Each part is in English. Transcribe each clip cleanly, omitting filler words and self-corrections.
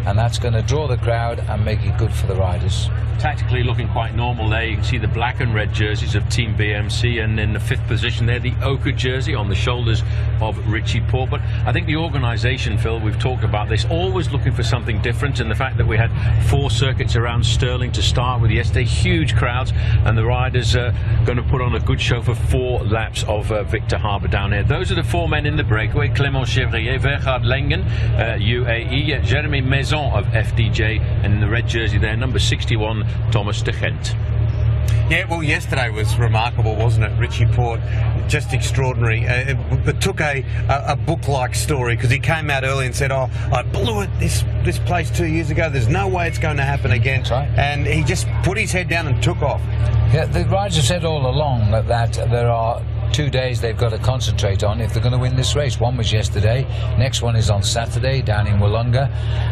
and that's going to draw the crowd and make it good for the riders. Tactically looking quite normal there. You can see the black and red jerseys of Team BMC, and in the 5th position there, the ochre jersey on the shoulders of Richie Porte. But I think the organisation, Phil, we've talked about this, always looking for something different, and the fact that we had 4 circuits around Stirling to start with yesterday, huge crowds, and the riders are going to put on a good show for 4 laps of Victor Harbour down here. Those are the 4 men in the breakaway: Clément Chevrier, Vergaard Lengen, UAE, Jeremy Maison of FDJ, and in the red jersey there, number 61, Thomas de Gent. Yeah, well, yesterday was remarkable, wasn't it? Richie Porte, just extraordinary. It took a book-like story, because he came out early and said, "Oh, I blew it this place 2 years ago. There's no way it's going to happen again." That's right. And he just put his head down and took off. Yeah, the riders have said all along that there are 2 days they've got to concentrate on if they're going to win this race. One was yesterday, next one is on Saturday down in Wollonga.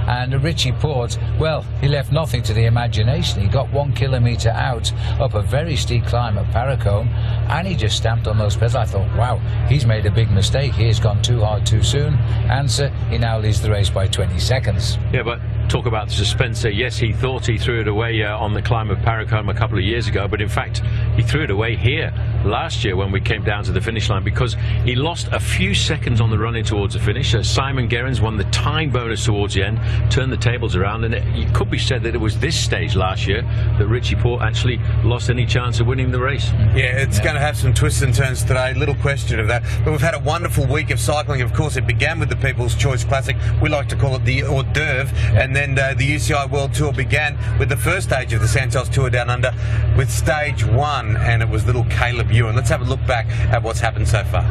And Richie Porte, well, he left nothing to the imagination. He got 1 kilometre out up a very steep climb at Paracombe, and he just stamped on those pedals. I thought, wow, he's made a big mistake. He has gone too hard too soon. Answer, he now leads the race by 20 seconds. Yeah, but talk about the suspense there. Yes, he thought he threw it away on the climb of Paracombe a couple of years ago, but in fact he threw it away here last year when we came down to the finish line, because he lost a few seconds on the run in towards the finish. Simon Gerrans won the time bonus towards the end, turned the tables around, and it could be said that it was this stage last year that Richie Porte actually lost any chance of winning the race. Yeah, it's going to have some twists and turns today, little question of that. But we've had a wonderful week of cycling. Of course, it began with the People's Choice Classic. We like to call it the hors d'oeuvre. And then the UCI World Tour began with the first stage of the Santos Tour Down Under with stage 1, and it was little Caleb Ewan. Let's have a look back at what's happened so far.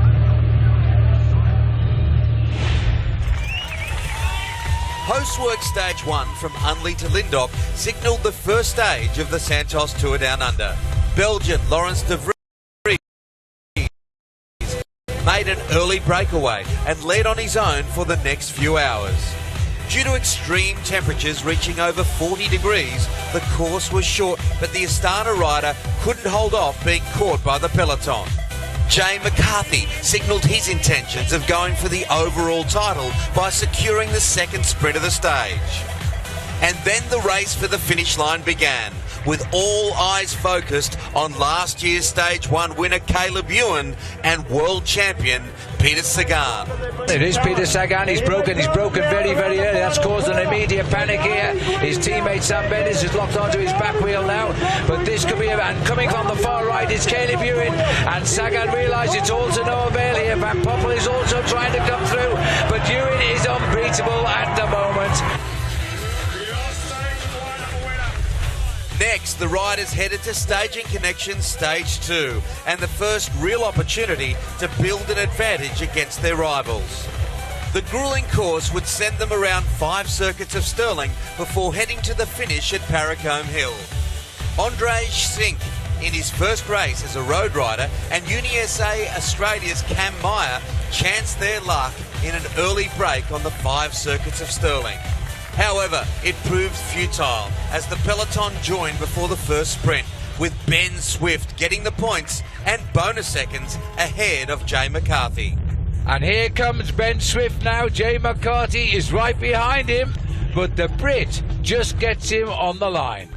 Postwork stage 1 from Unley to Lindop signalled the first stage of the Santos Tour Down Under. Belgian Laurens de Vries made an early breakaway and led on his own for the next few hours. Due to extreme temperatures reaching over 40 degrees, the course was short, but the Astana rider couldn't hold off being caught by the peloton. Jay McCarthy signalled his intentions of going for the overall title by securing the second sprint of the stage. And then the race for the finish line began, with all eyes focused on last year's stage 1 winner Caleb Ewan and world champion Peter Sagan. It is Peter Sagan. He's broken very, very early. That's caused an immediate panic here. His teammate Sam Bendis is locked onto his back wheel now, but this could be and coming from the far right is Caleb Ewan, and Sagan realised it's all to no avail here. Van Poppel is also trying to come through, but Ewan is unbeatable at the moment. Next, the riders headed to Staging Connection Stage 2, and the first real opportunity to build an advantage against their rivals. The gruelling course would send them around 5 circuits of Stirling before heading to the finish at Paracombe Hill. Andre Sink, in his first race as a road rider, and UniSA Australia's Cam Meyer chanced their luck in an early break on the 5 circuits of Stirling. However, it proved futile as the peloton joined before the first sprint, with Ben Swift getting the points and bonus seconds ahead of Jay McCarthy. And here comes Ben Swift now. Jay McCarthy is right behind him, but the Brit just gets him on the line.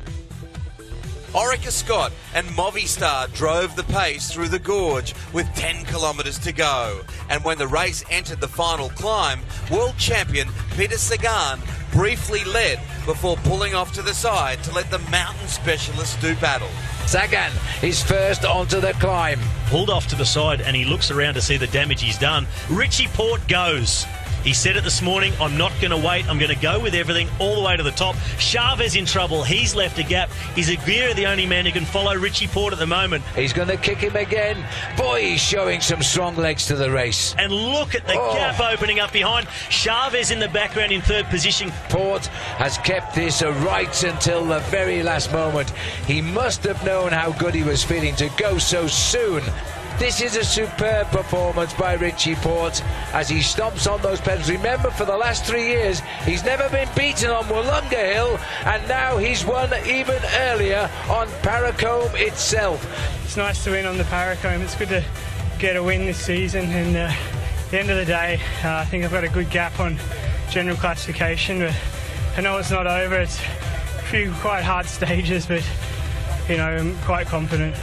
Orica Scott and Movistar drove the pace through the gorge with 10 kilometres to go. And when the race entered the final climb, world champion Peter Sagan briefly led before pulling off to the side to let the mountain specialists do battle. Sagan is first onto the climb. Pulled off to the side and he looks around to see the damage he's done. Richie Porte goes. He said it this morning, I'm not going to wait, I'm going to go with everything all the way to the top. Chavez in trouble, he's left a gap. Is Aguirre the only man who can follow Richie Porte at the moment? He's going to kick him again. Boy, he's showing some strong legs to the race. And look at the gap opening up behind. Chavez in the background in 3rd position. Porte has kept this right until the very last moment. He must have known how good he was feeling to go so soon. This is a superb performance by Richie Porte as he stomps on those pedals. Remember, for the last 3 years, he's never been beaten on Wollonga Hill, and now he's won even earlier on Paracombe itself. It's nice to win on the Paracombe. It's good to get a win this season, and at the end of the day, I think I've got a good gap on general classification, but I know it's not over. It's a few quite hard stages, but you know, I'm quite confident.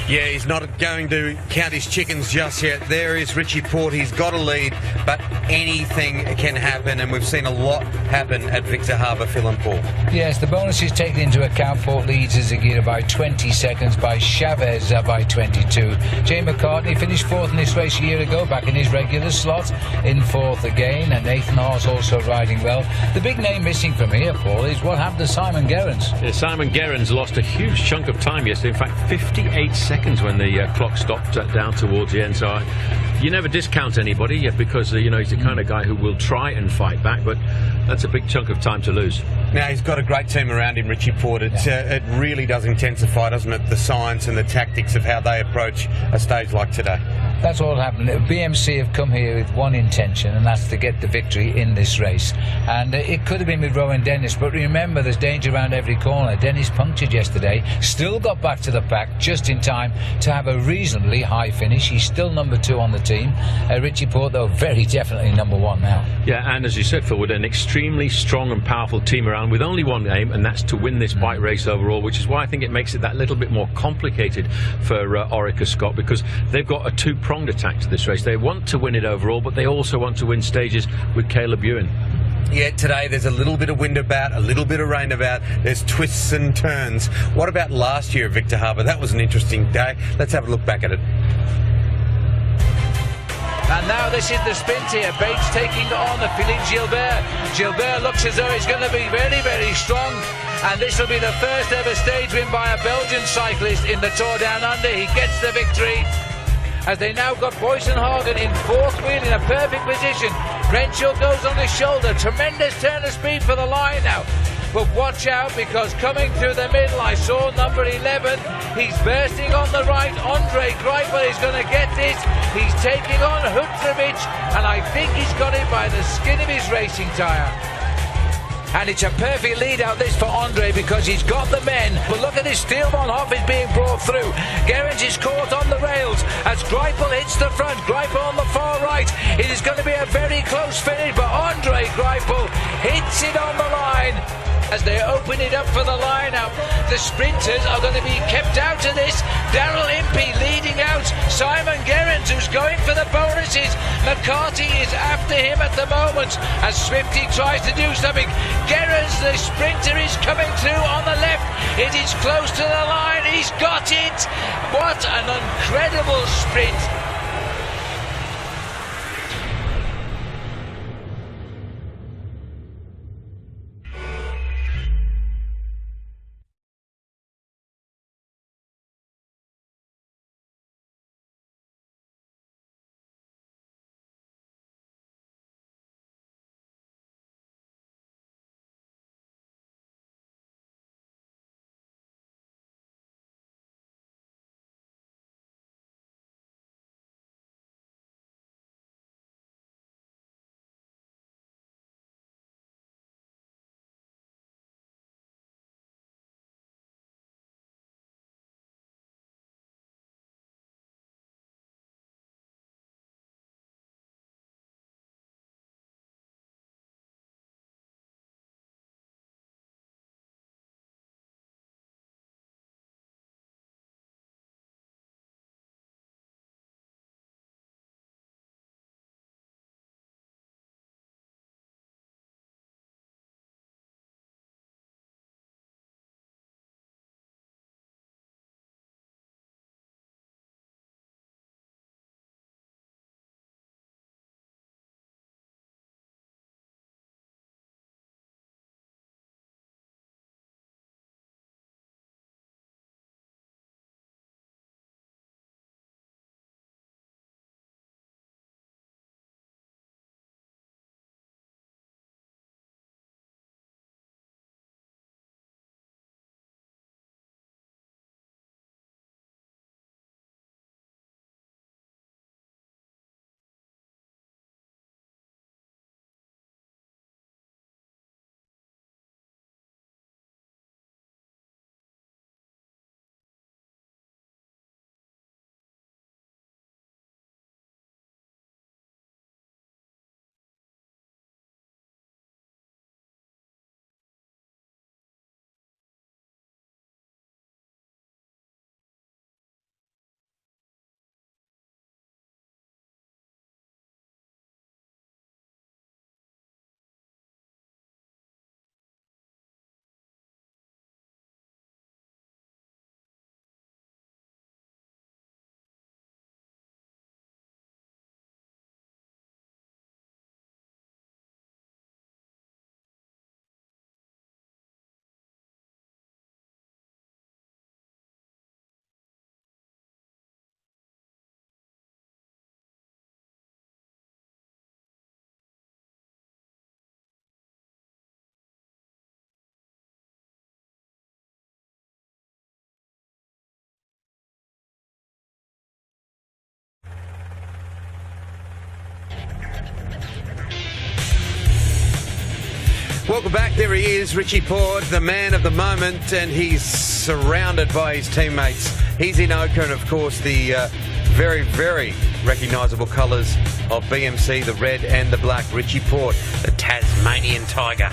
Yeah, he's not going to count his chickens just yet. There is Richie Porte. He's got a lead, but anything can happen, and we've seen a lot happen at Victor Harbour, Phil and Paul. Yes, the bonus is taken into account. Porte leads Zagita by 20 seconds, by Chavez by 22. Jay McCartney finished fourth in this race a year ago, back in his regular slot, in fourth again, and Nathan Haas also riding well. The big name missing from here, Paul, is what happened to Simon Gerrans. Yeah, Simon Gerrans lost a huge chunk of time yesterday. In fact, 58 seconds when the clock stopped down towards the end. So you never discount anybody because you know he's the kind of guy who will try and fight back, but that's a big chunk of time to lose. Now he's got a great team around him, Richie Porte. It really does intensify, doesn't it, the science and the tactics of how they approach a stage like today. That's all happened. BMC have come here with one intention, and that's to get the victory in this race. And it could have been with Rowan Dennis, but remember, there's danger around every corner. Dennis punctured yesterday, still got back to the pack just in time to have a reasonably high finish. He's still number 2 on the team. Richie Porte, though, very definitely number 1 now. Yeah, and as you said, Phil, with an extremely strong and powerful team around with only one aim, and that's to win this bike race overall, which is why I think it makes it that little bit more complicated for Orica Scott, because they've got a two-pronged attack to this race. They want to win it overall, but they also want to win stages with Caleb Ewan. Yeah, today there's a little bit of wind about, a little bit of rain about, there's twists and turns. What about last year at Victor Harbour? That was an interesting day. Let's have a look back at it. And now this is the sprint here. Bates taking on the Philippe Gilbert. Gilbert looks as though he's going to be very, very strong. And this will be the first ever stage win by a Belgian cyclist in the Tour Down Under. He gets the victory. As they now got Boysenhagen in fourth wheel in a perfect position. Renshaw goes on his shoulder. Tremendous turn of speed for the line now. But watch out, because coming through the middle, I saw number 11. He's bursting on the right. Andre Greipel is going to get this. He's taking on Hutrovic, and I think he's got it by the skin of his racing tyre. And it's a perfect lead out this for Andre, because he's got the men. But look at this, Steele von Hoff is being brought through. Gerrans is caught on the rails as Greipel hits the front. Greipel on the far right. It is going to be a very close finish, but Andre Greipel hits it on the line. As they open it up for the line-up, the sprinters are going to be kept out of this. Daryl Impey leading out. Simon Gerrans, who's going for the bonuses. McCarthy is after him at the moment as Swifty tries to do something. Gerrans, the sprinter, is coming through on the left. It is close to the line. He's got it. What an incredible sprint. Welcome back. There he is, Richie Porte, the man of the moment, and he's surrounded by his teammates. He's in ochre, and of course the very, very recognisable colours of BMC, the red and the black. Richie Porte, the Tasmanian Tiger.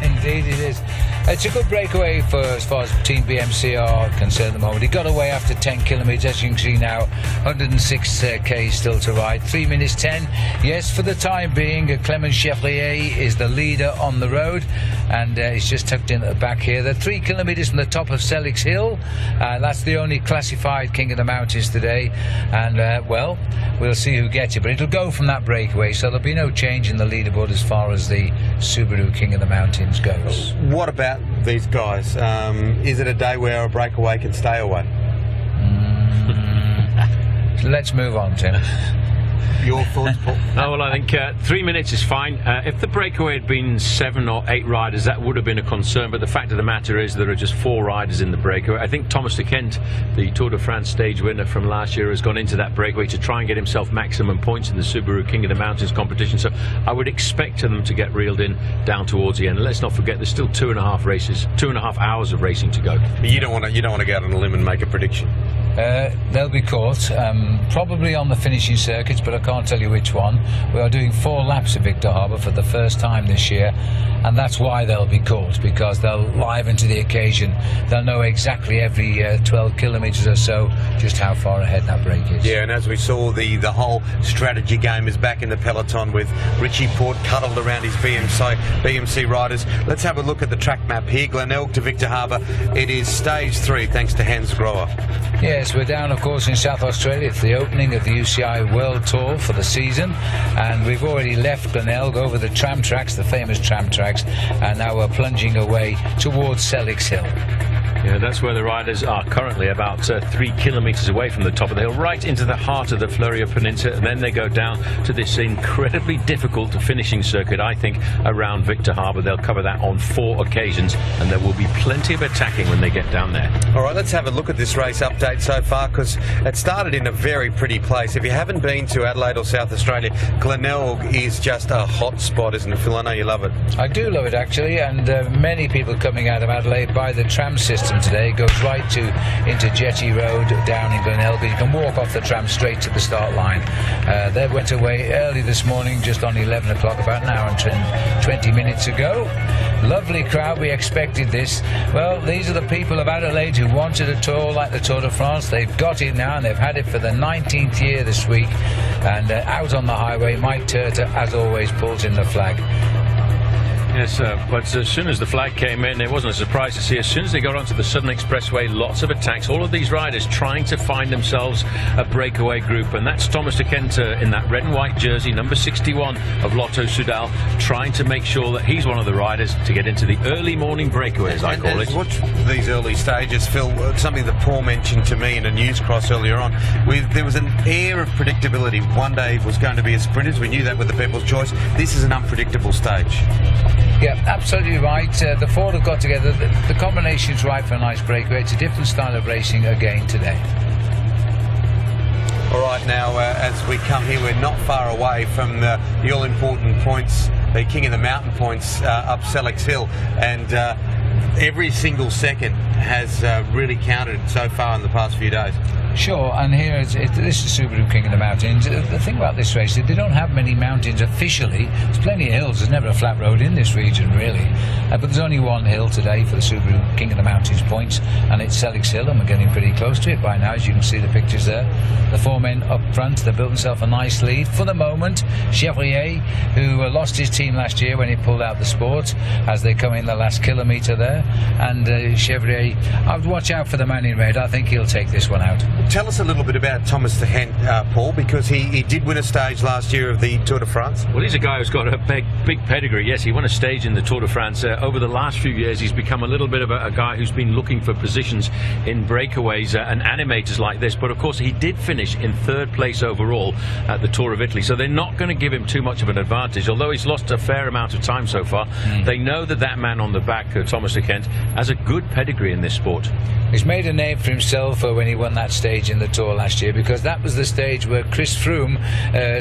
Indeed it is. It's a good breakaway for as far as Team BMC are concerned at the moment. He got away after 10 kilometres, as you can see now, 106 k's still to ride, 3 minutes 10. Yes, for the time being, Clement Chevrier is the leader on the road, and he's just tucked in at the back here. They're 3 kilometres from the top of Selix Hill. That's the only classified King of the Mountains today, and well, we'll see who gets it, but it'll go from that breakaway, so there'll be no change in the leaderboard as far as the Subaru King of the Mountains goes. What about these guys? Is it a day where a breakaway can stay away? Let's move on, Tim. Your thoughts, Paul? Oh, well, I think 3 minutes is fine. If the breakaway had been 7 or 8 riders, that would have been a concern, but the fact of the matter is there are just 4 riders in the breakaway. I think Thomas de Kent, the Tour de France stage winner from last year, has gone into that breakaway to try and get himself maximum points in the Subaru King of the Mountains competition, so I would expect them to get reeled in down towards the end. And let's not forget, there's still 2.5 hours of racing to go. You don't want to go out on a limb and make a prediction. They'll be caught, probably on the finishing circuits, but I can't tell you which one. We are doing 4 laps of Victor Harbour for the first time this year, and that's why they'll be caught, because they'll liven to the occasion. They'll know exactly every 12 kilometres or so just how far ahead that break is. Yeah, and as we saw, the whole strategy game is back in the peloton with Richie Porte cuddled around his BMC riders. Let's have a look at the track map here. Glenelg to Victor Harbour. It is stage 3, thanks to Hans Grohe. Yes, we're down, of course, in South Australia. It's the opening of the UCI World Tour for the season, and we've already left Glenelg over the tram tracks, the famous tram tracks, and now we're plunging away towards Selix Hill. Yeah, that's where the riders are currently, about 3 kilometres away from the top of the hill, right into the heart of the Fleurieu Peninsula, and then they go down to this incredibly difficult finishing circuit, I think, around Victor Harbour. They'll cover that on 4 occasions, and there will be plenty of attacking when they get down there. All right, let's have a look at this race update so far, because it started in a very pretty place. If you haven't been to Adelaide or South Australia, Glenelg is just a hot spot, isn't it, Phil? I know you love it. I do love it, actually, and many people coming out of Adelaide by the tram system today. It goes right into Jetty Road down in Glenelg. You can walk off the tram straight to the start line. They went away early this morning, just on 11 o'clock, about an hour and 20 minutes ago. Lovely crowd, we expected this. Well, these are the people of Adelaide who wanted a tour like the Tour de France. They've got it now, and they've had it for the 19th year this week. And out on the highway, Mike Turter, as always, pulls in the flag. Yes, but as soon as the flag came in, it wasn't a surprise to see. As soon as they got onto the Southern Expressway, lots of attacks. All of these riders trying to find themselves a breakaway group, and that's Thomas de Kent in that red and white jersey, number 61 of Lotto Soudal, trying to make sure that he's one of the riders to get into the early morning breakaway, as I call it. Watch these early stages, Phil. Something that Paul mentioned to me in a news cross earlier on. There was an air of predictability. One day it was going to be a sprinters. We knew that with the People's Choice. This is an unpredictable stage. Yeah, absolutely right. The 4 have got together. The combination's right for a nice breakaway. It's a different style of racing again today. All right, now as we come here, we're not far away from the all-important points, the King of the Mountain points up Selix Hill, and every single second has really counted so far in the past few days. Sure, and here this is Subaru King of the Mountains. The thing about this race is they don't have many mountains officially. There's plenty of hills. There's never a flat road in this region, really. But there's only one hill today for the Subaru King of the Mountains points, and it's Selix Hill, and we're getting pretty close to it by now, as you can see the pictures there. The 4 men up front, they built themselves a nice lead. For the moment, Chevrier, who lost his team last year when he pulled out the sport, as they come in the last kilometre there. And Chevrier, I would watch out for the man in red. I think he'll take this one out. Tell us a little bit about Thomas de Kent, Paul, because he did win a stage last year of the Tour de France. Well, he's a guy who's got a big pedigree. Yes, he won a stage in the Tour de France. Over the last few years, he's become a little bit of a guy who's been looking for positions in breakaways and animators like this. But of course, he did finish in 3rd place overall at the Tour of Italy. So they're not going to give him too much of an advantage. Although he's lost a fair amount of time so far, they know that man on the back, Thomas de Kent, has a good pedigree. in this sport. He's made a name for himself when he won that stage in the Tour last year, because that was the stage where Chris Froome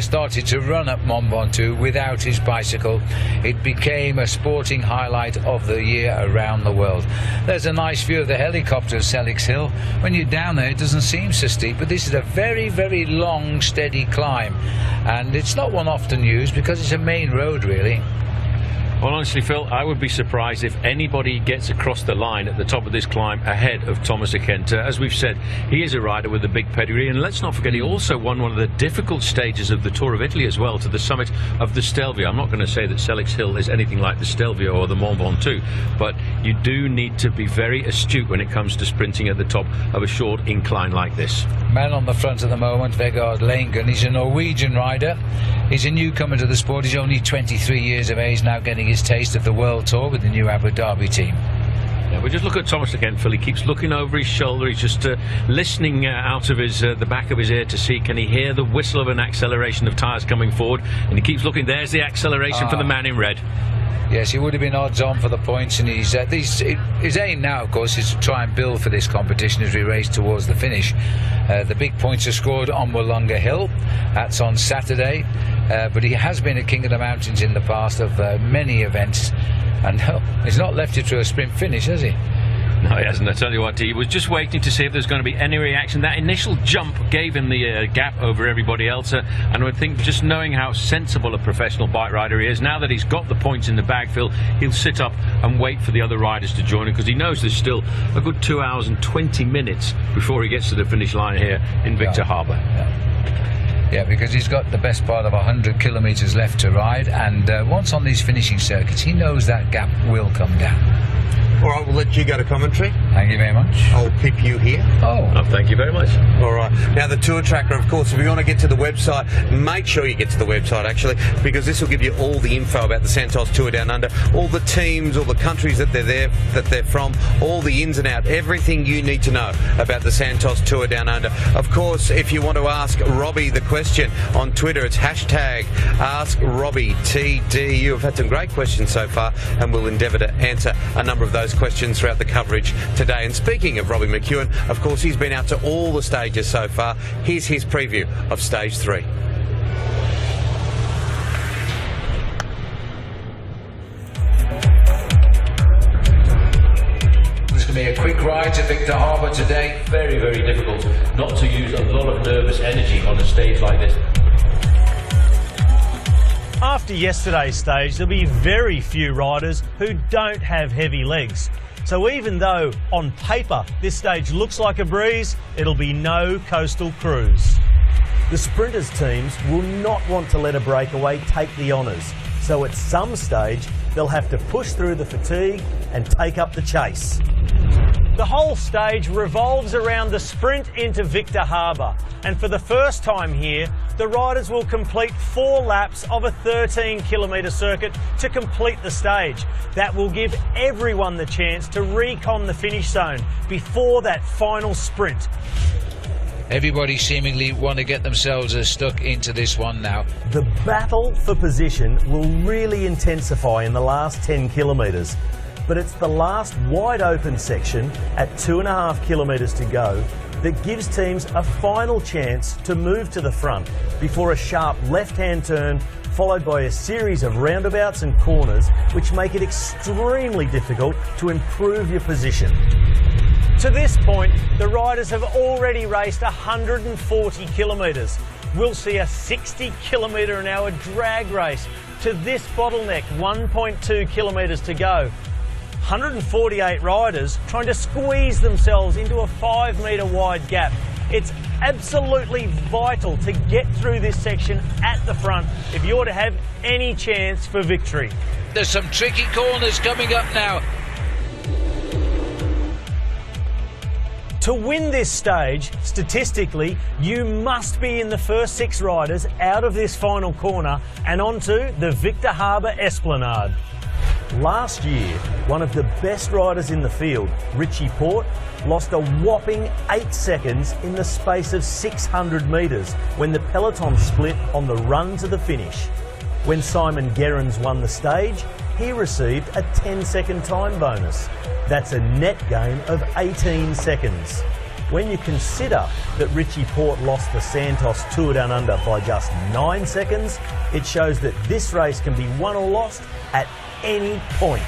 started to run up Mont Ventoux without his bicycle. It became a sporting highlight of the year around the world. There's a nice view of the helicopter of Selix Hill. When you're down there, it doesn't seem so steep, but this is a very, very long, steady climb. And it's not one often used because it's a main road, really. Well, honestly, Phil, I would be surprised if anybody gets across the line at the top of this climb ahead of Thomas Akenta. As we've said, he is a rider with a big pedigree, and let's not forget he also won one of the difficult stages of the Tour of Italy as well, to the summit of the Stelvio. I'm not going to say that Selix Hill is anything like the Stelvio or the Mont Ventoux, but you do need to be very astute when it comes to sprinting at the top of a short incline like this. Man on the front at the moment, Vegard Langen. He's a Norwegian rider. He's a newcomer to the sport. He's only 23 years of age, now getting his taste of the World Tour with the new Abu Dhabi team. Yeah, we just look at Thomas again, Phil. He keeps looking over his shoulder. He's just listening out of his the back of his ear to see, can he hear the whistle of an acceleration of tyres coming forward? And he keeps looking. There's the acceleration for the man in red. Yes, he would have been odds on for the points, and his aim now, of course, is to try and build for this competition as we race towards the finish. The big points are scored on Wollonga Hill. That's on Saturday, but he has been a king of the mountains in the past of many events, and he's not left it to a sprint finish, has he? No, he hasn't. I tell you what, he was just waiting to see if there's going to be any reaction. That initial jump gave him the gap over everybody else, and I would think, just knowing how sensible a professional bike rider he is, now that he's got the points in the bag, Phil, he'll sit up and wait for the other riders to join him, because he knows there's still a good 2 hours and 20 minutes before he gets to the finish line here in Victor Harbour. Yeah, because he's got the best part of 100 kilometres left to ride, and once on these finishing circuits, he knows that gap will come down. All right, we'll let you go to commentary. Thank you very much. I'll keep you here. Oh, thank you very much. All right. Now, the Tour Tracker, of course, if you want to get to the website, make sure you get to the website, actually, because this will give you all the info about the Santos Tour Down Under, all the teams, all the countries that they're from, all the ins and outs, everything you need to know about the Santos Tour Down Under. Of course, if you want to ask Robbie the question on Twitter, it's hashtag AskRobbieTD. You've had some great questions so far, and we'll endeavour to answer a number of those questions throughout the coverage today. And speaking of Robbie McEwen, of course, he's been out to all the stages so far. Here's his preview of Stage 3. This can be a quick ride to Victor Harbour today. Very, very difficult not to use a lot of nervous energy on a stage like this. After yesterday's stage, there'll be very few riders who don't have heavy legs. So even though, on paper, this stage looks like a breeze, it'll be no coastal cruise. The sprinters' teams will not want to let a breakaway take the honours. So at some stage, they'll have to push through the fatigue and take up the chase. The whole stage revolves around the sprint into Victor Harbour, and for the first time here, the riders will complete 4 laps of a 13-kilometre circuit to complete the stage. That will give everyone the chance to recon the finish zone before that final sprint. Everybody seemingly want to get themselves stuck into this one now. The battle for position will really intensify in the last 10 kilometres. But it's the last wide open section at 2.5 kilometres to go that gives teams a final chance to move to the front before a sharp left-hand turn followed by a series of roundabouts and corners which make it extremely difficult to improve your position. To this point, the riders have already raced 140 kilometres. We'll see a 60-kilometre-an-hour drag race to this bottleneck, 1.2 kilometres to go. 148 riders trying to squeeze themselves into a 5-metre wide gap. It's absolutely vital to get through this section at the front if you're to have any chance for victory. There's some tricky corners coming up now. To win this stage, statistically, you must be in the first 6 riders out of this final corner and onto the Victor Harbour Esplanade. Last year, one of the best riders in the field, Richie Porte, lost a whopping 8 seconds in the space of 600 metres when the peloton split on the run to the finish. When Simon Gerrans won the stage, he received a 10-second time bonus. That's a net gain of 18 seconds. When you consider that Richie Porte lost the Santos Tour Down Under by just 9 seconds, it shows that this race can be won or lost at any point.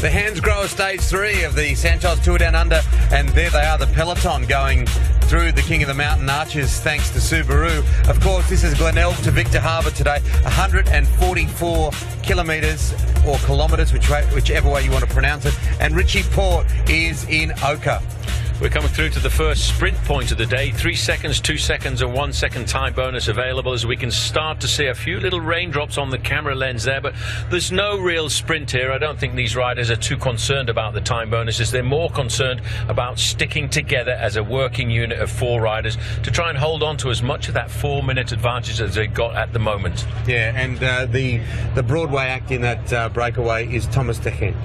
The Hansgrohe Stage 3 of the Santos Tour Down Under, and there they are, the peloton going through the King of the Mountain Arches thanks to Subaru. Of course, this is Glenelg to Victor Harbour today, 144 kilometres or kilometres, whichever way you want to pronounce it, and Richie Porte is in Oka. We're coming through to the first sprint point of the day. 3 seconds, 2 seconds and 1 second time bonus available as we can start to see a few little raindrops on the camera lens there, but there's no real sprint here. I don't think these riders are too concerned about the time bonuses. They're more concerned about sticking together as a working unit of 4 riders to try and hold on to as much of that 4-minute advantage as they've got at the moment. Yeah, and the Broadway act in that breakaway is Thomas de Gent.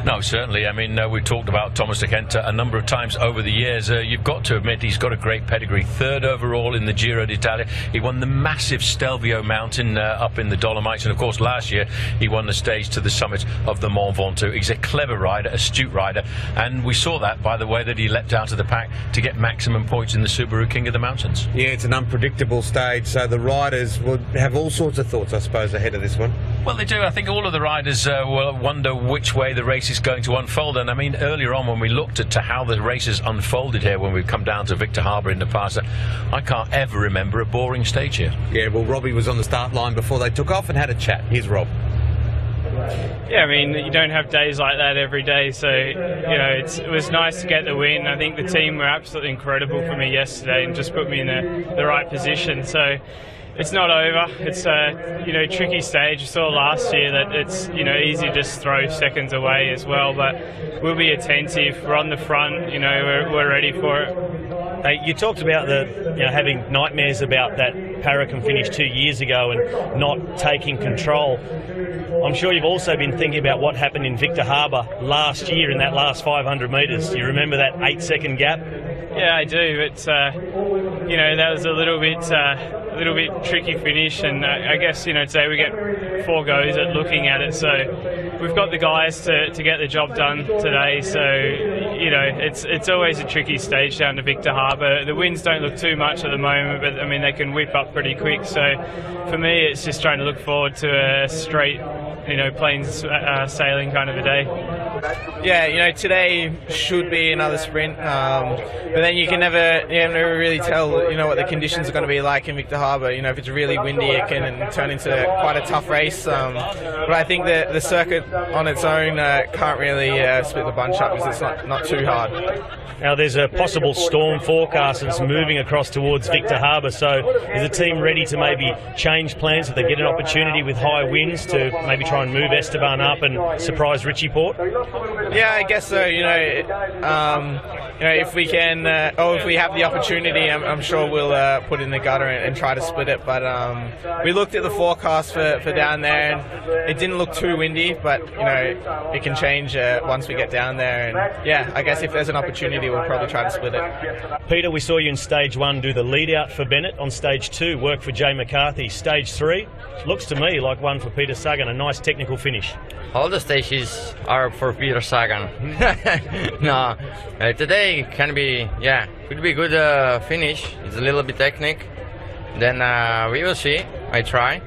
No, certainly. I mean, we talked about Thomas de Gent a number of times over over the years. You've got to admit he's got a great pedigree. 3rd overall in the Giro d'Italia. He won the massive Stelvio mountain up in the Dolomites, and of course last year he won the stage to the summit of the Mont Ventoux. He's a clever rider, astute rider, and we saw that by the way that he leapt out of the pack to get maximum points in the Subaru King of the Mountains. Yeah, it's an unpredictable stage, so the riders would have all sorts of thoughts, I suppose, ahead of this one. Well, they do. I think all of the riders will wonder which way the race is going to unfold. And I mean, earlier on when we looked at how the races unfolded here, when we come down to Victor Harbour in the past, I can't ever remember a boring stage here. Yeah, well, Robbie was on the start line before they took off and had a chat. Here's Rob. Yeah, I mean, you don't have days like that every day, so, you know, it was nice to get the win. I think the team were absolutely incredible for me yesterday and just put me in the right position. So it's not over. It's a, you know, tricky stage. You saw last year that it's, you know, easy to just throw seconds away as well, but we'll be attentive. We're on the front, you know, we're ready for it. Hey, you talked about having nightmares about that Paracon finish 2 years ago and not taking control. I'm sure you've also been thinking about what happened in Victor Harbour last year in that last 500 metres. Do you remember that 8-second gap? Yeah, I do. It's you know, that was a little bit tricky finish, and I guess, you know, today we get 4 goes at looking at it, so we've got the guys to get the job done today. So, you know, it's always a tricky stage down to Victor Harbour. The winds don't look too much at the moment, but I mean they can whip up pretty quick. So for me, it's just trying to look forward to a straight, you know, plain sailing kind of a day. Yeah, you know, today should be another sprint, but then you never really tell, you know, what the conditions are going to be like in Victor Harbour. You know, if it's really windy, it can turn into quite a tough race. But I think that the circuit on its own can't really split the bunch up because it's not too hard. Now there's a possible storm forecast that's moving across towards Victor Harbour, so is the team ready to maybe change plans if they get an opportunity with high winds to maybe try and move Esteban up and surprise Richie Port? Yeah, I guess so. You know, if we can, or if we have the opportunity, I'm sure we'll put in the gutter and try to split it. But we looked at the forecast for down there, and it didn't look too windy. But you know, it can change once we get down there. And yeah, I guess if there's an opportunity, we'll probably try to split it. Peter, we saw you in stage 1 do the lead out for Bennett. On stage 2, work for Jay McCarthy. Stage 3 looks to me like one for Peter Sagan, a nice technical finish. All the stages are for Peter Sagan. No, today could be good finish. It's a little bit technical. Then we will see. I try.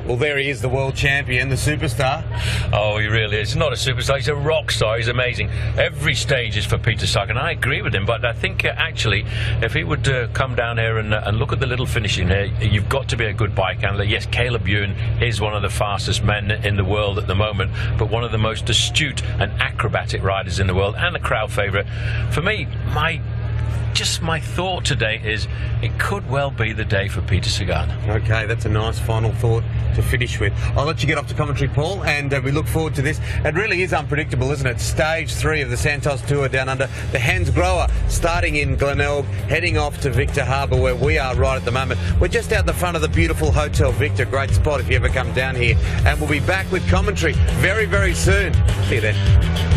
Well, there he is, the world champion, the superstar. Oh, he really is. He's not a superstar, he's a rock star. He's amazing. Every stage is for Peter Sagan. I agree with him, but I think actually, if he would come down here and look at the little finishing here, you've got to be a good bike handler. Yes, Caleb Ewan is one of the fastest men in the world at the moment, but one of the most astute and acrobatic riders in the world, and a crowd favourite. For me, my thought today is it could well be the day for Peter Sagan. Okay, that's a nice final thought to finish with. I'll let you get off to commentary, Paul, and we look forward to this. It really is unpredictable, isn't it? Stage 3 of the Santos Tour Down Under. The Hans Grohe starting in Glenelg, heading off to Victor Harbour, where we are right at the moment. We're just out the front of the beautiful Hotel Victor. Great spot if you ever come down here. And we'll be back with commentary very, very soon. See you then.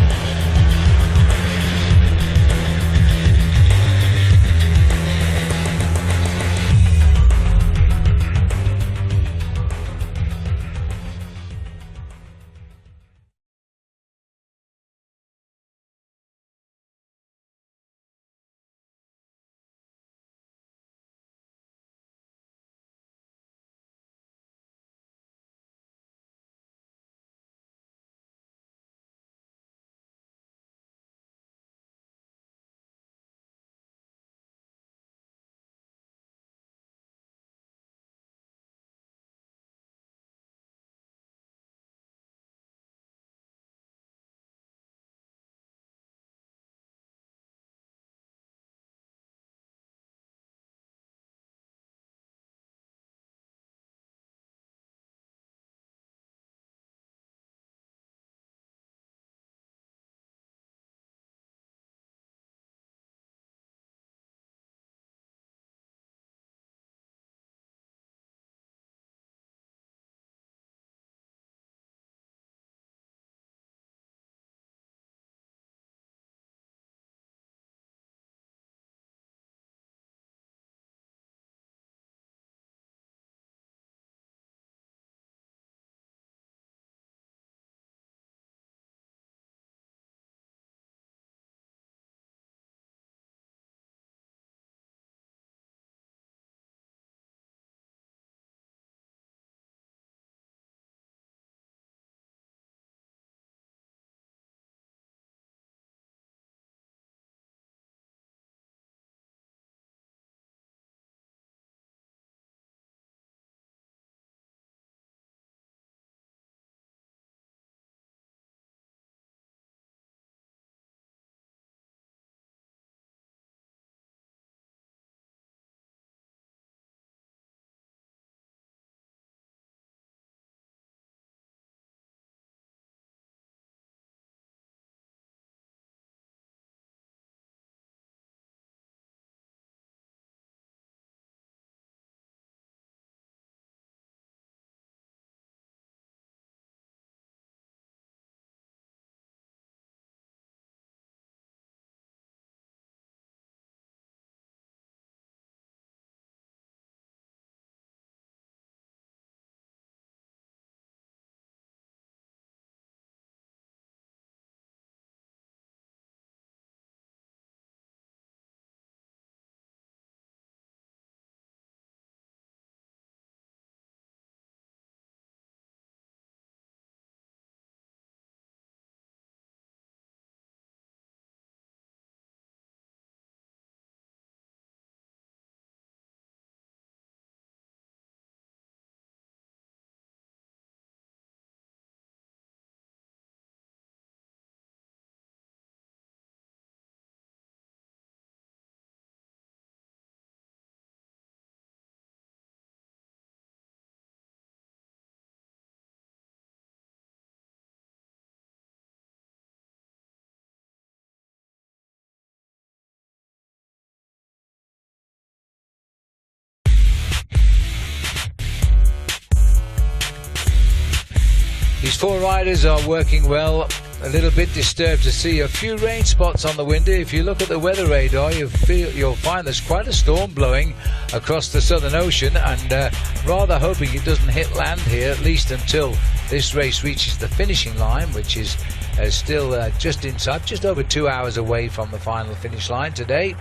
These four riders are working well. A little bit disturbed to see a few rain spots on the window. If you look at the weather radar, you'll find there's quite a storm blowing across the Southern Ocean, and rather hoping it doesn't hit land here, at least until this race reaches the finishing line, which is still just inside, just over 2 hours away from the final finish line today.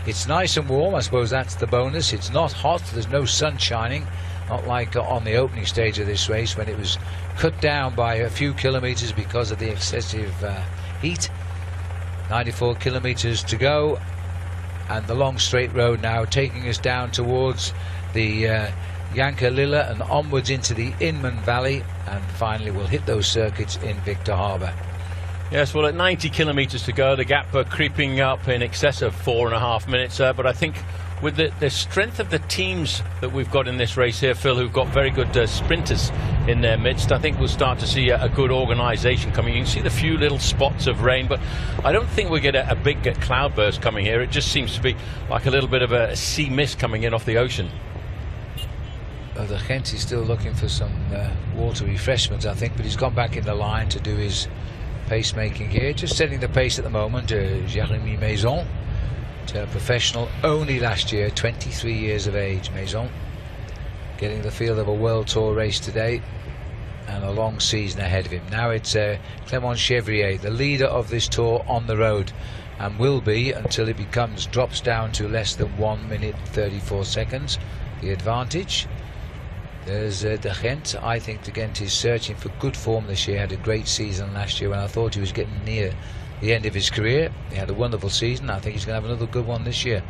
It's nice and warm, I suppose that's the bonus. It's not hot, there's no sun shining, not like on the opening stage of this race when it was cut down by a few kilometres because of the excessive heat. 94 kilometres to go, and the long straight road now taking us down towards the Yankalilla and onwards into the Inman Valley, and finally we'll hit those circuits in Victor Harbour. Yes, well, at 90 kilometres to go, the gap creeping up in excess of 4.5 minutes, but I think with the strength of the teams that we've got in this race here, Phil, who've got very good sprinters in their midst, I think we'll start to see a good organisation coming. You can see the few little spots of rain, but I don't think we get a big cloudburst coming here. It just seems to be like a little bit of a sea mist coming in off the ocean. The Gent is still looking for some water refreshments, I think, but he's gone back in the line to do his pacemaking here. Just setting the pace at the moment, Jérémy Maison. Professional only last year, 23 years of age, Maison. Getting the feel of a World Tour race today and a long season ahead of him. Now it's Clément Chevrier, the leader of this tour on the road, and will be until it drops down to less than 1 minute 34 seconds. The advantage. There's De Gent. I think De Gent is searching for good form this year. Had a great season last year when I thought he was getting near the end of his career. He had a wonderful season. I think he's going to have another good one this year.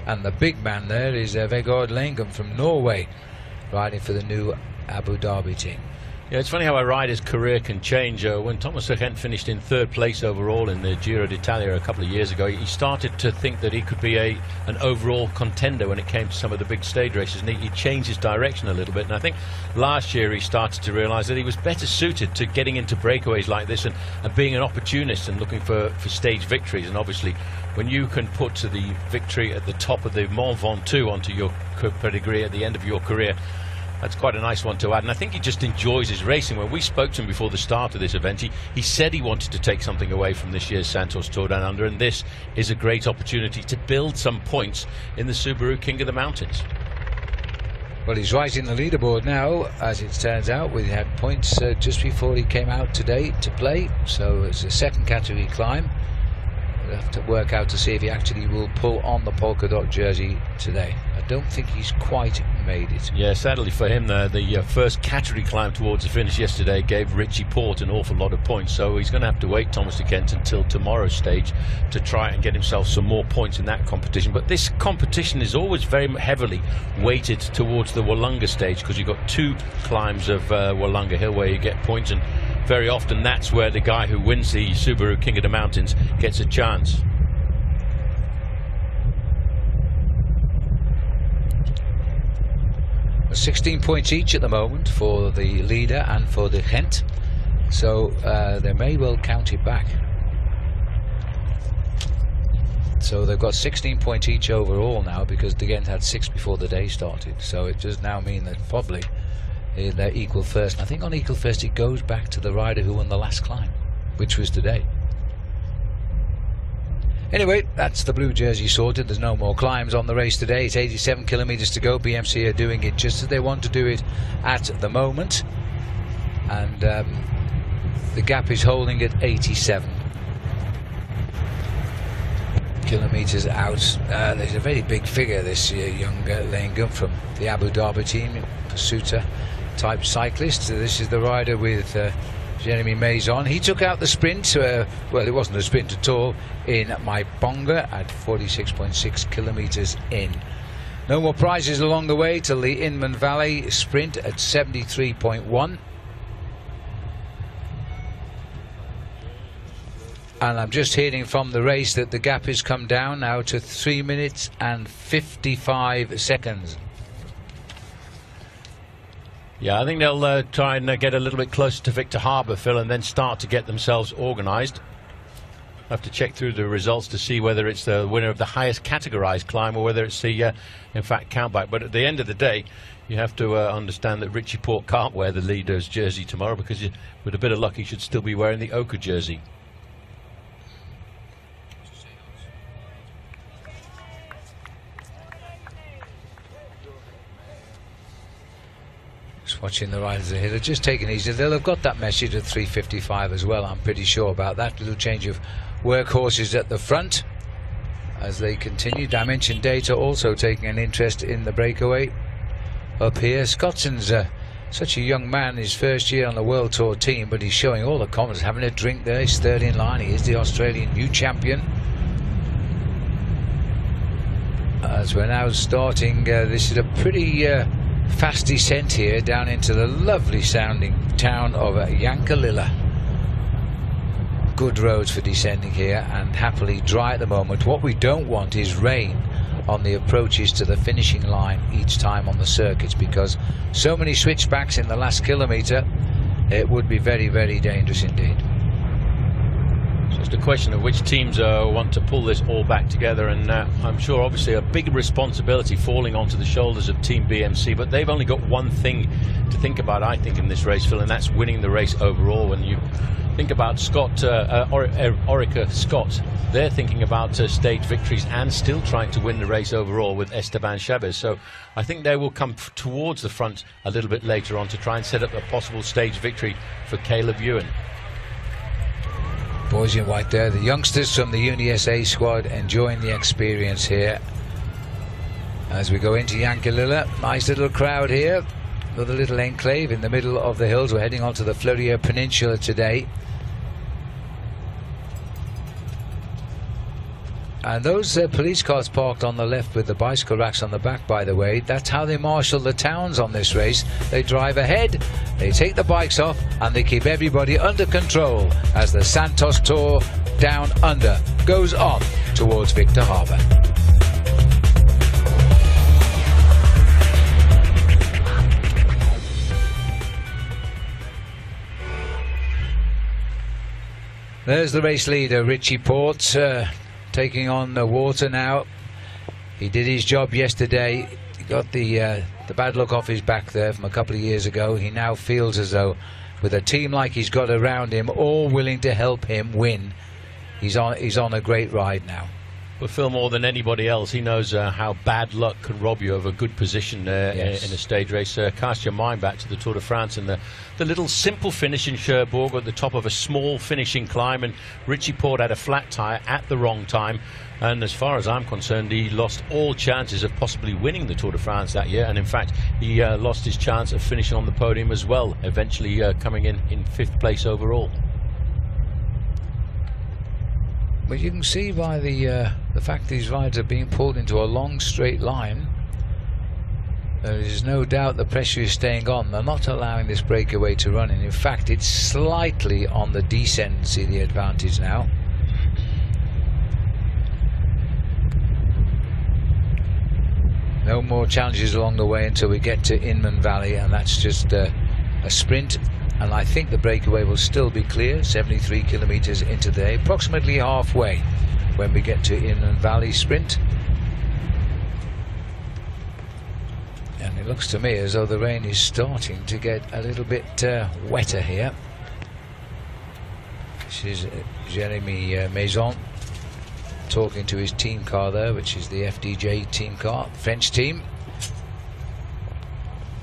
And the big man there is Vegard Lengum from Norway, riding for the new Abu Dhabi team. Yeah, it's funny how a rider's career can change. When Thomas de Gent finished in 3rd place overall in the Giro d'Italia a couple of years ago, he started to think that he could be an overall contender when it came to some of the big stage races, and he changed his direction a little bit. And I think last year he started to realise that he was better suited to getting into breakaways like this and being an opportunist and looking for stage victories. And obviously, when you can put the victory at the top of the Mont Ventoux onto your pedigree at the end of your career, that's quite a nice one to add. And I think he just enjoys his racing. When we spoke to him before the start of this event, he said he wanted to take something away from this year's Santos Tour Down Under, and this is a great opportunity to build some points in the Subaru King of the Mountains. Well, he's right in the leaderboard now, as it turns out. We had points just before he came out today to play, so it's a 2nd category climb. We'll have to work out to see if he actually will pull on the polka dot jersey today. I don't think he's quite made it. Yeah, sadly for him, the first category climb towards the finish yesterday gave Richie Porte an awful lot of points, so he's going to have to wait, Thomas de Gent, until tomorrow's stage to try and get himself some more points in that competition. But this competition is always very heavily weighted towards the Wollonga stage, because you've got 2 climbs of Wollonga Hill where you get points, and very often that's where the guy who wins the Subaru King of the Mountains gets a chance. Well, 16 points each at the moment for the leader and for De Gent, so they may well count it back. So they've got 16 points each overall now, because De Gent had 6 before the day started, so it does now mean that probably they're equal first. And I think on equal first it goes back to the rider who won the last climb, which was today. Anyway, that's the blue jersey sorted. There's no more climbs on the race today. It's 87 kilometres to go. BMC are doing it just as they want to do it at the moment, and the gap is holding at 87 kilometres out. There's a very big figure, this young Lengum from the Abu Dhabi team, Pursuiter type cyclist. This is the rider with Jérémy Maison. He took out the sprint, well, it wasn't a sprint at all, in Maiponga at 46.6 kilometres in. No more prizes along the way till the Inman Valley sprint at 73.1. And I'm just hearing from the race that the gap has come down now to 3 minutes and 55 seconds. Yeah, I think they'll try and get a little bit closer to Victor Harbour, Phil, and then start to get themselves organised. have to check through the results to see whether it's the winner of the highest categorized climb or whether it's the, in fact, countback. But at the end of the day, you have to understand that Richie Porte can't wear the leader's jersey tomorrow because with a bit of luck he should still be wearing the ochre jersey. Just watching the riders ahead. They're just taking it easy. They'll have got that message at 3:55 as well. I'm pretty sure about that. Little change of workhorses at the front as they continue. Dimension Data also taking an interest in the breakaway up here. Scotson's such a young man, his first year on the World Tour team, but he's showing all the confidence, having a drink there. He's third in line. He is the Australian new champion. As we're now starting, this is a pretty fast descent here down into the lovely sounding town of Yankalilla. Good roads for descending here and happily dry at the moment. What we don't want is rain on the approaches to the finishing line each time on the circuits, because so many switchbacks in the last kilometre, it would be very, very dangerous indeed. Just a question of which teams want to pull this all back together, and I'm sure obviously a big responsibility falling onto the shoulders of Team BMC, but they've only got one thing to think about, I think, in this race, Phil, and that's winning the race overall. When you think about Orica Scott, they're thinking about stage victories and still trying to win the race overall with Esteban Chavez, so I think they will come towards the front a little bit later on to try and set up a possible stage victory for Caleb Ewan. Boys in white there, the youngsters from the UniSA squad enjoying the experience here as we go into Yankalilla. Nice little crowd here, another little enclave in the middle of the hills. We're heading onto the Fleurieu Peninsula today, and those police cars parked on the left with the bicycle racks on the back, by the way, that's how they marshal the towns on this race. They drive ahead, they take the bikes off, and they keep everybody under control as the Santos Tour Down Under goes on towards Victor Harbour. There's the race leader, Richie Porte, taking on the water now. He did his job yesterday. He got the bad look off his back there from a couple of years ago. He now feels as though, with a team like he's got around him, all willing to help him win, he's on a great ride now. But Phil, more than anybody else, he knows how bad luck can rob you of a good position Yes. in a stage race. Cast your mind back to the Tour de France and the little simple finish in Cherbourg at the top of a small finishing climb, and Richie Porte had a flat tyre at the wrong time, and as far as I'm concerned, he lost all chances of possibly winning the Tour de France that year, and in fact he lost his chance of finishing on the podium as well, eventually coming in 5th place overall. But you can see by the fact these riders are being pulled into a long straight line, there is no doubt the pressure is staying on. They're not allowing this breakaway to run in. In fact, it's slightly on the descent. See the advantage now. No more challenges along the way until we get to Inman Valley, and that's just a sprint. And I think the breakaway will still be clear, 73 kilometres into the day, approximately halfway when we get to Inman Valley sprint. And it looks to me as though the rain is starting to get a little bit wetter here. This is Jeremy Maison talking to his team car there, which is the FDJ team car, French team.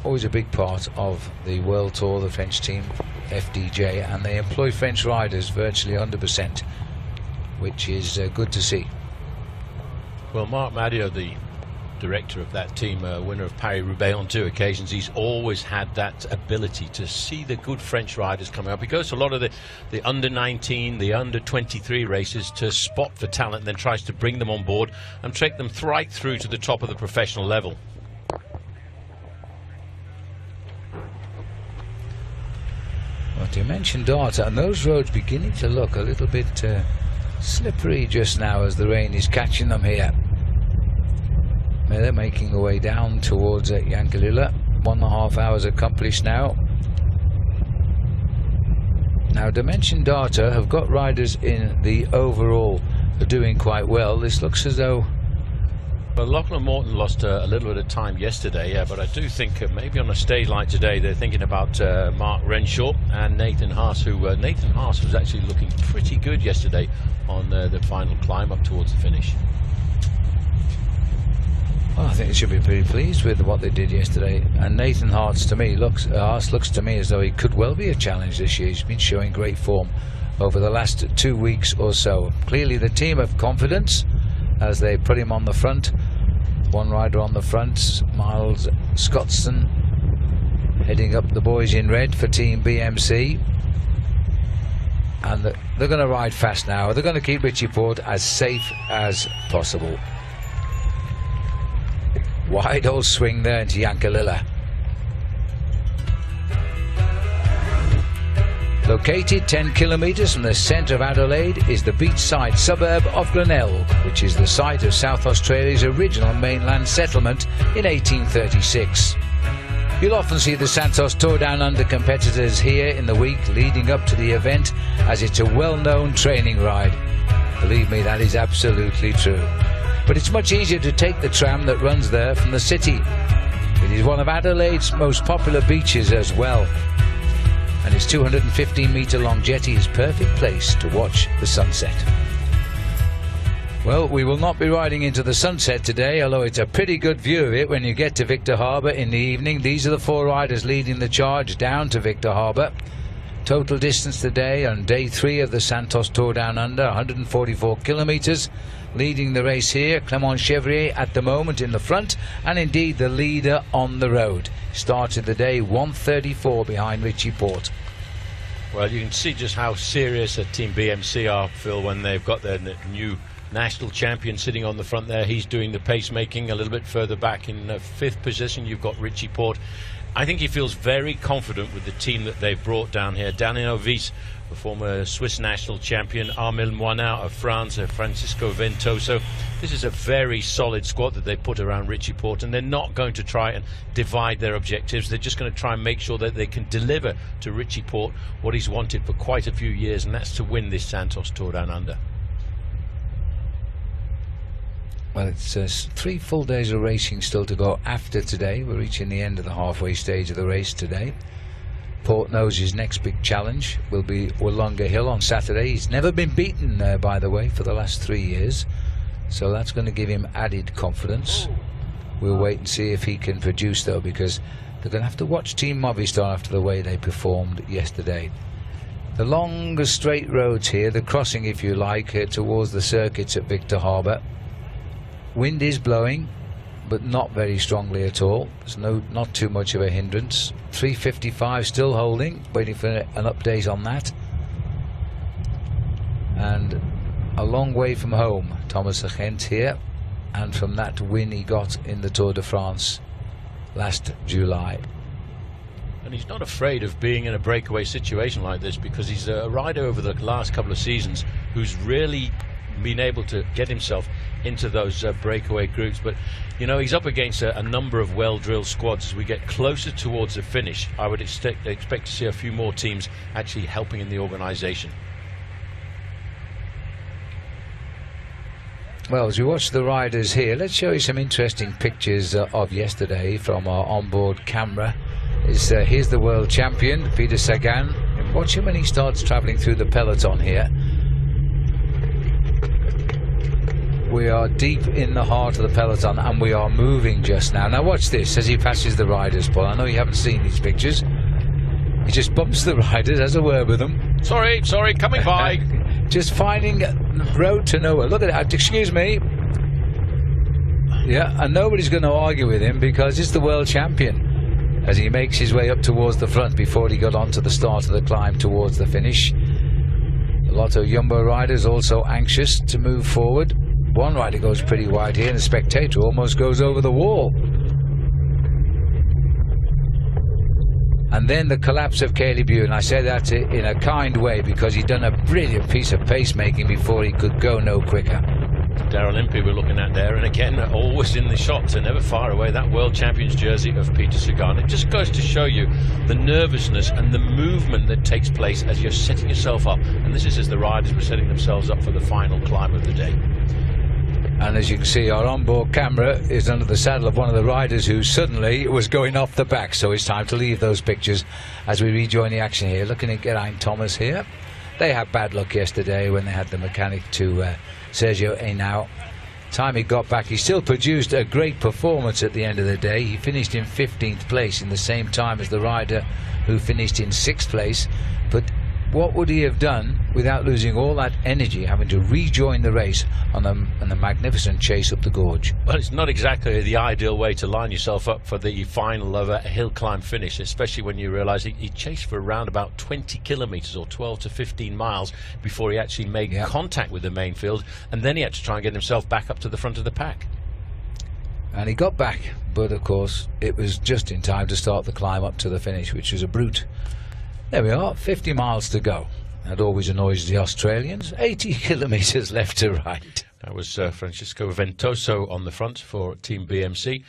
Always a big part of the World Tour, the French team, FDJ, and they employ French riders virtually 100%, which is good to see. Well, Marc Madio, the director of that team, winner of Paris-Roubaix on 2 occasions, he's always had that ability to see the good French riders coming up. He goes to a lot of the under-19, the under-23 races to spot for talent, and then tries to bring them on board and take them right through to the top of the professional level. Dimension data, and those roads beginning to look a little bit slippery just now as the rain is catching them here. They're making their way down towards Yankalilla. 1.5 hours accomplished now. Now, Dimension Data have got riders in the overall doing quite well. This looks as though... Well, Lachlan Morton lost a little bit of time yesterday, but I do think maybe on a stage like today they're thinking about Mark Renshaw and Nathan Haas, who Nathan Haas was actually looking pretty good yesterday on the final climb up towards the finish. Well, I think they should be pretty pleased with what they did yesterday. And Nathan Haas looks to me as though he could well be a challenge this year. He's been showing great form over the last 2 weeks or so. Clearly the team have confidence as they put him on the front. One rider on the front, Miles Scottson, heading up the boys in red for Team BMC. And they're going to ride fast now. They're going to keep Richie Porte as safe as possible. Wide old swing there into Yankalilla. Located 10 kilometres from the centre of Adelaide is the beachside suburb of Glenelg, which is the site of South Australia's original mainland settlement in 1836. You'll often see the Santos Tour Down Under competitors here in the week leading up to the event, as it's a well-known training ride. Believe me, that is absolutely true. But it's much easier to take the tram that runs there from the city. It is one of Adelaide's most popular beaches as well. And its 215-metre long jetty is a perfect place to watch the sunset. Well, we will not be riding into the sunset today, although it's a pretty good view of it when you get to Victor Harbour in the evening. These are the 4 riders leading the charge down to Victor Harbour. Total distance today on day 3 of the Santos Tour Down Under, 144 kilometres. Leading the race here, Clement Chevrier at the moment in the front, and indeed the leader on the road. Started the day 1:34 behind Richie Porte. Well, you can see just how serious a Team BMC are, Phil, when they've got their new national champion sitting on the front there. He's doing the pacemaking. A little bit further back in 5th position, you've got Richie Porte. I think he feels very confident with the team that they've brought down here. Daniel Ovis, the former Swiss national champion, Armel Moinin of France, Francisco Ventoso. This is a very solid squad that they put around Richie Porte, and they're not going to try and divide their objectives. They're just going to try and make sure that they can deliver to Richie Porte what he's wanted for quite a few years, and that's to win this Santos Tour Down Under. Well, it's 3 full days of racing still to go after today. We're reaching the end of the halfway stage of the race today. Porte knows his next big challenge will be Wollonga Hill on Saturday. He's never been beaten, by the way, for the last 3 years. So that's going to give him added confidence. We'll wait and see if he can produce, though, because they're going to have to watch Team Movistar after the way they performed yesterday. The long straight roads here, the crossing, if you like, towards the circuits at Victor Harbour. Wind is blowing, but not very strongly at all. There's not too much of a hindrance. 3:55 still holding, waiting for an update on that. And a long way from home, Thomas Agent here, and from that win he got in the Tour de France last July. And he's not afraid of being in a breakaway situation like this, because he's a rider over the last couple of seasons who's really been able to get himself into those breakaway groups. But you know, he's up against a number of well-drilled squads. As we get closer towards the finish, I would expect to see a few more teams actually helping in the organisation. Well, as we watch the riders here, let's show you some interesting pictures of yesterday from our onboard camera. Here's the world champion, Peter Sagan. Watch him when he starts travelling through the peloton here. We are deep in the heart of the peloton, and we are moving just now. Now watch this as he passes the riders, Paul. I know you haven't seen these pictures. He just bumps the riders, has a word with them. Sorry, coming by. Just finding the road to nowhere. Look at that, excuse me. Yeah, and nobody's going to argue with him because it's the world champion as he makes his way up towards the front before he got on to the start of the climb towards the finish. A lot of Jumbo riders also anxious to move forward. One rider goes pretty wide here, and the spectator almost goes over the wall. And then the collapse of Caleb Ewan. I say that in a kind way because he'd done a brilliant piece of pacemaking before he could go no quicker. Daryl Impey we're looking at there, and again, always in the shots and never far away. That World Champions jersey of Peter Sagan. It just goes to show you the nervousness and the movement that takes place as you're setting yourself up. And this is as the riders were setting themselves up for the final climb of the day. And as you can see, our onboard camera is under the saddle of one of the riders who suddenly was going off the back. So it's time to leave those pictures as we rejoin the action here. Looking at Geraint Thomas here. They had bad luck yesterday when they had the mechanic to Sergio Henao. Time he got back, he still produced a great performance at the end of the day. He finished in 15th place in the same time as the rider who finished in 6th place. But what would he have done without losing all that energy, having to rejoin the race on the magnificent chase up the gorge? Well, it's not exactly the ideal way to line yourself up for the final of a hill climb finish, especially when you realise he chased for around about 20 kilometres or 12 to 15 miles before he actually made contact with the main field, and then he had to try and get himself back up to the front of the pack. And he got back, but of course it was just in time to start the climb up to the finish, which was a brute. There we are, 50 miles to go. That always annoys the Australians. 80 kilometres left to ride. That was Francisco Ventoso on the front for Team BMC.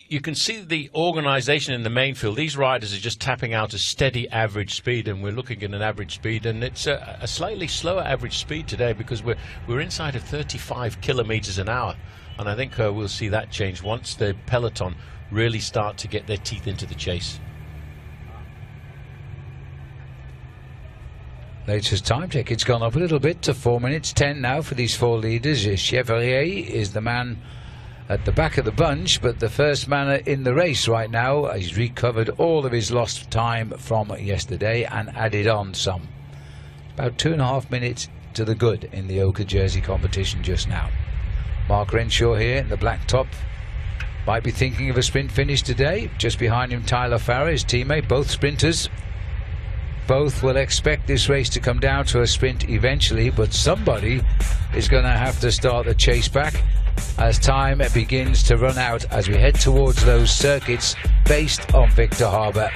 You can see the organisation in the main field. These riders are just tapping out a steady average speed, and we're looking at an average speed, and it's a slightly slower average speed today because we're inside of 35 kilometres an hour. And I think we'll see that change once the peloton really start to get their teeth into the chase. Latest time check, it's gone up a little bit to 4 minutes 10 now for these four leaders. Chevalier is the man at the back of the bunch, but the first man in the race right now. He's recovered all of his lost time from yesterday and added on some. About 2.5 minutes to the good in the Oka jersey competition just now. Mark Renshaw here in the black top might be thinking of a sprint finish today. Just behind him Tyler Farrar, his teammate, both sprinters. Both will expect this race to come down to a sprint eventually, but somebody is going to have to start the chase back as time begins to run out as we head towards those circuits based on Victor Harbour.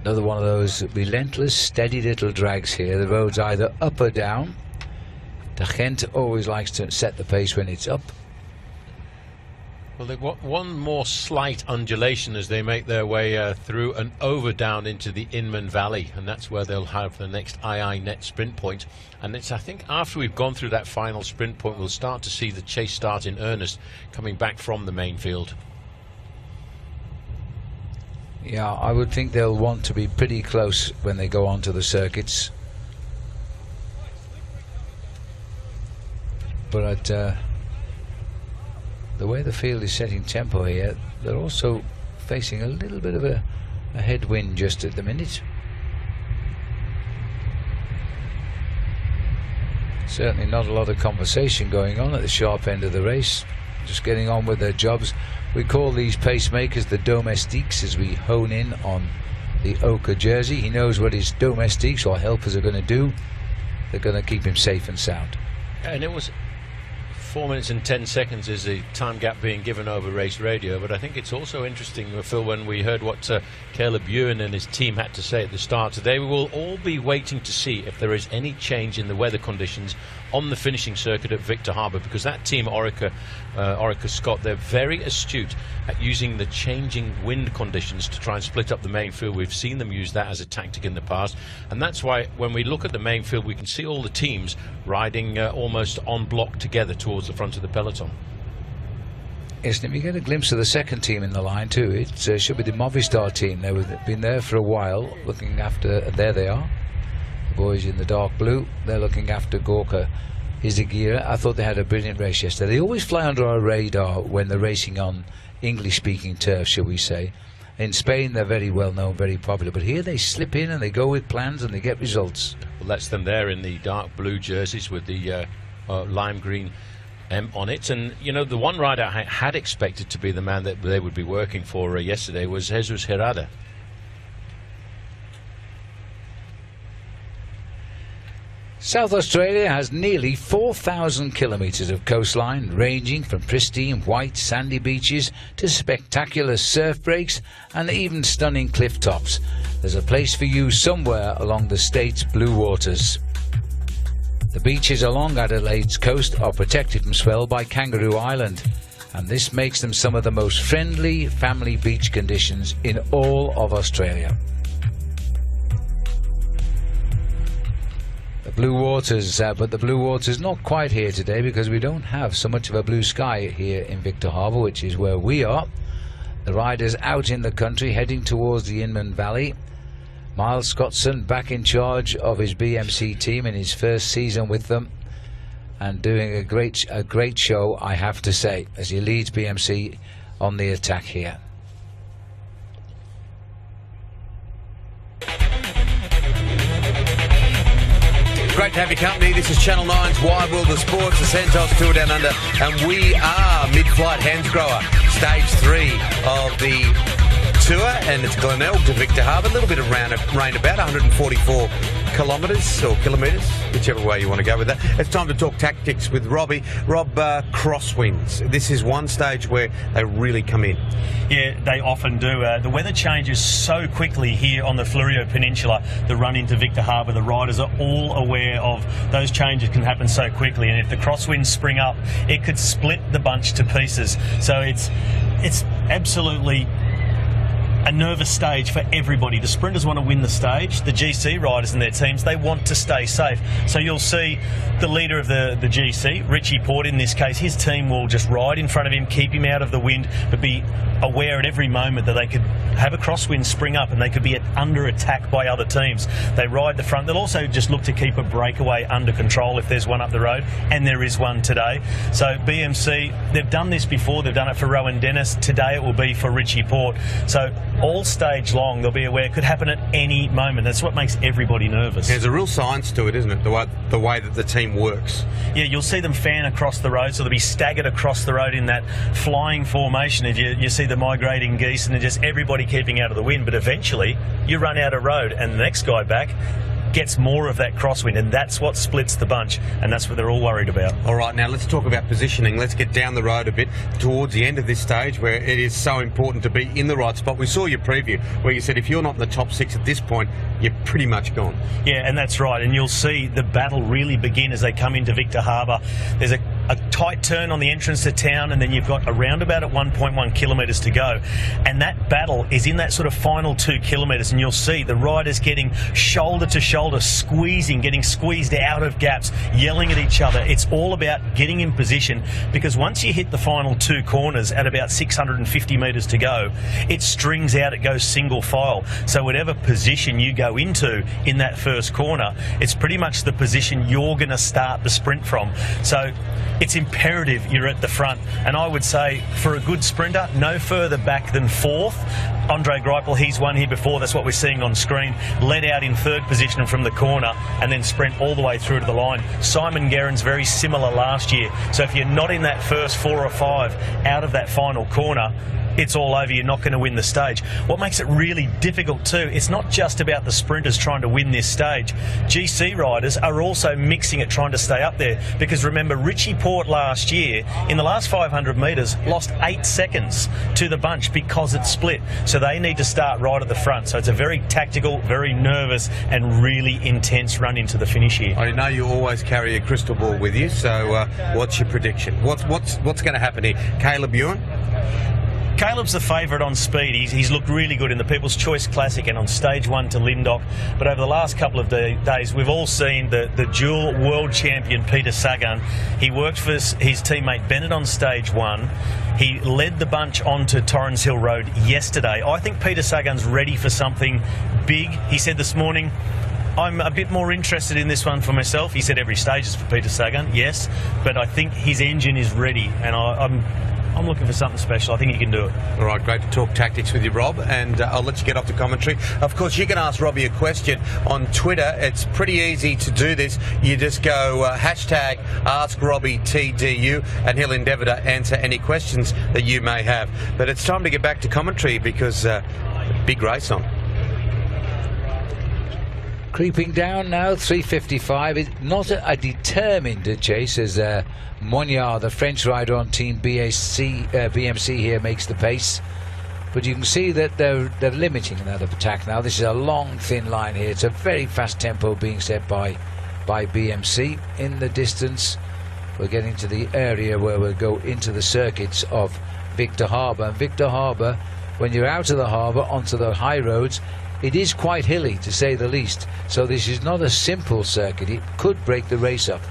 Another one of those relentless, steady little drags here. The road's either up or down. De Gent always likes to set the pace when it's up. Well, they've got one more slight undulation as they make their way through and over down into the Inman Valley, and that's where they'll have the next II net sprint point. And it's, I think, after we've gone through that final sprint point, we'll start to see the chase start in earnest coming back from the main field. Yeah, I would think they'll want to be pretty close when they go on to the circuits. But the way the field is setting tempo here, they're also facing a little bit of a headwind just at the minute. Certainly not a lot of conversation going on at the sharp end of the race. Just getting on with their jobs. We call these pacemakers the domestiques as we hone in on the Oka jersey. He knows what his domestiques or helpers are going to do. They're going to keep him safe and sound. And it was 4 minutes and 10 seconds is the time gap being given over race radio, but I think it's also interesting, Phil, when we heard what Caleb Ewan and his team had to say at the start today. We will all be waiting to see if there is any change in the weather conditions on the finishing circuit at Victor Harbour, because that team, Orica Scott, they're very astute at using the changing wind conditions to try and split up the main field. We've seen them use that as a tactic in the past, and that's why when we look at the main field we can see all the teams riding almost en bloc together towards the front of the peloton. Yes, and we get a glimpse of the second team in the line too. It should be the Movistar team. They've been there for a while looking after, there they are, the boys in the dark blue. They're looking after Gorka Izaguirre. I thought they had a brilliant race yesterday. They always fly under our radar when they're racing on English-speaking turf, shall we say. In Spain they're very well known, very popular, but here they slip in and they go with plans and they get results. Well, that's them there in the dark blue jerseys with the lime green M on it. And you know, the one rider I had expected to be the man that they would be working for yesterday was Jesus Herrada. South Australia has nearly 4,000 kilometres of coastline, ranging from pristine white sandy beaches to spectacular surf breaks and even stunning cliff tops. There's a place for you somewhere along the state's blue waters. The beaches along Adelaide's coast are protected from swell by Kangaroo Island, and this makes them some of the most friendly family beach conditions in all of Australia. Blue waters, but the blue waters not quite here today because we don't have so much of a blue sky here in Victor Harbour, which is where we are. The riders out in the country heading towards the Inman Valley. Miles Scottson back in charge of his BMC team in his first season with them, and doing a great show, I have to say, as he leads BMC on the attack here. Great to have your company. This is Channel 9's Wide World of Sports, the Santos Tour Down Under, and we are mid-flight Hansgrohe, stage 3 of the tour, and it's Glenelg to Victor Harbour. A little bit of rain about 144 kilometres or kilometres, whichever way you want to go with that. It's time to talk tactics with Robbie. Rob, crosswinds. This is one stage where they really come in. Yeah, they often do. The weather changes so quickly here on the Fleurieu Peninsula. The run into Victor Harbour, the riders are all aware of those changes can happen so quickly, and if the crosswinds spring up, it could split the bunch to pieces. So it's absolutely a nervous stage for everybody. The sprinters want to win the stage. The GC riders and their teams, they want to stay safe. So you'll see the leader of the GC, Richie Porte in this case, his team will just ride in front of him, keep him out of the wind, but be aware at every moment that they could have a crosswind spring up and they could be under attack by other teams. They ride the front. They'll also just look to keep a breakaway under control if there's one up the road, and there is one today. So BMC, they've done this before. They've done it for Rowan Dennis. Today it will be for Richie Porte. So all stage long, they'll be aware it could happen at any moment. That's what makes everybody nervous. There's a real science to it, isn't it? The way that the team works. Yeah, you'll see them fan across the road, so they'll be staggered across the road in that flying formation. And you see the migrating geese, and just everybody keeping out of the wind. But eventually, you run out of road, and the next guy back gets more of that crosswind, and that's what splits the bunch, and that's what they're all worried about. All right, now let's talk about positioning. Let's get down the road a bit towards the end of this stage where it is so important to be in the right spot. We saw your preview where you said if you're not in the top 6 at this point, you're pretty much gone. Yeah, and that's right, and you'll see the battle really begin as they come into Victor Harbour. There's a tight turn on the entrance to town, and then you've got around about at 1.1 kilometres to go, and that battle is in that sort of final 2 kilometres, and you'll see the riders getting shoulder to shoulder, squeezing, getting squeezed out of gaps, yelling at each other. It's all about getting in position, because once you hit the final 2 corners at about 650 metres to go, it strings out, it goes single file. So whatever position you go into in that first corner, it's pretty much the position you're going to start the sprint from. So it's imperative you're at the front, and I would say for a good sprinter, no further back than 4th. Andre Greipel, he's won here before, that's what we're seeing on screen, led out in 3rd position from the corner and then sprint all the way through to the line. Simon Guerin's very similar last year, so if you're not in that first 4 or 5 out of that final corner, it's all over. You're not going to win the stage. What makes it really difficult too, it's not just about the sprinters trying to win this stage. GC riders are also mixing it, trying to stay up there, because remember, Richie Porte last year in the last 500 metres lost 8 seconds to the bunch because it split, so they need to start right at the front. So it's a very tactical, very nervous and really intense run into the finish here. I know you always carry a crystal ball with you, so what's your prediction? What's going to happen here? Caleb Ewan? Caleb's the favourite on speed. He's looked really good in the People's Choice Classic and on stage 1 to Lindop. But over the last couple of days, we've all seen the dual world champion Peter Sagan. He worked for his teammate Bennett on stage 1. He led the bunch onto Torrens Hill Road yesterday. I think Peter Sagan's ready for something big. He said this morning, I'm a bit more interested in this one for myself. He said every stage is for Peter Sagan, yes, but I think his engine is ready, and I'm looking for something special. I think he can do it. All right, great to talk tactics with you, Rob, and I'll let you get off the commentary. Of course, you can ask Robbie a question on Twitter. It's pretty easy to do this. You just go hashtag AskRobbieTDU, and he'll endeavour to answer any questions that you may have. But it's time to get back to commentary because big race on. Creeping down now, 3:55. It's not a determined chase as Mognard, the French rider on Team BMC here, makes the pace. But you can see that they're limiting that attack now. This is a long, thin line here. It's a very fast tempo being set by BMC. In the distance, we're getting to the area where we'll go into the circuits of Victor Harbour. And Victor Harbour, when you're out of the harbour onto the high roads, it is quite hilly, to say the least. So this is not a simple circuit. It could break the race up.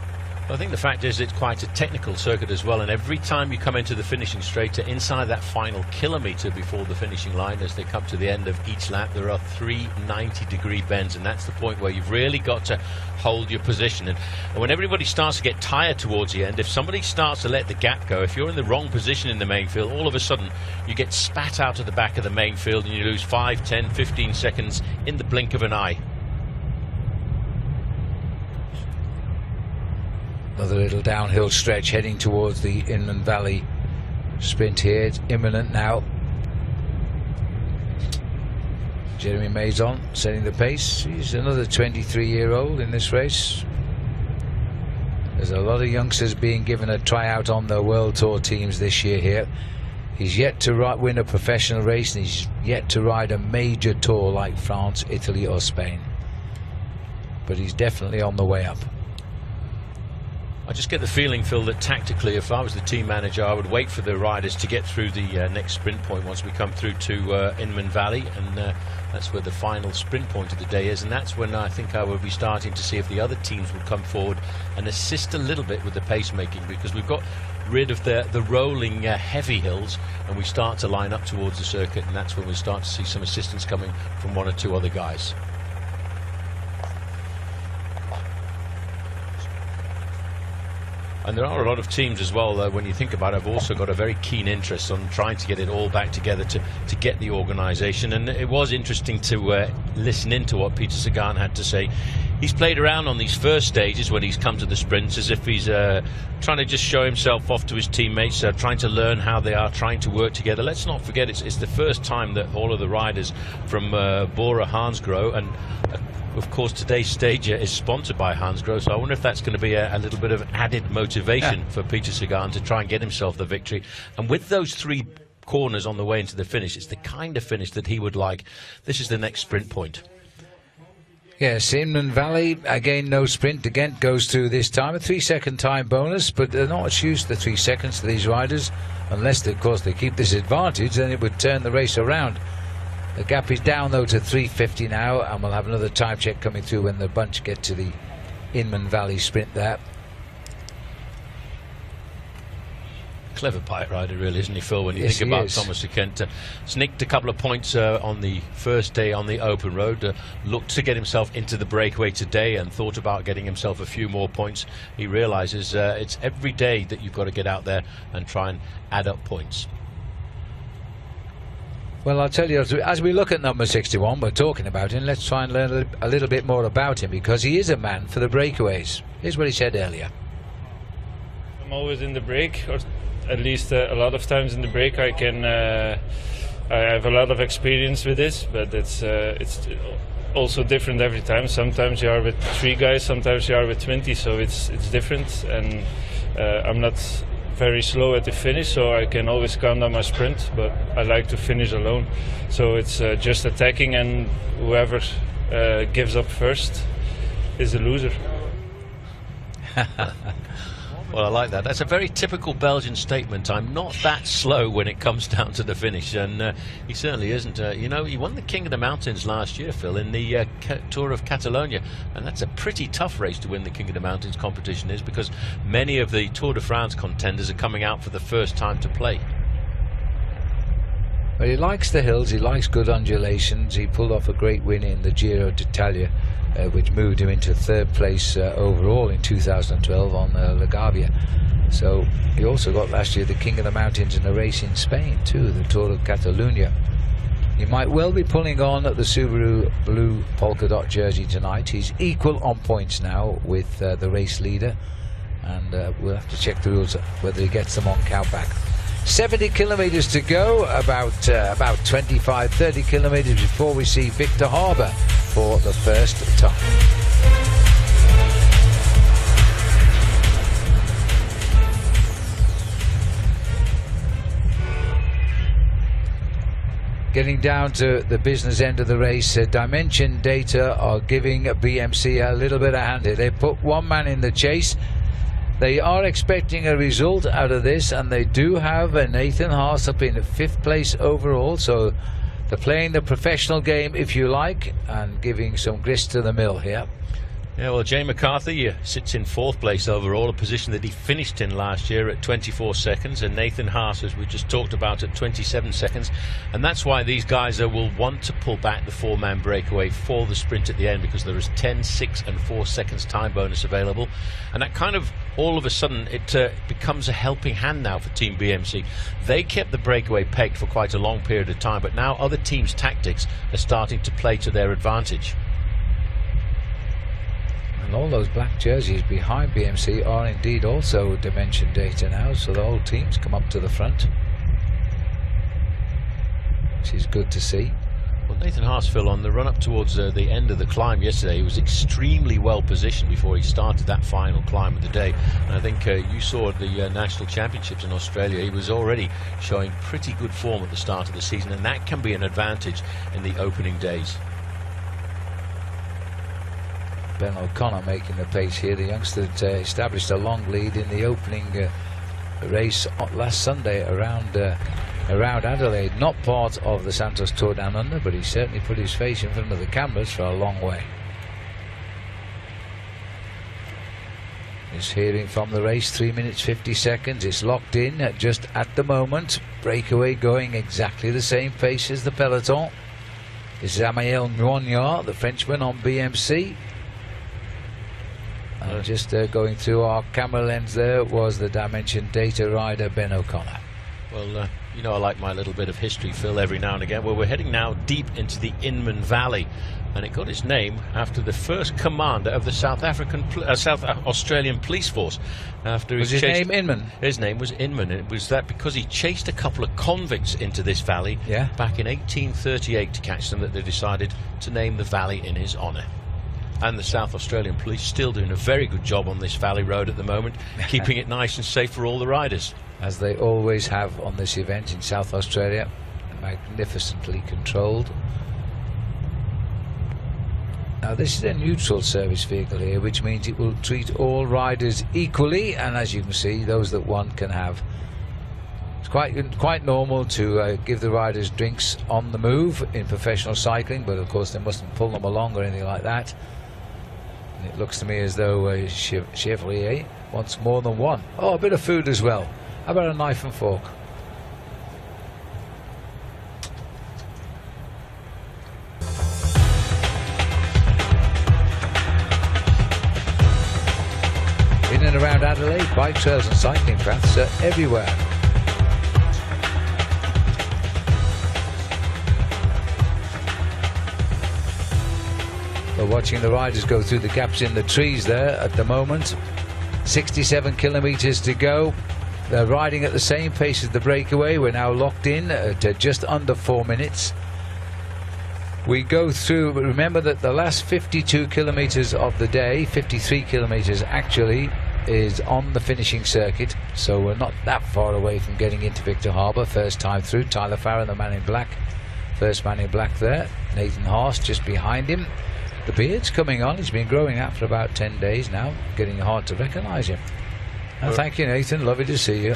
I think the fact is it's quite a technical circuit as well, and every time you come into the finishing straight, inside that final kilometre before the finishing line, as they come to the end of each lap, there are 3 90-degree bends, and that's the point where you've really got to hold your position. And when everybody starts to get tired towards the end, if somebody starts to let the gap go, if you're in the wrong position in the main field, all of a sudden you get spat out of the back of the main field and you lose 5, 10, 15 seconds in the blink of an eye. Another little downhill stretch heading towards the Inman Valley sprint here. It's imminent now. Jeremy Maison setting the pace. He's another 23-year-old in this race. There's a lot of youngsters being given a tryout on the World Tour teams this year here. He's yet to win a professional race, and he's yet to ride a major tour like France, Italy or Spain. But he's definitely on the way up. I just get the feeling, Phil, that tactically, if I was the team manager, I would wait for the riders to get through the next sprint point once we come through to Inman Valley, and that's where the final sprint point of the day is, and that's when I think I will be starting to see if the other teams would come forward and assist a little bit with the pacemaking, because we've got rid of the rolling heavy hills, and we start to line up towards the circuit, and that's when we start to see some assistance coming from 1 or 2 other guys. And there are a lot of teams as well, when you think about it, have also got a very keen interest on trying to get it all back together to get the organisation. And it was interesting to listen into what Peter Sagan had to say. He's played around on these first stages when he's come to the sprints as if he's trying to just show himself off to his teammates, trying to learn how they are trying to work together. Let's not forget, it's the first time that all of the riders from Bora Hansgrohe, and of course today's stage is sponsored by Hansgrohe, so I wonder if that's going to be a little bit of added motivation for Peter Sagan to try and get himself the victory. And with those 3 corners on the way into the finish, it's the kind of finish that he would like. This is the next sprint point. Yes, Inman Valley, again no sprint, again goes through this time, a 3-second time bonus, but they're not used to the 3 seconds to these riders, unless of course they keep this advantage, then it would turn the race around. The gap is down though to 3:50 now, and we'll have another time check coming through when the bunch get to the Inman Valley sprint there. Clever bike rider, really, isn't he, Phil? When you think about Thomas de Kent, snicked a couple of points on the first day on the open road, looked to get himself into the breakaway today and thought about getting himself a few more points. He realises it's every day that you've got to get out there and try and add up points. Well, I'll tell you, as we look at number 61, we're talking about him, let's try and learn a little bit more about him, because he is a man for the breakaways. Here's what he said earlier. I'm always in the break, or at least a lot of times in the break I can I have a lot of experience with this, but it's also different every time. Sometimes you are with 3 guys, sometimes you are with 20, so it's different, and I'm not very slow at the finish, so I can always count down my sprint, but I like to finish alone. So it's just attacking, and whoever gives up first is the loser. Well, I like that. That's a very typical Belgian statement. I'm not that slow when it comes down to the finish, and he certainly isn't. You know, he won the King of the Mountains last year, Phil, in the Tour of Catalonia, and that's a pretty tough race to win the King of the Mountains competition, is because many of the Tour de France contenders are coming out for the first time to play. Well, he likes the hills, he likes good undulations. He pulled off a great win in the Giro d'Italia, which moved him into 3rd place overall in 2012 on Lagavia. So he also got last year the King of the Mountains in a race in Spain too, the Tour of Catalonia. He might well be pulling on at the Subaru blue polka dot jersey tonight. He's equal on points now with the race leader, and we'll have to check the rules whether he gets them on countback. 70 kilometres to go, about 25-30 kilometres before we see Victor Harbour for the first time. Getting down to the business end of the race, Dimension Data are giving BMC a little bit of hand here. They put one man in the chase. They are expecting a result out of this, and they do have Nathan Haas up in 5th place overall, so they're playing the professional game, if you like, and giving some grist to the mill here. Yeah, well, Jay McCarthy sits in 4th place overall, a position that he finished in last year at 24 seconds, and Nathan Haas, as we just talked about, at 27 seconds. And that's why these guys will want to pull back the 4-man breakaway for the sprint at the end, because there is 10, 6 and 4 seconds time bonus available. And that kind of, all of a sudden, it becomes a helping hand now for Team BMC. They kept the breakaway pegged for quite a long period of time, but now other teams' tactics are starting to play to their advantage. And all those black jerseys behind BMC are indeed also Dimension Data now, so the whole team's come up to the front, which is good to see. Well, Nathan Haas, Phil, on the run up towards the end of the climb yesterday, he was extremely well positioned before he started that final climb of the day. And I think you saw at the National Championships in Australia, he was already showing pretty good form at the start of the season, and that can be an advantage in the opening days. Ben O'Connor making the pace here. The youngster established a long lead in the opening race last Sunday around Adelaide. Not part of the Santos Tour Down Under, but he certainly put his face in front of the cameras for a long way. Just hearing from the race, 3 minutes 50 seconds. It's locked in just at the moment. Breakaway going exactly the same pace as the peloton. This is Amael Moignard, the Frenchman on BMC. And just going through our camera lens there was the Dimension Data rider Ben O'Connor. Well, you know I like my little bit of history, Phil, every now and again. Well, we're heading now deep into the Inman Valley, and it got its name after the first commander of the South Australian police force. After was his name Inman? His name was Inman. It was that because he chased a couple of convicts into this valley back in 1838 to catch them, that they decided to name the valley in his honour. And the South Australian police still doing a very good job on this valley road at the moment, keeping it nice and safe for all the riders. As they always have on this event in South Australia, magnificently controlled. Now this is a neutral service vehicle here, which means it will treat all riders equally, and as you can see, those that want can have. It's quite normal to give the riders drinks on the move in professional cycling, but of course they mustn't pull them along or anything like that. And it looks to me as though Chevalier wants more than one. Oh, a bit of food as well. How about a knife and fork? In and around Adelaide, bike trails and cycling paths are everywhere. We're watching the riders go through the gaps in the trees there at the moment. 67 kilometres to go. They're riding at the same pace as the breakaway. We're now locked in at just under 4 minutes. We go through, remember that the last 52 kilometres of the day, 53 kilometres actually, is on the finishing circuit, so we're not that far away from getting into Victor Harbour. First time through. Tyler Farron, the man in black, first man in black there. Nathan Haas just behind him. The beard's coming on. He's been growing out for about 10 days now, getting hard to recognise him. Thank you, Nathan. Lovely to see you.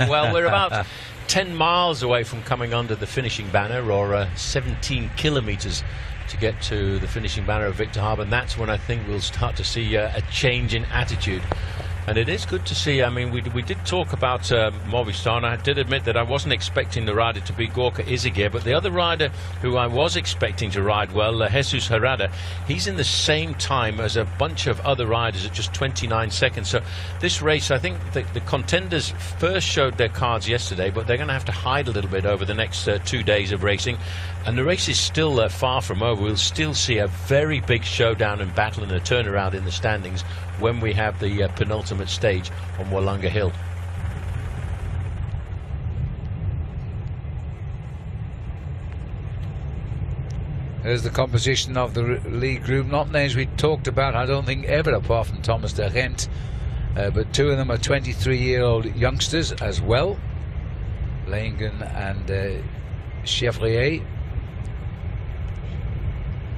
Well, we're about 10 miles away from coming under the finishing banner, or 17 kilometres to get to the finishing banner of Victor Harbour, and that's when I think we'll start to see a change in attitude. And it is good to see. I mean, we did talk about Movistar, and I did admit that I wasn't expecting the rider to be Gorka Izagir, but the other rider who I was expecting to ride well, Jesus Herrada, he's in the same time as a bunch of other riders at just 29 seconds. So this race, I think the contenders first showed their cards yesterday, but they're going to have to hide a little bit over the next 2 days of racing. And the race is still far from over. We'll still see a very big showdown and battle and a turnaround in the standings when we have the penultimate stage on Wollonga Hill. There's the composition of the league group. Not names we talked about, I don't think, ever, apart from Thomas de Gent. But two of them are 23-year-old youngsters as well. Leingen and Chevrier.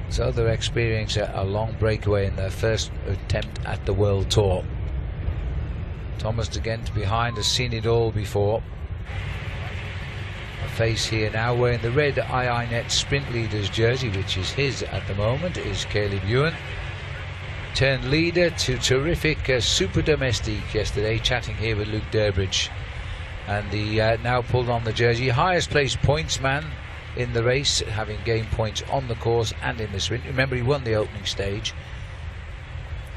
So they're experiencing a long breakaway in their first attempt at the World Tour. Thomas de Gent behind has seen it all before. A face here now wearing the red II-Net Sprint Leaders jersey, which is his at the moment, is Caleb Ewan. Turned leader to terrific Super Domestique yesterday, chatting here with Luke Durbridge. And he now pulled on the jersey. Highest placed pointsman in the race, having gained points on the course and in the sprint. Remember, he won the opening stage.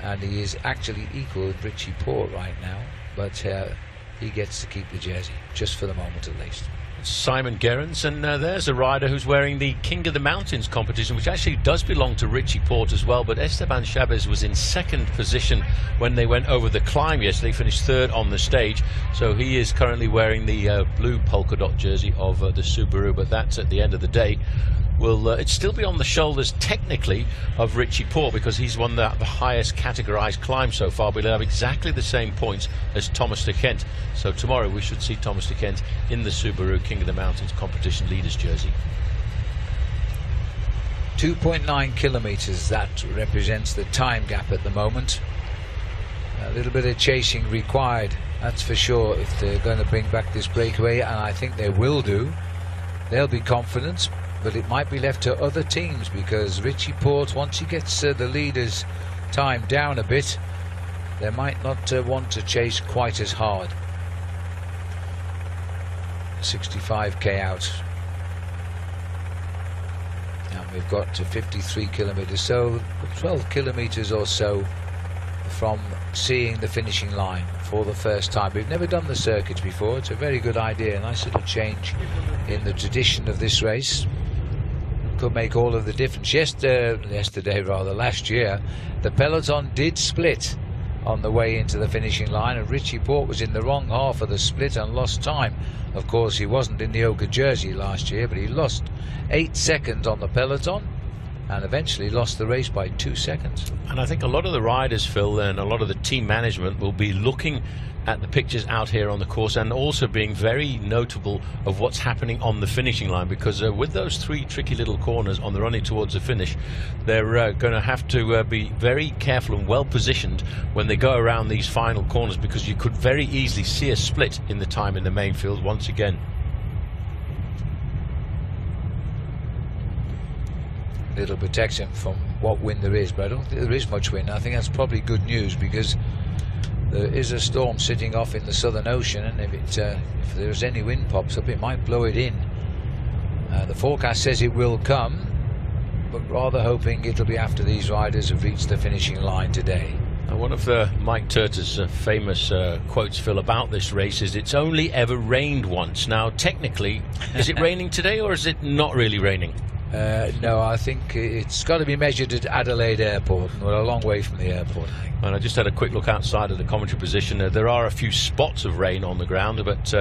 And he is actually equal with Richie Porte right now. But he gets to keep the jersey, just for the moment at least. Simon Gerrans, and there's a rider who's wearing the King of the Mountains competition, which actually does belong to Richie Porte as well, but Esteban Chavez was in second position when they went over the climb yesterday, finished third on the stage, so he is currently wearing the blue polka dot jersey of the Subaru, but that's at the end of the day. Will it still be on the shoulders technically of Richie Porte, because he's won the highest categorized climb so far, but he'll have exactly the same points as Thomas de Gent. So tomorrow we should see Thomas de Gent in the Subaru King of the Mountains competition leaders jersey. 2.9 kilometers, that represents the time gap at the moment. A little bit of chasing required, that's for sure, if they're going to bring back this breakaway, and I think they will do. They'll be confident, but it might be left to other teams, because Richie Porte, once he gets the leaders' time down a bit, they might not want to chase quite as hard. 65k out. And we've got to 53 kilometers, so 12 kilometers or so from seeing the finishing line for the first time. We've never done the circuits before. It's a very good idea, a nice little change in the tradition of this race. Could make all of the difference. Last year, the peloton did split on the way into the finishing line, and Richie Porte was in the wrong half of the split and lost time. Of course, he wasn't in the ochre jersey last year, but he lost 8 seconds on the peloton and eventually lost the race by 2 seconds. And I think a lot of the riders, Phil, and a lot of the team management will be looking at the pictures out here on the course, and also being very notable of what's happening on the finishing line, because with those 3 tricky little corners on the running towards the finish, they're going to have to be very careful and well positioned when they go around these final corners, because you could very easily see a split in the time in the main field once again. Little protection from what wind there is, but I don't think there is much wind. I think that's probably good news, because there is a storm sitting off in the Southern Ocean, and if there's any wind pops up, it might blow it in. The forecast says it will come, but rather hoping it'll be after these riders have reached the finishing line today. One of Mike Turter's famous quotes, Phil, about this race is, "It's only ever rained once." Now, technically, is it raining today, or is it not really raining? No, I think it's got to be measured at Adelaide Airport, and we're a long way from the airport. And I just had a quick look outside of the commentary position. There are a few spots of rain on the ground, but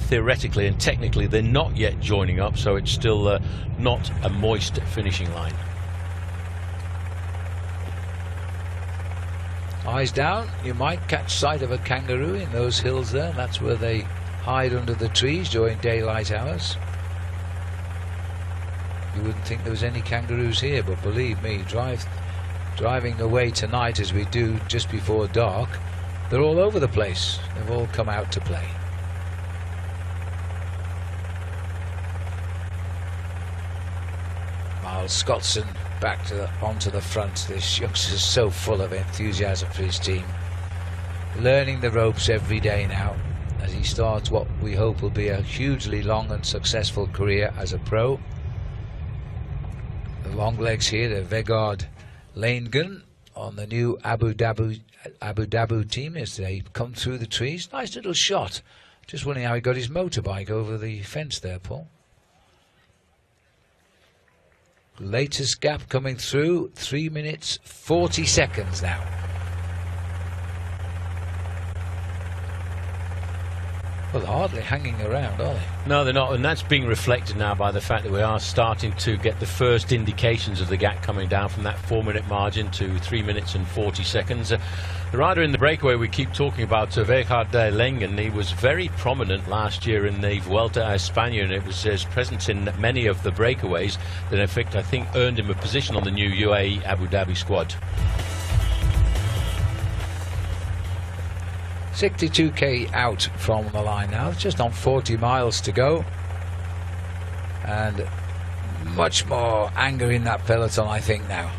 theoretically and technically they're not yet joining up, so it's still not a moist finishing line. Eyes down, you might catch sight of a kangaroo in those hills there. That's where they hide under the trees during daylight hours. You wouldn't think there was any kangaroos here, but believe me, driving away tonight as we do just before dark, they're all over the place. They've all come out to play. Miles Scottson back onto the front. This youngster's so full of enthusiasm for his team. Learning the ropes every day now as he starts what we hope will be a hugely long and successful career as a pro. The long legs here, the Vegard Leingen on the new Abu Dhabi team as they come through the trees. Nice little shot. Just wondering how he got his motorbike over the fence there, Paul. Latest gap coming through, 3 minutes 40 seconds now. Well, they're hardly hanging around, are they? No, they're not, and that's being reflected now by the fact that we are starting to get the first indications of the gap coming down from that 4-minute margin to 3 minutes and 40 seconds. The rider in the breakaway we keep talking about, Gerhard Lengen, he was very prominent last year in the Vuelta a España, and it was his presence in many of the breakaways that, in fact, I think earned him a position on the new UAE Abu Dhabi squad. 62k out from the line now, just on 40 miles to go, and much more anger in that peloton, I think, now.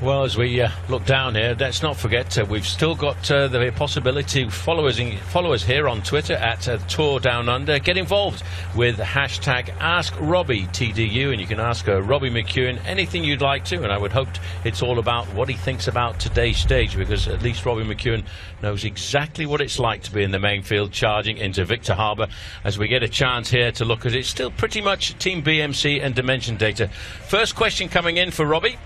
Well, as we look down here, let's not forget we've still got the possibility to follow us here on Twitter at Tour Down Under. Get involved with hashtag AskRobbieTDU, and you can ask Robbie McEwen anything you'd like to, and I would hope it's all about what he thinks about today's stage, because at least Robbie McEwen knows exactly what it's like to be in the main field charging into Victor Harbour. As we get a chance here to look at it, still pretty much Team BMC and Dimension data. First question coming in for Robbie.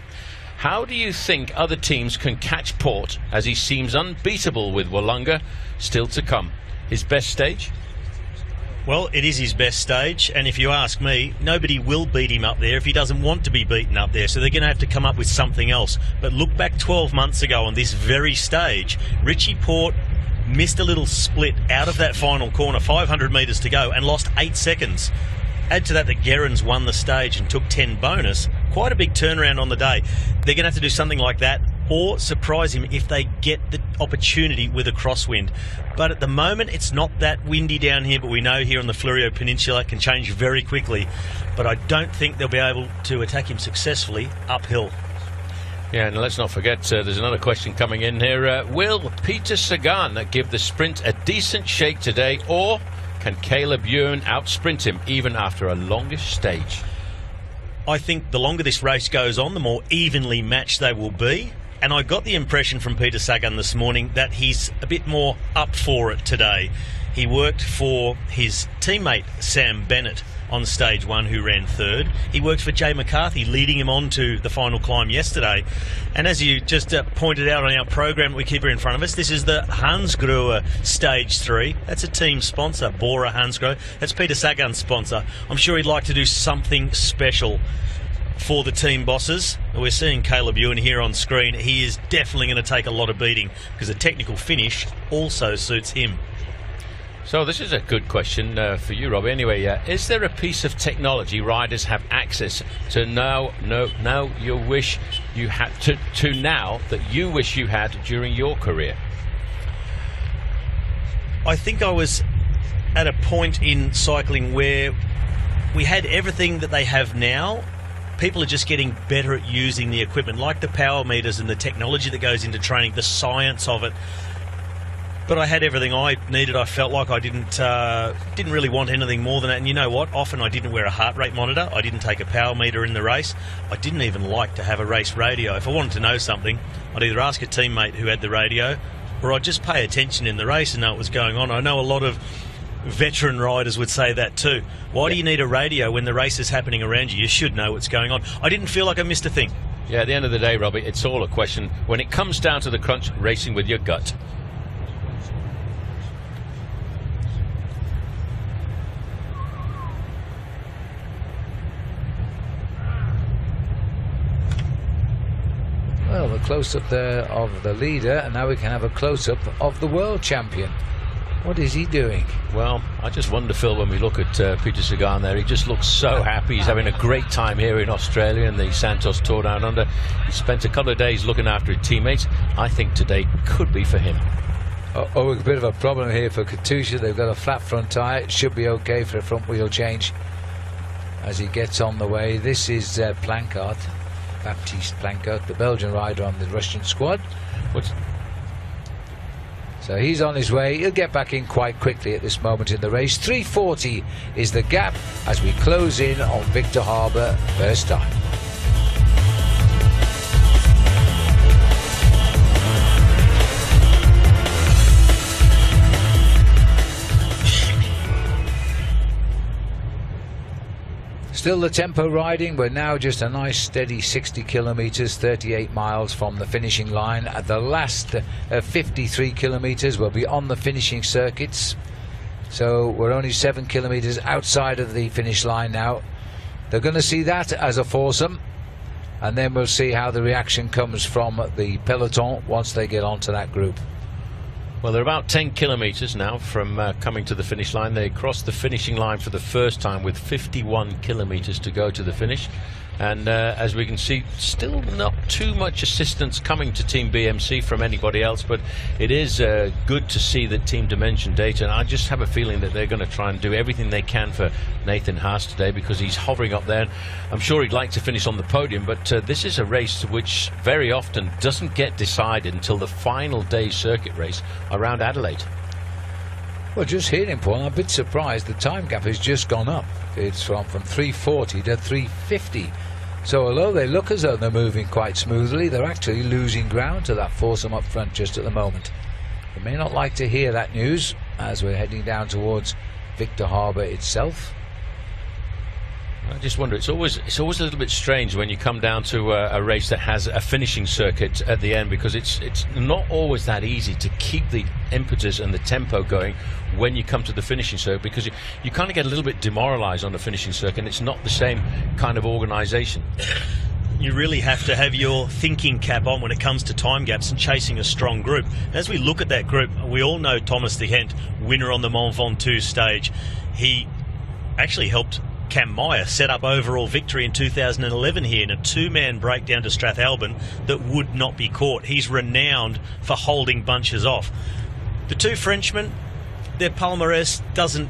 How do you think other teams can catch Port, as he seems unbeatable with Wollonga still to come? His best stage? Well, it is his best stage, and if you ask me, nobody will beat him up there if he doesn't want to be beaten up there, so they're going to have to come up with something else. But look back 12 months ago on this very stage, Richie Port missed a little split out of that final corner, 500 metres to go, and lost 8 seconds. Add to that Gerrans won the stage and took 10 bonus. Quite a big turnaround on the day. They're going to have to do something like that or surprise him if they get the opportunity with a crosswind. But at the moment, it's not that windy down here, but we know here on the Fleurieu Peninsula it can change very quickly. But I don't think they'll be able to attack him successfully uphill. Yeah, and let's not forget, there's another question coming in here. Will Peter Sagan give the sprint a decent shake today, or can Caleb Ewan outsprint him even after a longish stage? I think the longer this race goes on, the more evenly matched they will be. And I got the impression from Peter Sagan this morning that he's a bit more up for it today. He worked for his teammate Sam Bennett on stage one, who ran third. He worked for Jay McCarthy, leading him on to the final climb yesterday. And as you just pointed out on our program we keep here in front of us, this is the Hansgrohe Stage 3. That's a team sponsor, Bora Hansgrohe. That's Peter Sagan's sponsor. I'm sure he'd like to do something special for the team bosses. We're seeing Caleb Ewan here on screen. He is definitely going to take a lot of beating because a technical finish also suits him. So this is a good question for you, Robbie. Anyway, is there a piece of technology riders have access to now you wish you had to now that you wish you had during your career? I think I was at a point in cycling where we had everything that they have now. People are just getting better at using the equipment, like the power meters and the technology that goes into training, the science of it. But I had everything I needed. I felt like I didn't really want anything more than that. And you know what? Often I didn't wear a heart rate monitor. I didn't take a power meter in the race. I didn't even like to have a race radio. If I wanted to know something, I'd either ask a teammate who had the radio, or I'd just pay attention in the race and know what was going on. I know a lot of veteran riders would say that too. Why do you need a radio when the race is happening around you? You should know what's going on. I didn't feel like I missed a thing. Yeah, at the end of the day, Robbie, it's all a question, when it comes down to the crunch, racing with your gut. Well, a close-up there of the leader, and now we can have a close-up of the world champion. What is he doing? Well, I just wonder, Phil, when we look at Peter Sagan there, he just looks so happy. He's having a great time here in Australia in the Santos Tour Down Under. He spent a couple of days looking after his teammates. I think today could be for him. Oh, a bit of a problem here for Katusha. They've got a flat front tyre. It should be okay for a front wheel change as he gets on the way. This is Plancart, Baptiste Plancart, the Belgian rider on the Russian squad. So he's on his way. He'll get back in quite quickly at this moment in the race. 3:40 is the gap as we close in on Victor Harbour first time. Still the tempo riding. We're now just a nice steady 60 kilometres, 38 miles from the finishing line. At the last 53 kilometres we'll be on the finishing circuits, so we're only 7 kilometres outside of the finish line now. They're going to see that as a foursome, and then we'll see how the reaction comes from the peloton once they get onto that group. Well, they're about 10 kilometres now from coming to the finish line. They crossed the finishing line for the first time with 51 kilometres to go to the finish. And as we can see, still not too much assistance coming to Team BMC from anybody else, but it is good to see that Team Dimension Data, and I just have a feeling that they're going to try and do everything they can for Nathan Haas today, because he's hovering up there. I'm sure he'd like to finish on the podium, but this is a race which very often doesn't get decided until the final day circuit race around Adelaide. Well, just hearing Paul, I'm a bit surprised the time gap has just gone up. It's from 3:40 to 3:50. So although they look as though they're moving quite smoothly, they're actually losing ground to that foursome up front just at the moment. You may not like to hear that news as we're heading down towards Victor Harbour itself. I just wonder, it's always a little bit strange when you come down to a race that has a finishing circuit at the end, because it's not always that easy to keep the impetus and the tempo going when you come to the finishing circuit, because you kind of get a little bit demoralized on the finishing circuit, and it's not the same kind of organization. You really have to have your thinking cap on when it comes to time gaps and chasing a strong group. As we look at that group, we all know Thomas de Gendt, winner on the Mont Ventoux stage. He actually helped Cam Meyer set up overall victory in 2011 here in a two-man breakdown to Strathalbyn that would not be caught. He's renowned for holding bunches off. The two Frenchmen, their palmarès doesn't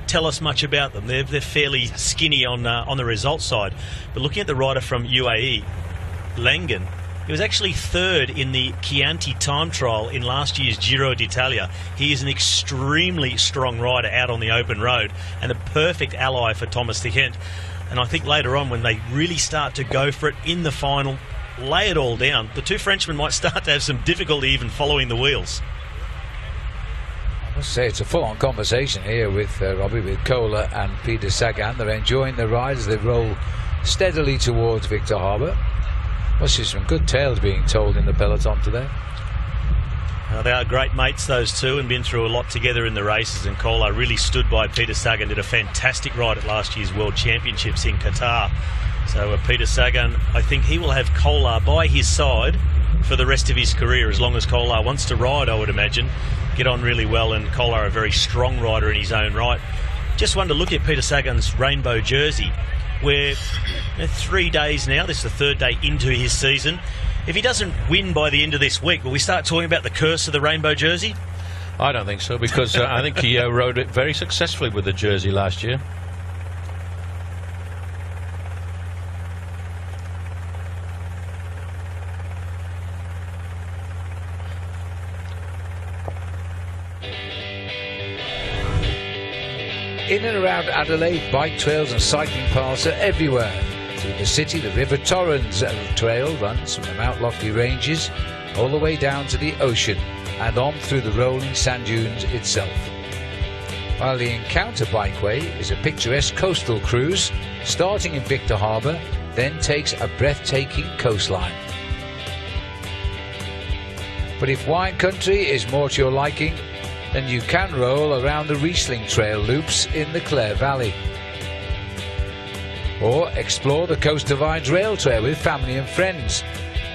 tell us much about them. They're fairly skinny on the results side. But looking at the rider from UAE, Langen, he was actually third in the Chianti time trial in last year's Giro d'Italia. He is an extremely strong rider out on the open road and a perfect ally for Thomas de Gendt. And I think later on, when they really start to go for it in the final, lay it all down, the two Frenchmen might start to have some difficulty even following the wheels. I must say it's a full-on conversation here with Robbie, with Kohler and Peter Sagan. They're enjoying the ride as they roll steadily towards Victor Harbour. Must be some good tales being told in the peloton today. They are great mates, those two, and been through a lot together in the races. And Kohler really stood by Peter Sagan, did a fantastic ride at last year's World Championships in Qatar. So Peter Sagan, I think he will have Kohler by his side for the rest of his career, as long as Kohler wants to ride, I would imagine. Get on really well, and Kohler a very strong rider in his own right. Just one to look at Peter Sagan's rainbow jersey. We're 3 days now, this is the third day into his season. If he doesn't win by the end of this week, will we start talking about the curse of the rainbow jersey? I don't think so, because I think he rode it very successfully with the jersey last year. In and around Adelaide, bike trails and cycling paths are everywhere. Through the city, the River Torrens trail runs from the Mount Lofty Ranges all the way down to the ocean and on through the rolling sand dunes itself. While the Encounter Bikeway is a picturesque coastal cruise starting in Victor Harbour, then takes a breathtaking coastline. But if wine country is more to your liking, then you can roll around the Riesling Trail loops in the Clare Valley. Or explore the Coast of Vines Rail Trail with family and friends.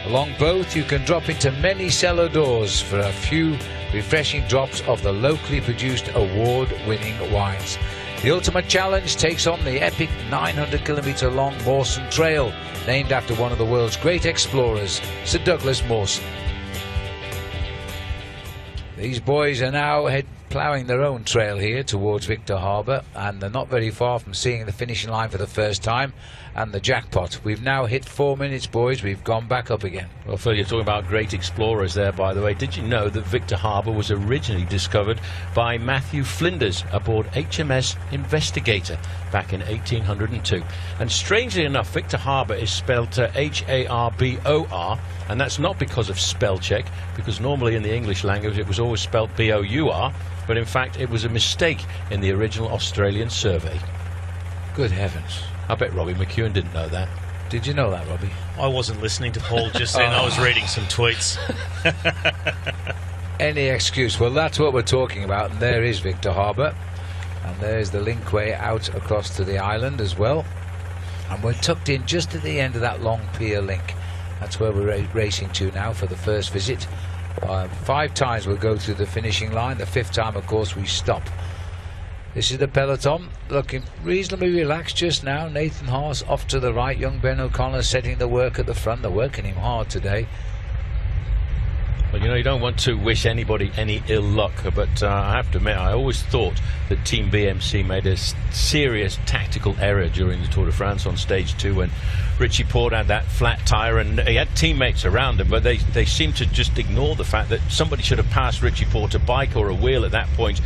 Along both you can drop into many cellar doors for a few refreshing drops of the locally produced award-winning wines. The ultimate challenge takes on the epic 900-kilometre long Mawson Trail, named after one of the world's great explorers, Sir Douglas Mawson. These boys are now ploughing their own trail here towards Victor Harbour, and they're not very far from seeing the finishing line for the first time and the jackpot. We've now hit 4 minutes, boys. We've gone back up again. Well, Phil, you're talking about great explorers there, by the way. Did you know that Victor Harbour was originally discovered by Matthew Flinders aboard HMS Investigator back in 1802? And strangely enough, Victor Harbour is spelled H-A-R-B-O-R, and that's not because of spell check, because normally in the English language it was always spelled B-O-U-R, but in fact it was a mistake in the original Australian survey. Good heavens. I bet Robbie McEwen didn't know that. Did you know that, Robbie? I wasn't listening to Paul just then. I was reading some tweets. Any excuse. Well, that's what we're talking about. And there is Victor Harbour. And there's the linkway out across to the island as well. And we're tucked in just at the end of that long pier link. That's where we're racing to now for the first visit. 5 times we'll go through the finishing line. The 5th time, of course, we stop. This is the peloton, looking reasonably relaxed just now. Nathan Haas off to the right. Young Ben O'Connor setting the work at the front. They're working him hard today. Well, you know, you don't want to wish anybody any ill luck, but I have to admit, I always thought that Team BMC made a serious tactical error during the Tour de France on stage 2 when Richie Porte had that flat tyre, and he had teammates around him, but they seemed to just ignore the fact that somebody should have passed Richie Porte, a bike or a wheel at that point.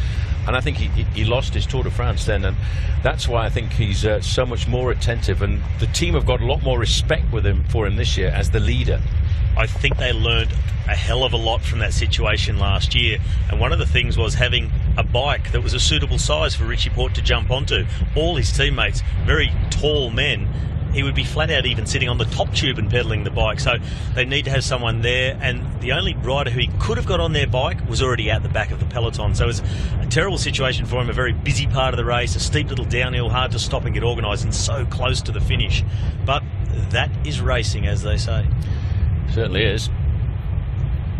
And I think he lost his Tour de France then, and that's why I think he's so much more attentive, and the team have got a lot more respect for him this year as the leader. I think they learned a hell of a lot from that situation last year, and one of the things was having a bike that was a suitable size for Richie Porte to jump onto. All his teammates, very tall men, he would be flat out even sitting on the top tube and pedaling the bike, so they need to have someone there, and the only rider who he could have got on their bike was already out the back of the peloton, so it was a terrible situation for him, a very busy part of the race, a steep little downhill, hard to stop and get organised, and so close to the finish. But that is racing, as they say. Certainly is.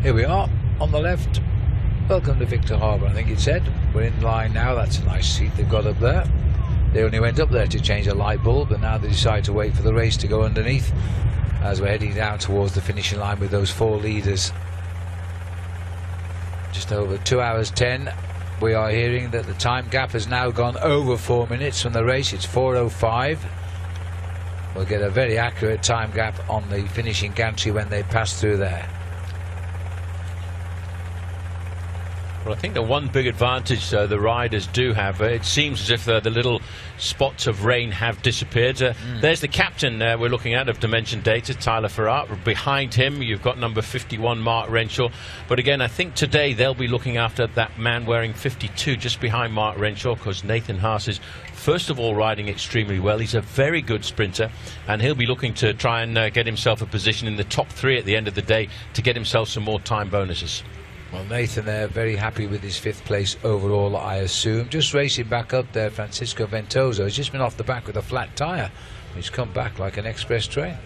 Here we are on the left. Welcome to Victor Harbour, I think it said. We're in line now. That's a nice seat they've got up there. They only went up there to change a light bulb, but now they decide to wait for the race to go underneath as we're heading down towards the finishing line with those 4 leaders. Just over 2 hours 10. We are hearing that the time gap has now gone over 4 minutes from the race. It's 4:05. We'll get a very accurate time gap on the finishing gantry when they pass through there. Well, I think the one big advantage the riders do have, it seems as if the little spots of rain have disappeared. There's the captain we're looking at of Dimension Data, Tyler Farrar. Behind him, you've got number 51, Mark Renshaw. But again, I think today they'll be looking after that man wearing 52 just behind Mark Renshaw, because Nathan Haas is, first of all, riding extremely well. He's a very good sprinter, and he'll be looking to try and get himself a position in the top 3 at the end of the day to get himself some more time bonuses. Well, Nathan there, very happy with his 5th place overall, I assume. Just racing back up there, Francisco Ventoso. He's just been off the back with a flat tyre. He's come back like an express train.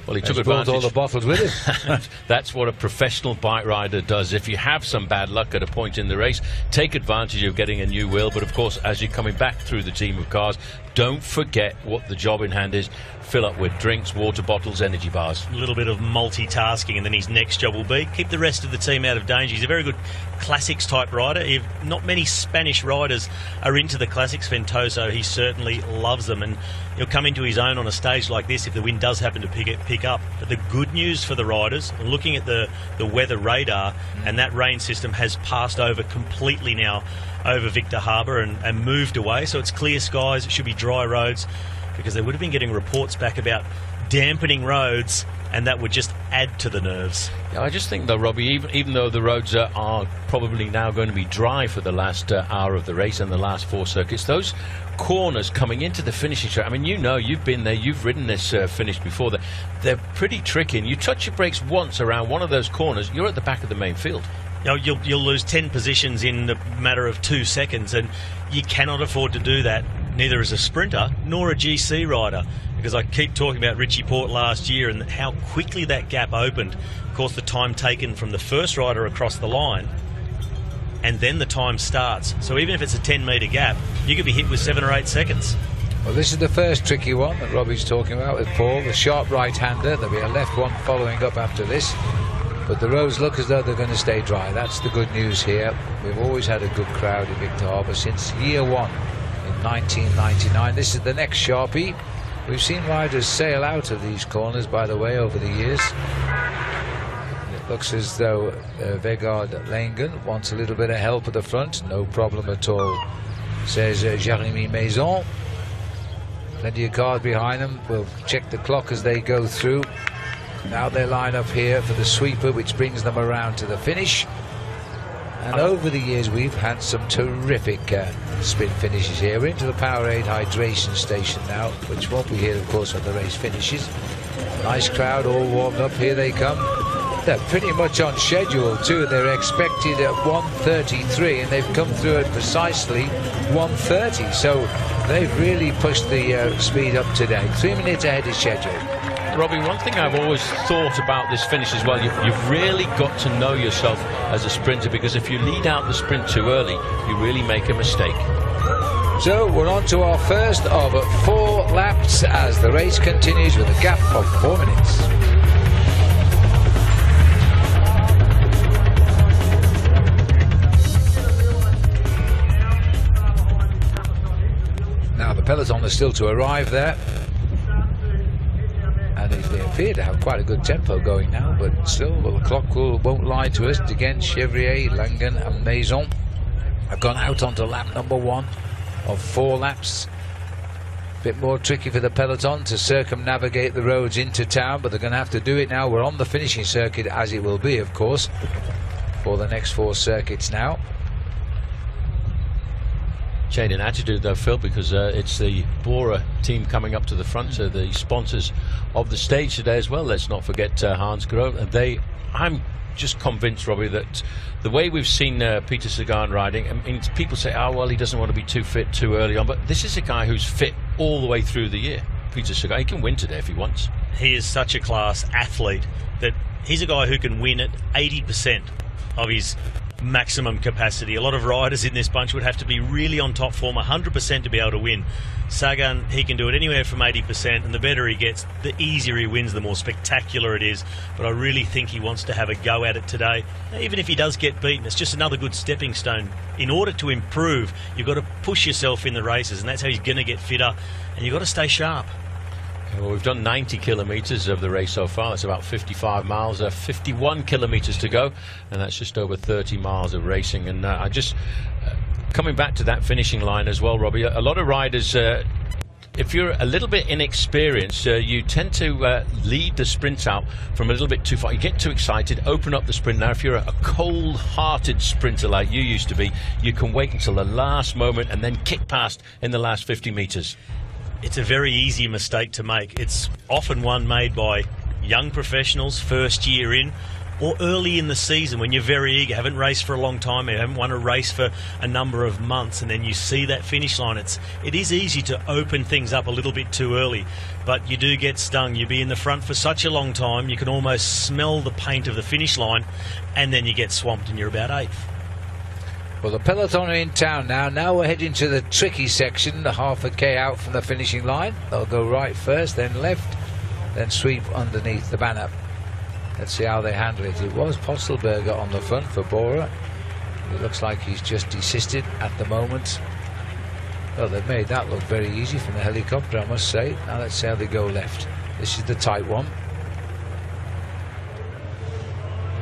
Well, he took advantage. Brought all the bottles with him. That's what a professional bike rider does. If you have some bad luck at a point in the race, take advantage of getting a new wheel. But of course, as you're coming back through the team of cars, don't forget what the job in hand is. Fill up with drinks, water bottles, energy bars. A little bit of multitasking, and then his next job will be keep the rest of the team out of danger. He's a very good classics type rider. Not many Spanish riders are into the classics. Ventoso, he certainly loves them, and he'll come into his own on a stage like this if the wind does happen to pick up. But the good news for the riders, looking at the weather radar, and that rain system has passed over completely now over Victor Harbour and moved away, so it's clear skies. It should be dry roads, because they would have been getting reports back about dampening roads, and that would just add to the nerves. Yeah, I just think though, Robbie, even though the roads are probably now going to be dry for the last hour of the race and the last 4 circuits, those corners coming into the finishing straight, I mean, you know, you've been there, you've ridden this finish before, they're pretty tricky, and you touch your brakes once around one of those corners, you're at the back of the main field. You'll lose 10 positions in a matter of 2 seconds, and you cannot afford to do that, neither as a sprinter nor a GC rider, because I keep talking about Richie Porte last year and how quickly that gap opened. Of course, the time taken from the first rider across the line, and then the time starts. So even if it's a 10-metre gap, you could be hit with 7 or 8 seconds. Well, this is the first tricky one that Robbie's talking about with Paul, the sharp right-hander. There'll be a left one following up after this. But the roads look as though they're going to stay dry. That's the good news here. We've always had a good crowd in Victor Harbour since year 1 in 1999. This is the next Sharpie. We've seen riders sail out of these corners, by the way, over the years. And it looks as though Vegard Langen wants a little bit of help at the front. No problem at all, says Jérémy Maison. Plenty of cars behind them. We'll check the clock as they go through. Now they line up here for the sweeper, which brings them around to the finish. And over the years, we've had some terrific sprint finishes here. We're into the Powerade hydration station now, which won't be here, of course, when the race finishes. Nice crowd, all warmed up. Here they come. They're pretty much on schedule, too. They're expected at 1:33, and they've come through at precisely 1:30. So they've really pushed the speed up today. 3 minutes ahead of schedule. Robbie, one thing I've always thought about this finish as well, you've really got to know yourself as a sprinter, because if you lead out the sprint too early, you really make a mistake. So we're on to our first of 4 laps as the race continues with a gap of 4 minutes. Now the peloton is still to arrive there. And they appear to have quite a good tempo going now, but still, well, the clock won't lie to us. Again, Chevrier, Langen and Maison have gone out onto lap number 1 of 4 laps. Bit more tricky for the peloton to circumnavigate the roads into town, but they're going to have to do it now. We're on the finishing circuit, as it will be, of course, for the next 4 circuits now. Change in attitude though, Phil, because it's the Bora team coming up to the front, so the sponsors of the stage today as well. Let's not forget Hans Grohe. I'm just convinced, Robbie, that the way we've seen Peter Sagan riding, I mean, people say, oh well, he doesn't want to be too fit too early on, but this is a guy who's fit all the way through the year. Peter Sagan, he can win today if he wants. He is such a class athlete that he's a guy who can win at 80% of his maximum capacity. A lot of riders in this bunch would have to be really on top form 100% to be able to win. Sagan, he can do it anywhere from 80%, and the better he gets, the easier he wins, the more spectacular it is. But I really think he wants to have a go at it today. Even if he does get beaten, it's just another good stepping stone. In order to improve, you've got to push yourself in the races, and that's how he's going to get fitter, and you've got to stay sharp. Well, we've done 90 kilometres of the race so far. It's about 55 miles, 51 kilometres to go, and that's just over 30 miles of racing. And I just coming back to that finishing line as well, Robbie, a lot of riders, if you're a little bit inexperienced, you tend to lead the sprints out from a little bit too far. You get too excited, open up the sprint. Now, if you're a cold-hearted sprinter like you used to be, you can wait until the last moment and then kick past in the last 50 metres. It's a very easy mistake to make. It's often one made by young professionals, first year in, or early in the season when you're very eager, haven't raced for a long time, you haven't won a race for a number of months, and then you see that finish line. It is easy to open things up a little bit too early, but you do get stung. You be in the front for such a long time, you can almost smell the paint of the finish line, and then you get swamped and you're about 8th. Well, the peloton are in town now. Now we're heading to the tricky section, the half a K out from the finishing line. They'll go right first, then left, then sweep underneath the banner. Let's see how they handle it. It was Postelberger on the front for Bora. It looks like he's just desisted at the moment. Well, they've made that look very easy from the helicopter, I must say. Now let's see how they go left. This is the tight one.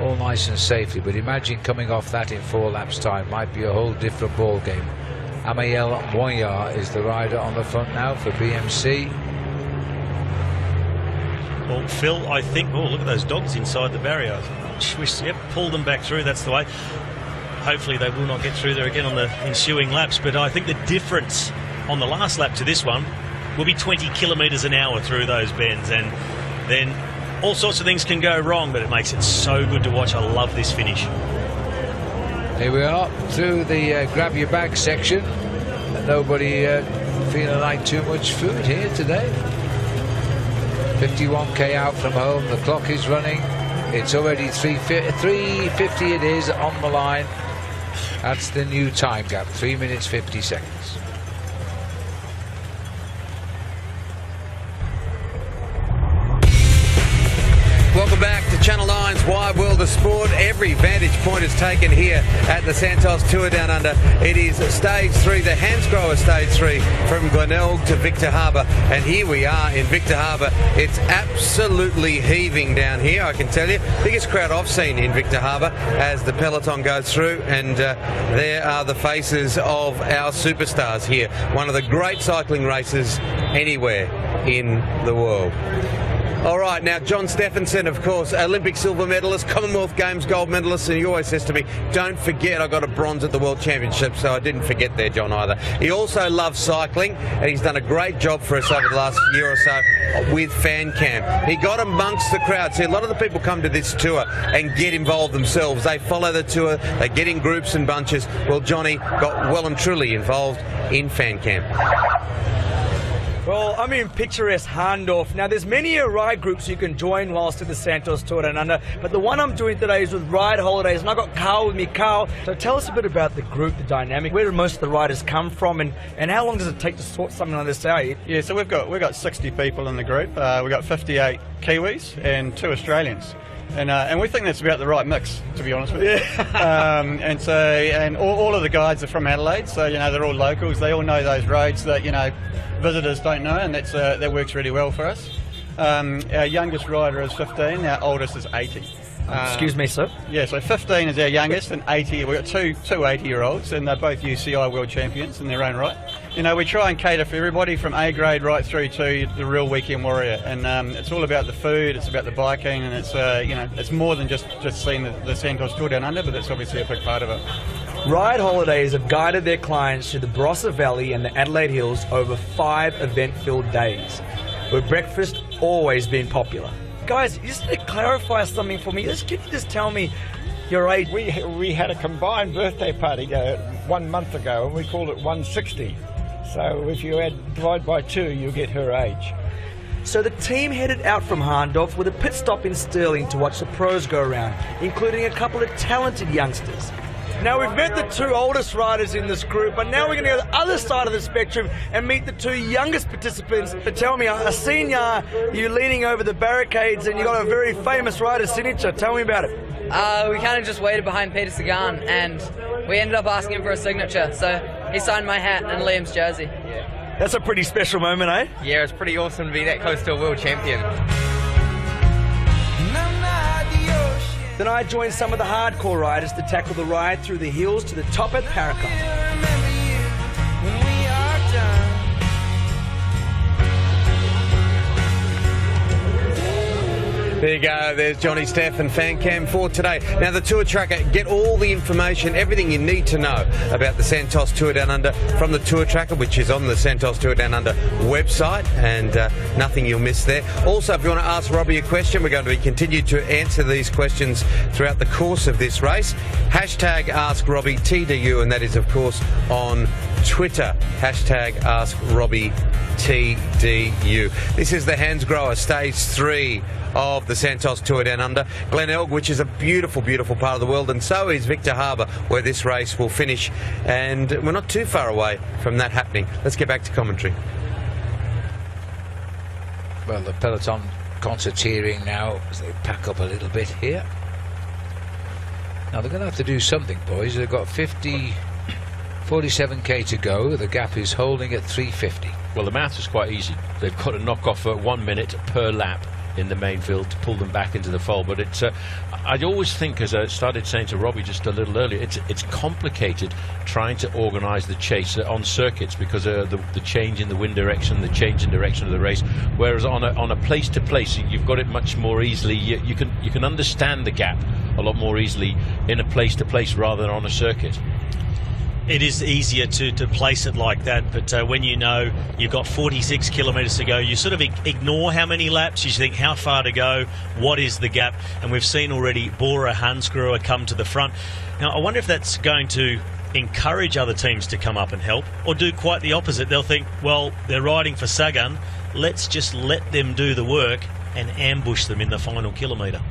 All nice and safely, but imagine coming off that in 4 laps time. Might be a whole different ball game. Amael Moyar is the rider on the front now for BMC. Well, Phil, I think, oh, look at those dogs inside the barrier. Yep, pull them back through, that's the way. Hopefully they will not get through there again on the ensuing laps, but I think the difference on the last lap to this one will be 20 kilometres an hour through those bends, and then all sorts of things can go wrong, but it makes it so good to watch. I love this finish. Here we are through the grab your bag section. Nobody feeling like too much food here today. 51k out from home. The clock is running. It's already 3:50 it is on the line. That's the new time gap, 3 minutes 50 seconds. Welcome back to Channel 9's Wide World of Sport. Every vantage point is taken here at the Santos Tour Down Under. It is Stage 3, the Hansgrohe Stage 3 from Glenelg to Victor Harbour. And here we are in Victor Harbour. It's absolutely heaving down here, I can tell you. Biggest crowd I've seen in Victor Harbour as the peloton goes through. And there are the faces of our superstars here. One of the great cycling races anywhere in the world. All right, now John Stephenson, of course, Olympic silver medalist, Commonwealth Games gold medalist, and he always says to me, don't forget I got a bronze at the World Championship, so I didn't forget there, John, either. He also loves cycling, and he's done a great job for us over the last year or so with Fan Cam. He got amongst the crowd. See, a lot of the people come to this tour and get involved themselves. They follow the tour, they get in groups and bunches. Well, Johnny got well and truly involved in Fan Cam. Well, I'm in picturesque Harndorf. Now, there's many ride groups you can join whilst at the Santos Tour Down Under, but the one I'm doing today is with Ride Holidays, and I've got Carl with me. Carl, so tell us a bit about the group, the dynamic. Where do most of the riders come from, and how long does it take to sort something like this out? Yeah, so we've got 60 people in the group. We've got 58 Kiwis and 2 Australians. And we think that's about the right mix, to be honest with you. And all of the guides are from Adelaide, so they're all locals. They all know those roads that visitors don't know, and that works really well for us. Our youngest rider is 15. Our oldest is 80. Excuse me, sir? Yeah, so 15 is our youngest, and 80. We've got two 80-year-olds, and they're both UCI world champions in their own right. We try and cater for everybody from A grade right through to the real weekend warrior, and it's all about the food, it's about the biking, and it's more than just seeing the Santos Tour Down Under, but that's obviously a big part of it. Ride Holidays have guided their clients through the Barossa Valley and the Adelaide Hills over 5 event-filled days, with breakfast always been popular. Guys, you just need to clarify something for me. Can you just tell me your age? We had a combined birthday party 1 month ago, and we called it 160. So if you divide by 2, you get her age. So the team headed out from Harndorf with a pit stop in Stirling to watch the pros go around, including a couple of talented youngsters. Now, we've met the 2 oldest riders in this group, but now we're going to go to the other side of the spectrum and meet the 2 youngest participants. But tell me, I seen you leaning over the barricades, and you got a very famous rider signature. Tell me about it. We kind of just waited behind Peter Sagan, and we ended up asking him for a signature. So he signed my hat and Liam's jersey. That's a pretty special moment, eh? Yeah, it's pretty awesome to be that close to a world champion. Then I joined some of the hardcore riders to tackle the ride through the hills to the top at Paracon. There you go, there's Johnny Steff and Fan Cam for today. Now the Tour Tracker, get all the information, everything you need to know about the Santos Tour Down Under from the Tour Tracker, which is on the Santos Tour Down Under website, and nothing you'll miss there. Also, if you want to ask Robbie a question, we're going to continue to answer these questions throughout the course of this race. Hashtag Ask Robbie TDU, and that is of course on Twitter. Hashtag Ask Robbie TDU. This is the Hansgrohe Stage 3 of the Santos Tour Down Under. Glenelg, which is a beautiful, beautiful part of the world, and so is Victor Harbour, where this race will finish. And we're not too far away from that happening. Let's get back to commentary. Well, the peloton concert's hearing now as they pack up a little bit here. Now they're going to have to do something, boys. They've got 47k to go. The gap is holding at 350. Well, the math is quite easy. They've got to knock off 1 minute per lap in the main field to pull them back into the fold. But it's I'd always think, as I started saying to Robbie just a little earlier, it's complicated trying to organise the chase on circuits because the change in the wind direction, the change in direction of the race. Whereas on a place to place, you've got it much more easily. You can understand the gap a lot more easily in a place to place rather than on a circuit. It is easier to place it like that, but when you know you've got 46 kilometres to go, you sort of ignore how many laps, you think how far to go, what is the gap, and we've seen already Bora Hansgrohe come to the front. Now, I wonder if that's going to encourage other teams to come up and help, or do quite the opposite. They'll think, well, they're riding for Sagan, let's just let them do the work and ambush them in the final kilometre.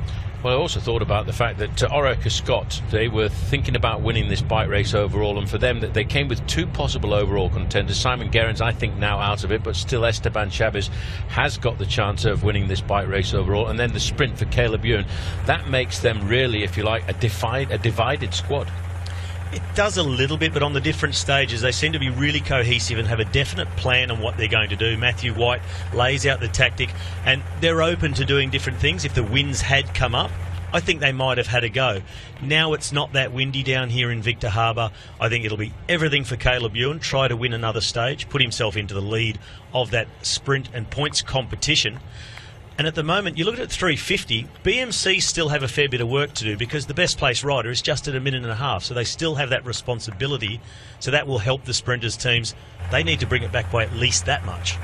Well, I also thought about the fact that Orica Scott, they were thinking about winning this bike race overall, and for them that they came with 2 possible overall contenders. Simon Gerrans, I think, now out of it, but still Esteban Chavez has got the chance of winning this bike race overall, and then the sprint for Caleb Ewan. That makes them really, if you like, a divided squad. It does a little bit, but on the different stages they seem to be really cohesive and have a definite plan on what they're going to do. Matthew White lays out the tactic, and they're open to doing different things. If the winds had come up, I think they might have had a go. Now it's not that windy down here in Victor Harbour. I think it'll be everything for Caleb Ewan, try to win another stage, put himself into the lead of that sprint and points competition. And at the moment, you look at 350, BMC still have a fair bit of work to do because the best place rider is just at 1.5 minutes, so they still have that responsibility. So that will help the sprinters teams. They need to bring it back by at least that much.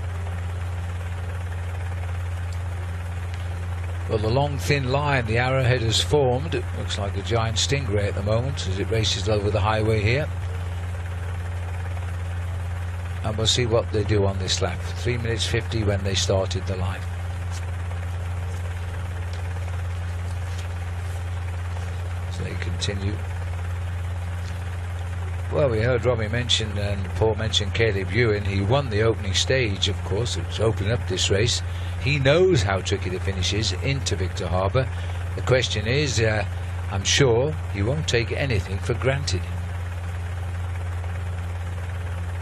Well, the long, thin line, the arrowhead has formed. It looks like a giant stingray at the moment as it races over the highway here. And we'll see what they do on this lap. 3 minutes 50 when they started the line. So they continue. Well, we heard Robbie mention and Paul mention Caleb Ewan. He won the opening stage, of course. It was opening up this race. He knows how tricky the finish is into Victor Harbour. The question is, I'm sure he won't take anything for granted.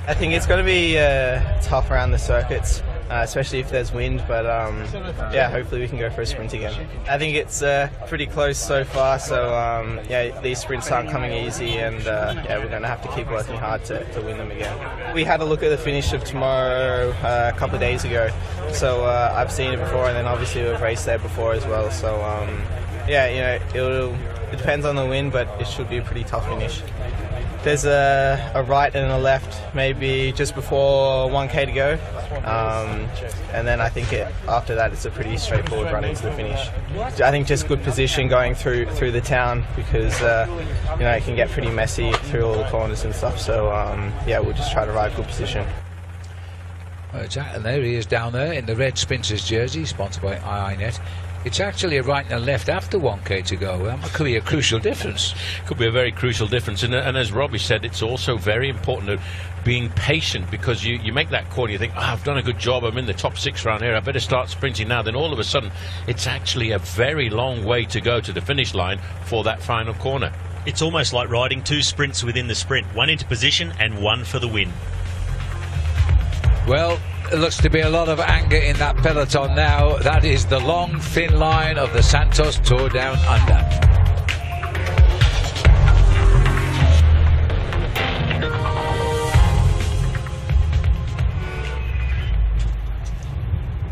I think it's going to be tough around the circuits, especially if there's wind, but yeah, hopefully we can go for a sprint again. I think it's pretty close so far, so yeah, these sprints aren't coming easy, and yeah, we're going to have to keep working hard to win them again. We had a look at the finish of tomorrow a couple of days ago, so I've seen it before, and then obviously we've raced there before as well, so yeah, you know, it depends on the wind, but it should be a pretty tough finish. There's a right and a left, maybe just before 1K to go, and then I think after that it's a pretty straightforward run into the finish. I think just good position going through the town because you know, it can get pretty messy through all the corners and stuff. So yeah, we'll just try to ride good position. And there he is down there in the red Sprinters jersey, sponsored by IINet. It's actually a right and a left after 1K to go. That could be a crucial difference. Could be a very crucial difference. And as Robbie said, it's also very important of being patient, because you make that corner, you think, oh, I've done a good job, I'm in the top 6 round here, I better start sprinting now. Then all of a sudden, it's actually a very long way to go to the finish line for that final corner. It's almost like riding 2 sprints within the sprint, one into position and one for the win. Well, there looks to be a lot of anger in that peloton now. That is the long, thin line of the Santos Tour Down Under.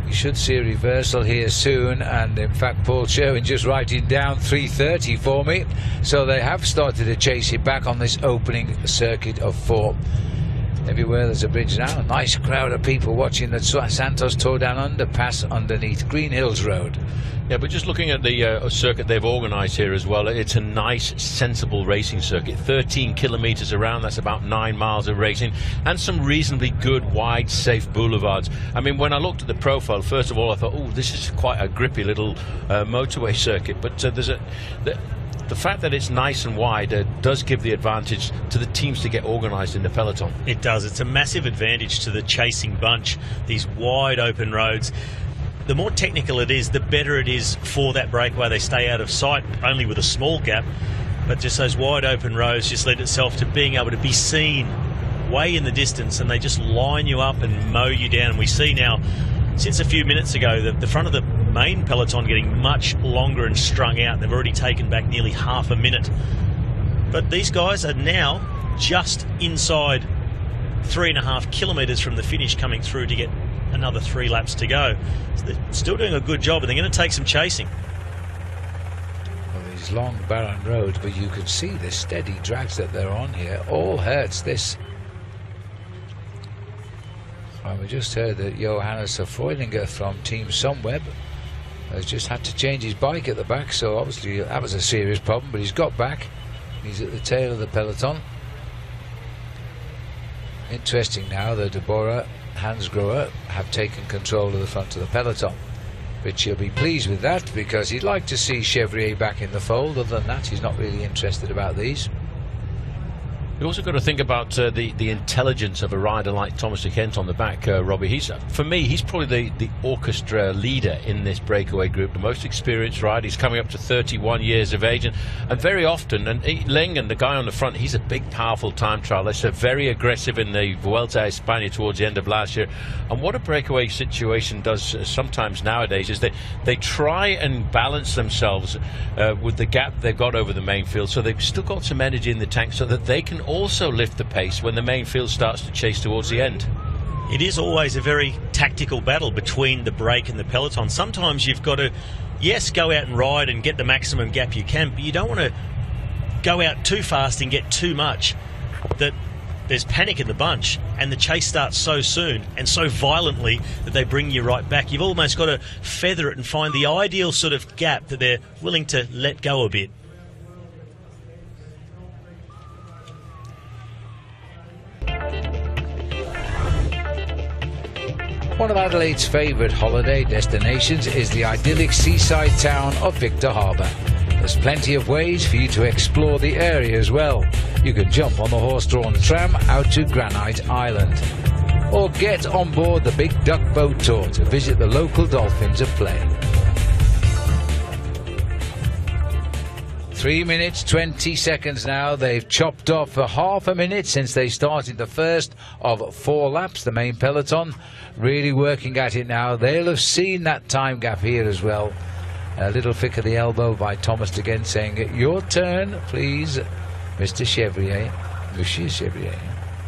We should see a reversal here soon, and in fact Paul Sherwin just writing down 3:30 for me. So they have started to chase it back on this opening circuit of 4. Everywhere there's a bridge now. A nice crowd of people watching the Santos Tour Down Under pass underneath Green Hills Road. Yeah, but just looking at the circuit they've organised here as well, it's a nice, sensible racing circuit. 13 kilometres around, that's about 9 miles of racing, and some reasonably good, wide, safe boulevards. I mean, when I looked at the profile, first of all, I thought, oh, this is quite a grippy little motorway circuit. But the fact that it's nice and wide does give the advantage to the teams to get organised in the peloton. It does. It's a massive advantage to the chasing bunch, these wide open roads. The more technical it is, the better it is for that breakaway. They stay out of sight, only with a small gap, but just those wide open roads just lend itself to being able to be seen way in the distance, and they just line you up and mow you down. And we see now, since a few minutes ago, the front of the main peloton getting much longer and strung out. They've already taken back nearly half a minute. But these guys are now just inside 3.5 kilometres from the finish, coming through to get another 3 laps to go. So they're still doing a good job, and they're going to take some chasing. Well, these long barren roads, but you can see the steady drags that they're on here. All hurts this. Well, we just heard that Johannes Freudlinger from Team Sunweb has just had to change his bike at the back, so obviously that was a serious problem, but he's got back. He's at the tail of the peloton. Interesting now that Deborah Hansgrohe have taken control of the front of the peloton. Richie will be pleased with that, because he'd like to see Chevrier back in the fold. Other than that, he's not really interested about these. You also got to think about the intelligence of a rider like Thomas de Kent on the back, Robbie. For me, he's probably the orchestra leader in this breakaway group, the most experienced rider. He's coming up to 31 years of age, and very often, and Lingen, the guy on the front, he's a big, powerful time trialist, very aggressive in the Vuelta a España towards the end of last year. And what a breakaway situation does sometimes nowadays is they try and balance themselves with the gap they've got over the main field, so they've still got some energy in the tank so that they can also lift the pace when the main field starts to chase towards the end. It is always a very tactical battle between the break and the peloton. Sometimes you've got to, yes, go out and ride and get the maximum gap you can, but you don't want to go out too fast and get too much that there's panic in the bunch and the chase starts so soon and so violently that they bring you right back. You've almost got to feather it and find the ideal sort of gap that they're willing to let go a bit. One of Adelaide's favourite holiday destinations is the idyllic seaside town of Victor Harbour. There's plenty of ways for you to explore the area as well. You can jump on the horse-drawn tram out to Granite Island, or get on board the Big Duck Boat Tour to visit the local dolphins at play. 3 minutes 20 seconds now. They've chopped off for half a minute since they started the first of 4 laps. The main peloton really working at it now. They'll have seen that time gap here as well. A little flick of the elbow by Thomas again, saying, "Your turn, please, Mr. Chevrier." Monsieur Chevrier.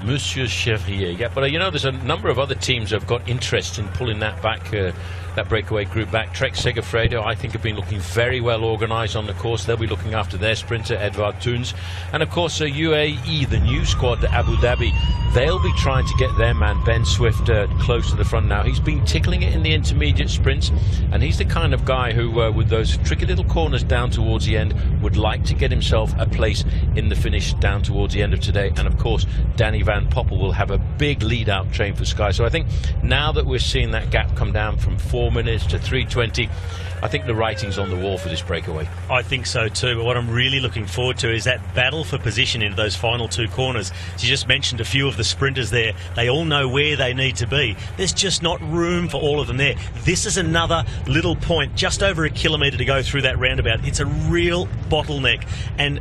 Monsieur Chevrier, yeah, but you know, there's a number of other teams that have got interest in pulling that back, that breakaway group back. Trek Segafredo, I think, have been looking very well organised on the course. They'll be looking after their sprinter, Edvard Toons. And of course, UAE, the new squad, Abu Dhabi, they'll be trying to get their man, Ben Swift, close to the front now. He's been tickling it in the intermediate sprints, and he's the kind of guy who, with those tricky little corners down towards the end, would like to get himself a place in the finish down towards the end of today. And of course, Danny Van Poppel will have a big lead-out train for Sky. So I think now that we're seeing that gap come down from 4 minutes to 3:20, I think the writing's on the wall for this breakaway. I think so too, but what I'm really looking forward to is that battle for position into those final 2 corners. As you just mentioned, a few of the sprinters there, they all know where they need to be. There's just not room for all of them there. This is another little point, just over a kilometre to go through that roundabout. It's a real bottleneck, and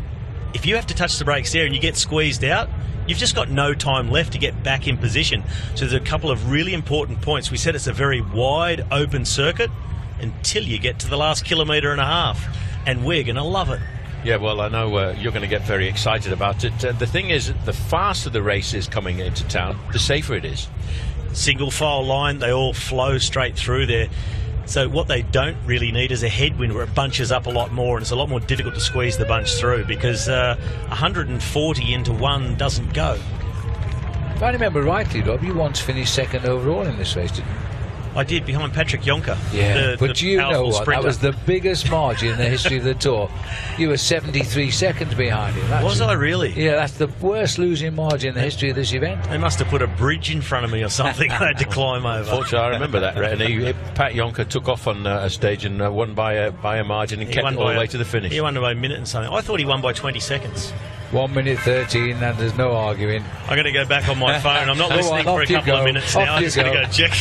if you have to touch the brakes there and you get squeezed out, you've just got no time left to get back in position. So there's a couple of really important points. We said it's a very wide open circuit until you get to the last kilometre and a half, and we're going to love it. Yeah, well, I know you're going to get very excited about it. The thing is, the faster the race is coming into town, the safer it is. Single file line, they all flow straight through there. So what they don't really need is a headwind where it bunches up a lot more, and it's a lot more difficult to squeeze the bunch through, because 140 into 1 doesn't go. If I remember rightly, Rob, you once finished second overall in this race, didn't you? I did, behind Patrick Jonker. Yeah, but you know what? Sprinter. That was the biggest margin in the history of the Tour. You were 73 seconds behind him. Was I really? Yeah, that's the worst losing margin in the history of this event. They must have put a bridge in front of me or something I had to climb over. Fortunately, I remember that. And Pat Jonker took off on a stage and won by a margin and kept it all the way to the finish. He won by a minute and something. I thought he won by 20 seconds. 1 minute 13, and there's no arguing. I'm going to go back on my phone. I'm not listening for a couple of minutes now. I'm just going to go check.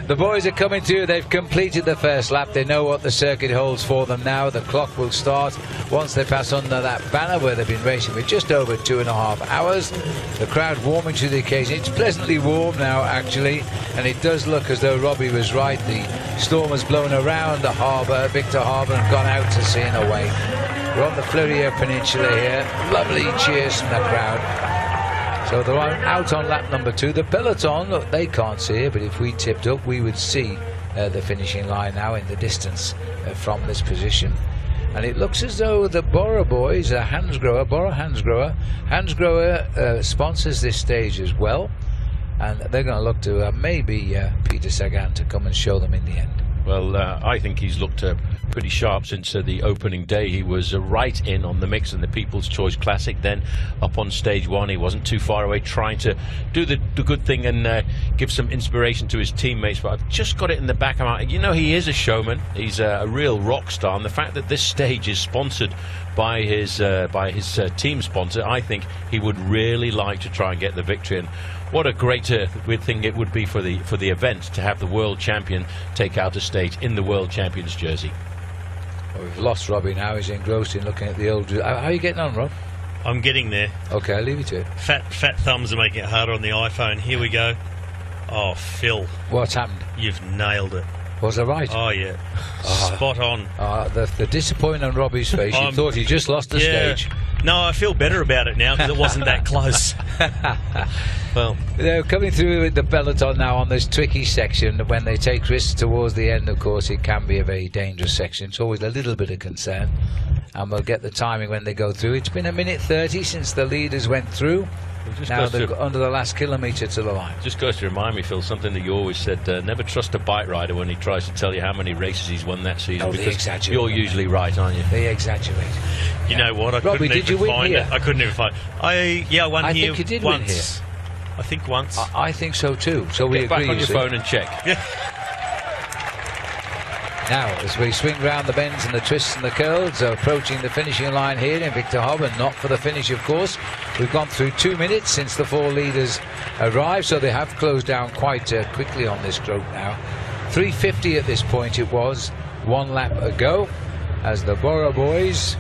The boys are coming to. They've completed the first lap. They know what the circuit holds for them now. The clock will start once they pass under that banner where they've been racing for just over 2.5 hours. The crowd warming to the occasion. It's pleasantly warm now, actually, and it does look as though Robbie was right. The storm has blown around the harbour, Victor Harbour, and gone out to sea and away. We're on the Fleurier Peninsula here. Lovely cheers from the crowd. So they're out on lap number 2. The peloton, look, they can't see it, but if we tipped up, we would see the finishing line now in the distance from this position. And it looks as though the Borough boys, Borough Hansgrohe sponsors this stage as well. And they're going to look to maybe Peter Sagan to come and show them in the end. Well, I think he's looked pretty sharp since the opening day. He was right in on the mix in the People's Choice Classic. Then up on stage 1, he wasn't too far away, trying to do the good thing and give some inspiration to his teammates. But I've just got it in the back of my mind. You know, he is a showman. He's a real rock star. And the fact that this stage is sponsored by his team sponsor, I think he would really like to try and get the victory. And what a great thing it would be for the event to have the world champion take out a stage in the world champion's jersey. Well, we've lost Robbie now. He's engrossed in looking at the old... How are you getting on, Rob? I'm getting there. Okay, I'll leave you to it. Fat thumbs are making it harder on the iPhone. Here we go. Oh, Phil. What's happened? You've nailed it. Was I right? Oh, yeah. Spot on. The disappointment on Robbie's face. You thought he just lost the stage. No, I feel better about it now because it wasn't that close. Well, they're coming through with the peloton now on this tricky section. When they take risks towards the end, of course, it can be a very dangerous section. It's always a little bit of concern. And we'll get the timing when they go through. It's been 1:30 since the leaders went through. Now they're under the last kilometre to the line. Just goes to remind me, Phil, something that you always said, never trust a bike rider when he tries to tell you how many races he's won that season, because you're usually right, aren't you? They exaggerate. You know what? Robbie, did you win find here? it. I couldn't even find it. I won I here think you did once. win here. I think once. I think so too. So we Get agree. back on your phone and check. Now, as we swing round the bends and the twists and the curls, approaching the finishing line here in Victor Harbor, not for the finish, of course. We've gone through 2 minutes since the four leaders arrived, so they have closed down quite quickly on this stroke now. 3:50 at this point it was, 1 lap ago, as the Borough boys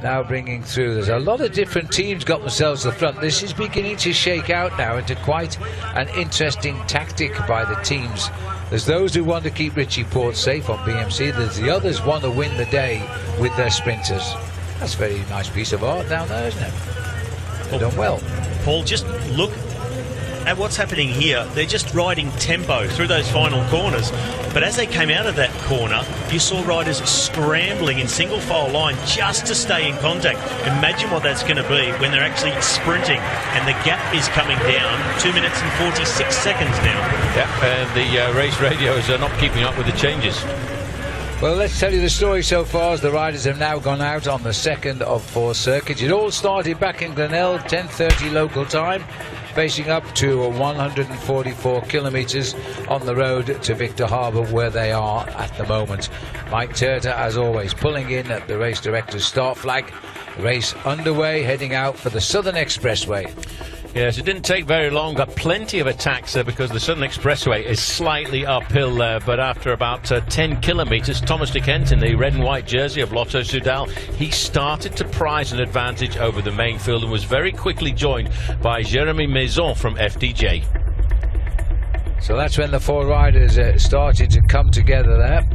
now bringing through. There's a lot of different teams got themselves to the front. This is beginning to shake out now into quite an interesting tactic by the teams. There's those who want to keep Richie Porte safe on BMC. There's the others want to win the day with their sprinters. That's a very nice piece of art down there, isn't it? They've done well. Paul, just look at what's happening here. They're just riding tempo through those final corners. But as they came out of that corner, you saw riders scrambling in single file line just to stay in contact. Imagine what that's going to be when they're actually sprinting and the gap is coming down. 2 minutes and 46 seconds now. Yeah, and the race radios are not keeping up with the changes. Well, let's tell you the story so far as the riders have now gone out on the second of 4 circuits. It all started back in Glenelg, 10:30 local time, facing up to 144 kilometres on the road to Victor Harbor, where they are at the moment. Mike Turter, as always, pulling in at the race director's start flag. Race underway, heading out for the Southern Expressway. Yes, it didn't take very long. Got plenty of attacks because the Southern Expressway is slightly uphill there. But after about 10 kilometres, Thomas de Kent in the red and white jersey of Lotto Soudal, he started to prize an advantage over the main field and was very quickly joined by Jérémy Maison from FDJ. So that's when the 4 riders started to come together there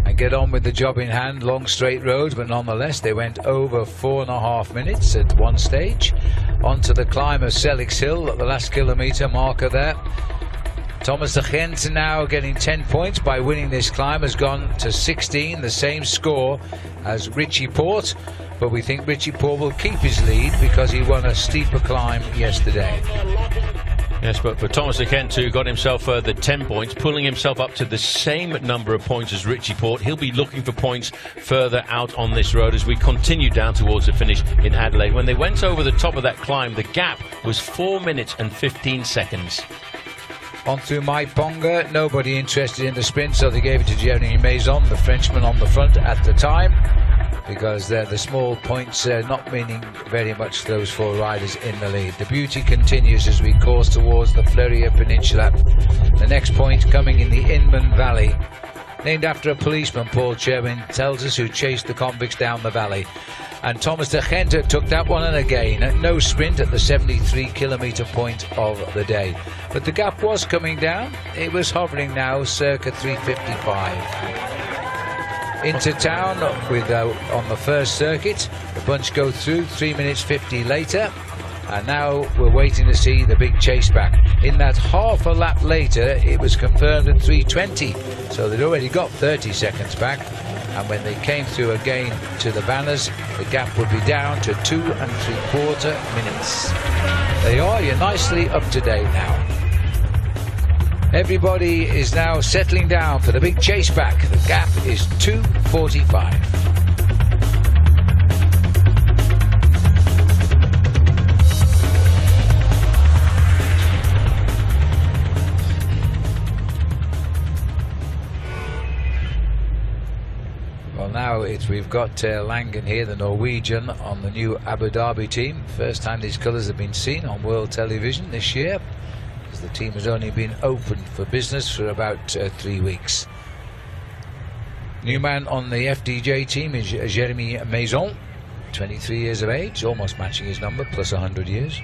and get on with the job in hand. Long straight roads, but nonetheless they went over 4.5 minutes at one stage. Onto the climb of Selix Hill at the last kilometre marker there. Thomas de Gent now getting 10 points by winning this climb, has gone to 16, the same score as Richie Porte, but we think Richie Porte will keep his lead because he won a steeper climb yesterday. Yes, but for Thomas de Gent, who got himself the 10 points, pulling himself up to the same number of points as Richie Porte, he'll be looking for points further out on this road as we continue down towards the finish in Adelaide. When they went over the top of that climb, the gap was 4 minutes and 15 seconds. On through Mike Ponga, nobody interested in the sprint, so they gave it to Jérémy Maison, the Frenchman on the front at the time, because the small points not meaning very much to those 4 riders in the lead. The beauty continues as we course towards the Fleuria Peninsula. The next point coming in the Inman Valley, named after a policeman, Paul Cherwin tells us, who chased the convicts down the valley. And Thomas de Gent took that one, and again no sprint at the 73 kilometre point of the day. But the gap was coming down. It was hovering now circa 3:55. Into town with on the first circuit, the bunch go through 3 minutes 50 later, and now we're waiting to see the big chase back. In that half a lap later, it was confirmed at 3:20, so they'd already got 30 seconds back, and when they came through again to the banners, the gap would be down to 2 3/4 minutes. They are, you're nicely up to date now. Everybody is now settling down for the big chase back. The gap is 2:45. Well, now we've got Langen here, the Norwegian, on the new Abu Dhabi team. First time these colours have been seen on world television this year. The team has only been open for business for about 3 weeks. New man on the FDJ team is Jérémy Maison, 23 years of age, almost matching his number, plus 100 years.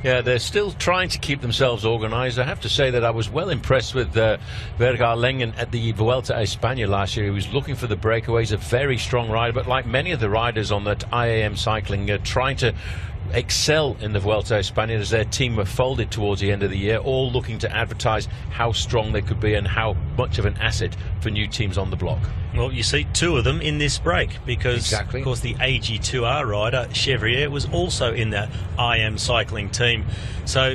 Yeah, they're still trying to keep themselves organised. I have to say that I was well impressed with Vergar Lengen at the Vuelta a España last year. He was looking for the breakaways, a very strong rider, but like many of the riders on that IAM cycling, trying to excel in the Vuelta a España as their team were folded towards the end of the year, all looking to advertise how strong they could be and how much of an asset for new teams on the block. Well, you see two of them in this break because, of course, the AG2R rider, Chevrier, was also in the IAM cycling team. So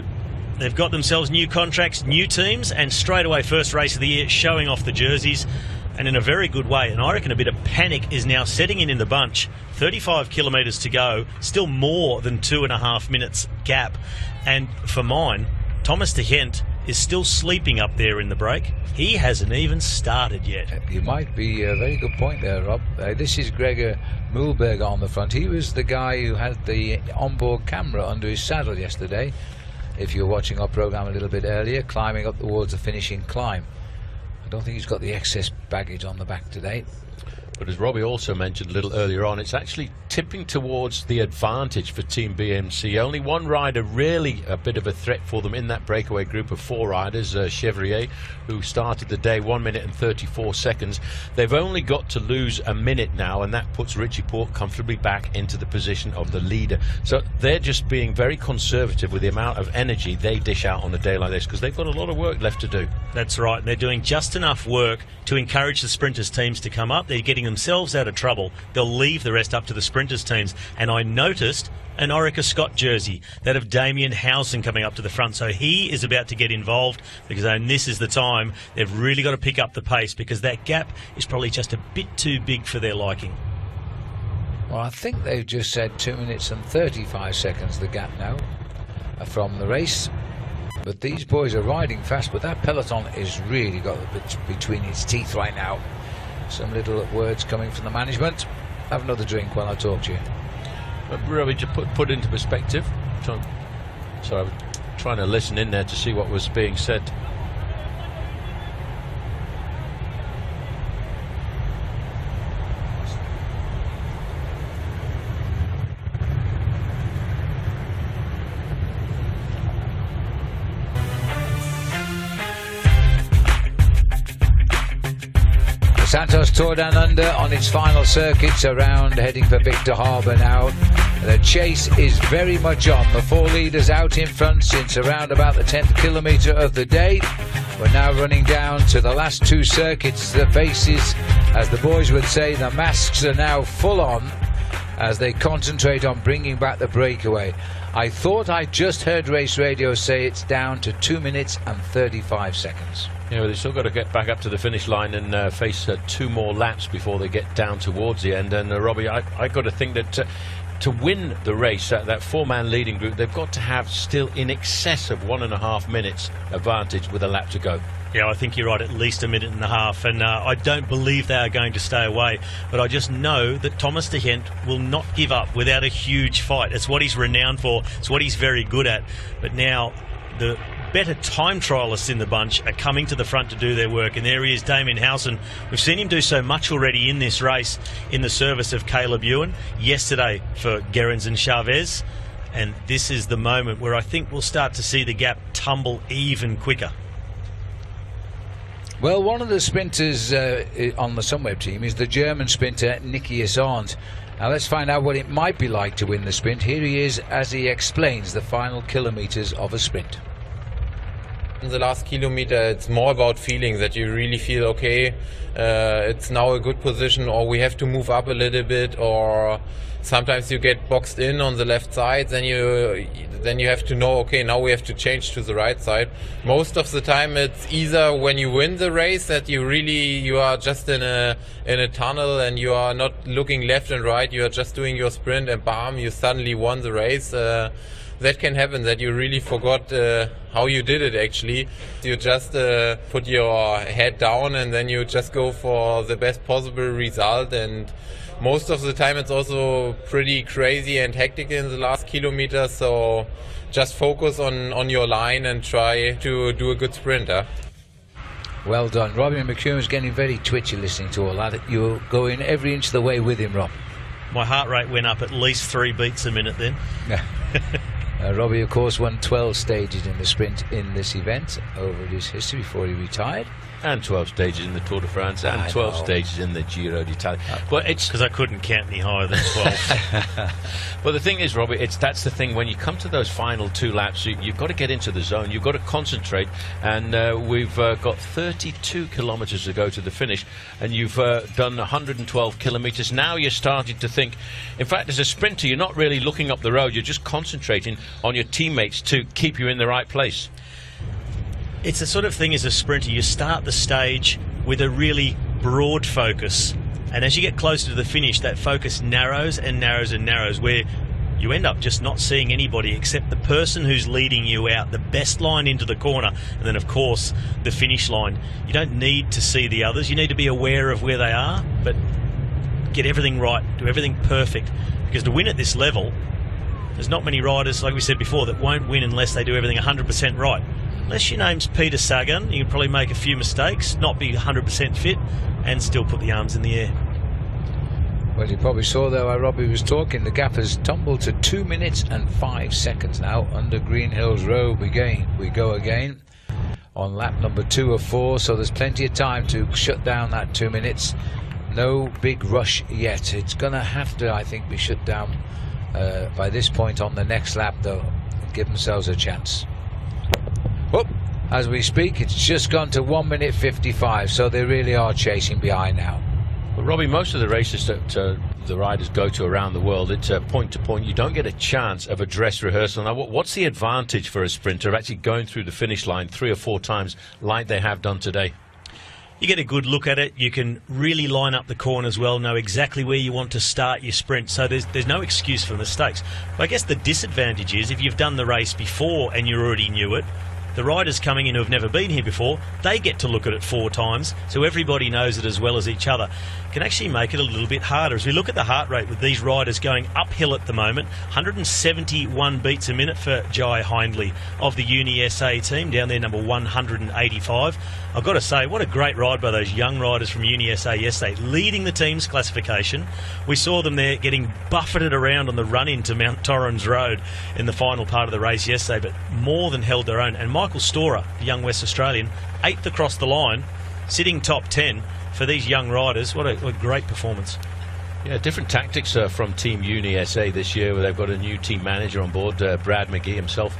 they've got themselves new contracts, new teams, and straight away, first race of the year, showing off the jerseys, and in a very good way. And I reckon a bit of panic is now setting in the bunch. 35 kilometres to go, still more than 2.5 minutes gap. And for mine, Thomas de Gent is still sleeping up there in the break. He hasn't even started yet. You might be a very good point there, Rob. This is Gregor Mühlberg on the front. He was the guy who had the onboard camera under his saddle yesterday, if you were watching our programme a little bit earlier, climbing up towards the finishing climb. I don't think he's got the excess baggage on the back today. But as Robbie also mentioned a little earlier on, it's actually tipping towards the advantage for Team BMC. Only one rider really a bit of a threat for them in that breakaway group of 4 riders, Chevrier, who started the day 1 minute and 34 seconds. They've only got to lose a minute now, and that puts Richie Porte comfortably back into the position of the leader. So they're just being very conservative with the amount of energy they dish out on a day like this, because they've got a lot of work left to do. That's right, and they're doing just enough work to encourage the sprinters teams to come up. They're getting themselves out of trouble. They'll leave the rest up to the sprinters teams. And I noticed an Orica Scott jersey, that of Damien Howson, coming up to the front. So he is about to get involved, because this is the time they've really got to pick up the pace, because that gap is probably just a bit too big for their liking. Well, I think they've just said 2 minutes and 35 seconds the gap now from the race. But these boys are riding fast, but that peloton is really got a bit between its teeth right now. Some little words coming from the management. Have another drink while I talk to you. Really, to put into perspective, sorry, I was trying to listen in there to see what was being said. Santos Tour Down Under on its final circuits around, heading for Victor Harbour now. The chase is very much on. The 4 leaders out in front since around about the 10th kilometre of the day. We're now running down to the last 2 circuits. The faces, as the boys would say, the masks are now full on as they concentrate on bringing back the breakaway. I thought I just heard race radio say it's down to 2 minutes and 35 seconds. Yeah, well, they've still got to get back up to the finish line and face 2 more laps before they get down towards the end. And Robbie, I got to think that to win the race, that 4-man leading group, they've got to have still in excess of 1.5 minutes advantage with a lap to go. Yeah, I think you're right, at least 1.5 minutes. And I don't believe they are going to stay away. But I just know that Thomas de Gent will not give up without a huge fight. It's what he's renowned for. It's what he's very good at. But now the better time trialists in the bunch are coming to the front to do their work. And there he is, Damien Howson. We've seen him do so much already in this race in the service of Caleb Ewan. Yesterday for Gerrans and Chavez. And this is the moment where I think we'll start to see the gap tumble even quicker. Well, one of the sprinters on the Sunweb team is the German sprinter Niki Assant. Now let's find out what it might be like to win the sprint. Here he is as he explains the final kilometres of a sprint. In the last kilometer, it's more about feeling that you really feel okay, it's now a good position, or we have to move up a little bit, or sometimes you get boxed in on the left side, then you have to know, okay, now we have to change to the right side. Most of the time it's either when you win the race that you are just in a tunnel and you are not looking left and right, you are just doing your sprint and bam, you suddenly won the race. That can happen, that you really forgot how you did it actually. You just put your head down and then you just go for the best possible result, and most of the time it's also pretty crazy and hectic in the last kilometer, so just focus on your line and try to do a good sprint. Well done. Robbie McEwen's getting very twitchy listening to all that. You're going every inch of the way with him, Rob. My heart rate went up at least 3 beats a minute then. Robbie, of course, won 12 stages in the sprint in this event over his history before he retired. And 12 stages in the Tour de France, and 12 stages in the Giro d'Italia. But it's because I couldn't count any higher than 12. But the thing is, Robbie, that's the thing. When you come to those final 2 laps, you've got to get into the zone. You've got to concentrate. And we've got 32 kilometres to go to the finish, and you've done 112 kilometres. Now you're starting to think. In fact, as a sprinter, you're not really looking up the road. You're just concentrating on your teammates to keep you in the right place. It's the sort of thing as a sprinter, you start the stage with a really broad focus, and as you get closer to the finish, that focus narrows and narrows and narrows, where you end up just not seeing anybody except the person who's leading you out, the best line into the corner, and then of course the finish line. You don't need to see the others, you need to be aware of where they are, but get everything right, do everything perfect, because to win at this level, there's not many riders, like we said before, that won't win unless they do everything 100% right. Unless your name's Peter Sagan, you can probably make a few mistakes, not be 100% fit, and still put the arms in the air. Well, you probably saw there while Robbie was talking, the gap has tumbled to 2 minutes and 5 seconds now under Green Hills Road. We go again on lap number 2 of 4, so there's plenty of time to shut down that 2 minutes. No big rush yet. It's going to have to, I think, be shut down by this point on the next lap, though, and give themselves a chance. Whoop. As we speak, it's just gone to 1 minute 55, so they really are chasing behind now. Well, Robbie, most of the races that the riders go to around the world, it's point to point. You don't get a chance of a dress rehearsal. Now, what's the advantage for a sprinter of actually going through the finish line 3 or 4 times like they have done today? You get a good look at it. You can really line up the corners well, know exactly where you want to start your sprint, so there's no excuse for mistakes. But I guess the disadvantage is if you've done the race before and you already knew it, the riders coming in who have never been here before, they get to look at it 4 times, so everybody knows it as well as each other. Can actually make it a little bit harder. As we look at the heart rate with these riders going uphill at the moment, 171 beats a minute for Jai Hindley of the Uni SA team, down there number 185. I've got to say, what a great ride by those young riders from Uni SA yesterday, leading the team's classification. We saw them there getting buffeted around on the run into Mount Torrens Road in the final part of the race yesterday, but more than held their own. And Michael Storer, the young West Australian, 8th across the line, sitting top 10 for these young riders. What a great performance. Yeah, different tactics from Team Uni SA this year, where they've got a new team manager on board, Brad McGee himself.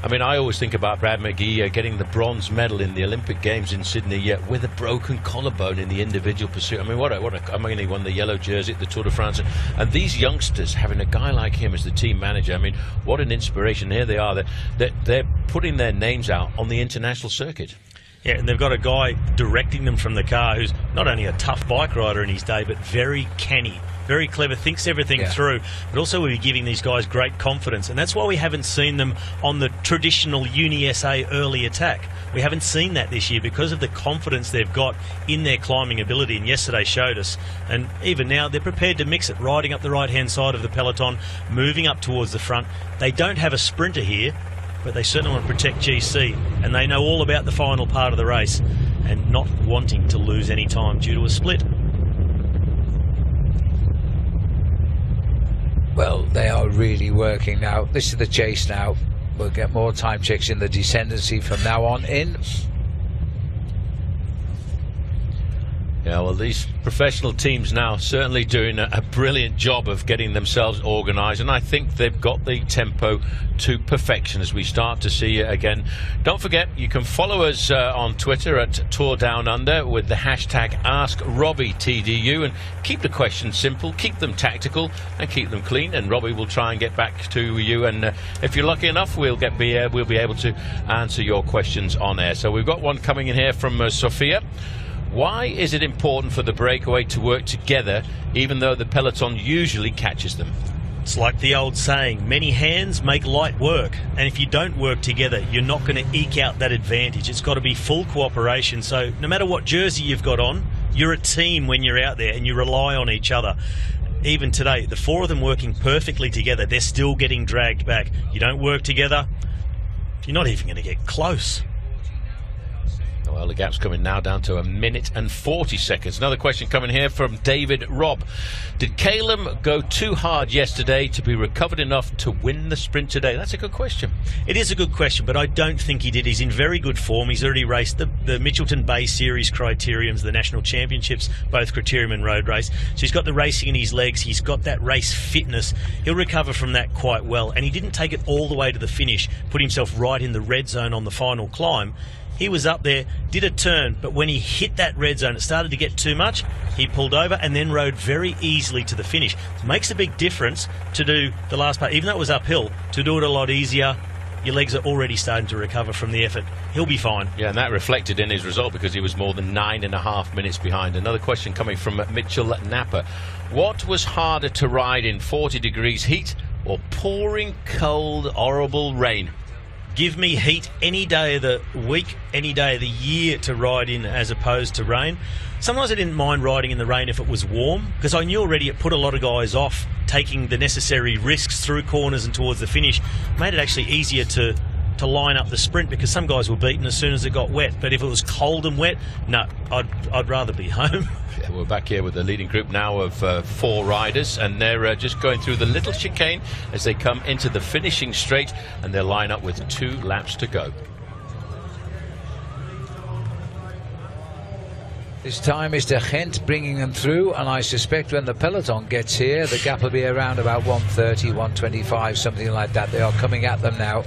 I mean, I always think about Brad McGee getting the bronze medal in the Olympic Games in Sydney with a broken collarbone in the individual pursuit. I mean, he won the yellow jersey at the Tour de France. And these youngsters, having a guy like him as the team manager, I mean, what an inspiration. Here they are. They're putting their names out on the international circuit. Yeah, and they've got a guy directing them from the car who's not only a tough bike rider in his day, but very canny, very clever, thinks everything through, but also we're giving these guys great confidence. And that's why we haven't seen them on the traditional Uni SA early attack. We haven't seen that this year because of the confidence they've got in their climbing ability, and yesterday showed us. And even now, they're prepared to mix it, riding up the right-hand side of the peloton, moving up towards the front. They don't have a sprinter here, but they certainly want to protect GC, and they know all about the final part of the race and not wanting to lose any time due to a split. Well, they are really working now. This is the chase now. We'll get more time checks in the descendancy from now on in. Yeah, well, these professional teams now certainly doing a brilliant job of getting themselves organised, and I think they've got the tempo to perfection as we start to see it again. Don't forget, you can follow us on Twitter at Tour Down Under with the hashtag AskRobbieTDU, and keep the questions simple, keep them tactical, and keep them clean, and Robbie will try and get back to you, and if you're lucky enough, we'll be able to answer your questions on air. So we've got one coming in here from Sophia. Why is it important for the breakaway to work together even though the peloton usually catches them? It's like the old saying, many hands make light work, and if you don't work together, you're not going to eke out that advantage. It's got to be full cooperation, so no matter what jersey you've got on, you're a team when you're out there and you rely on each other. Even today, the 4 of them working perfectly together, they're still getting dragged back. You don't work together, you're not even going to get close. Well, the gap's coming now down to 1 minute and 40 seconds. Another question coming here from David Robb. Did Calum go too hard yesterday to be recovered enough to win the sprint today? That's a good question. It is a good question, but I don't think he did. He's in very good form. He's already raced the Mitchelton Bay Series criteriums, the national championships, both criterium and road race. So he's got the racing in his legs. He's got that race fitness. He'll recover from that quite well. And he didn't take it all the way to the finish, put himself right in the red zone on the final climb. He was up there, did a turn, but when he hit that red zone, it started to get too much. He pulled over and then rode very easily to the finish. It makes a big difference to do the last part, even though it was uphill, to do it a lot easier. Your legs are already starting to recover from the effort. He'll be fine. Yeah, and that reflected in his result because he was more than 9.5 minutes behind. Another question coming from Mitchell Napper. What was harder to ride in, 40 degrees heat or pouring cold, horrible rain? Give me heat any day of the week, any day of the year to ride in as opposed to rain. Sometimes I didn't mind riding in the rain if it was warm because I knew already it put a lot of guys off taking the necessary risks through corners and towards the finish. Made it actually easier to line up the sprint because some guys were beaten as soon as it got wet. But if it was cold and wet, no, I'd rather be home. Yeah, we're back here with the leading group now of 4 riders, and they're just going through the little chicane as they come into the finishing straight, and they'll line up with 2 laps to go. This time Mr. Gent bringing them through, and I suspect when the peloton gets here the gap will be around about 130, 125, something like that. They are coming at them now.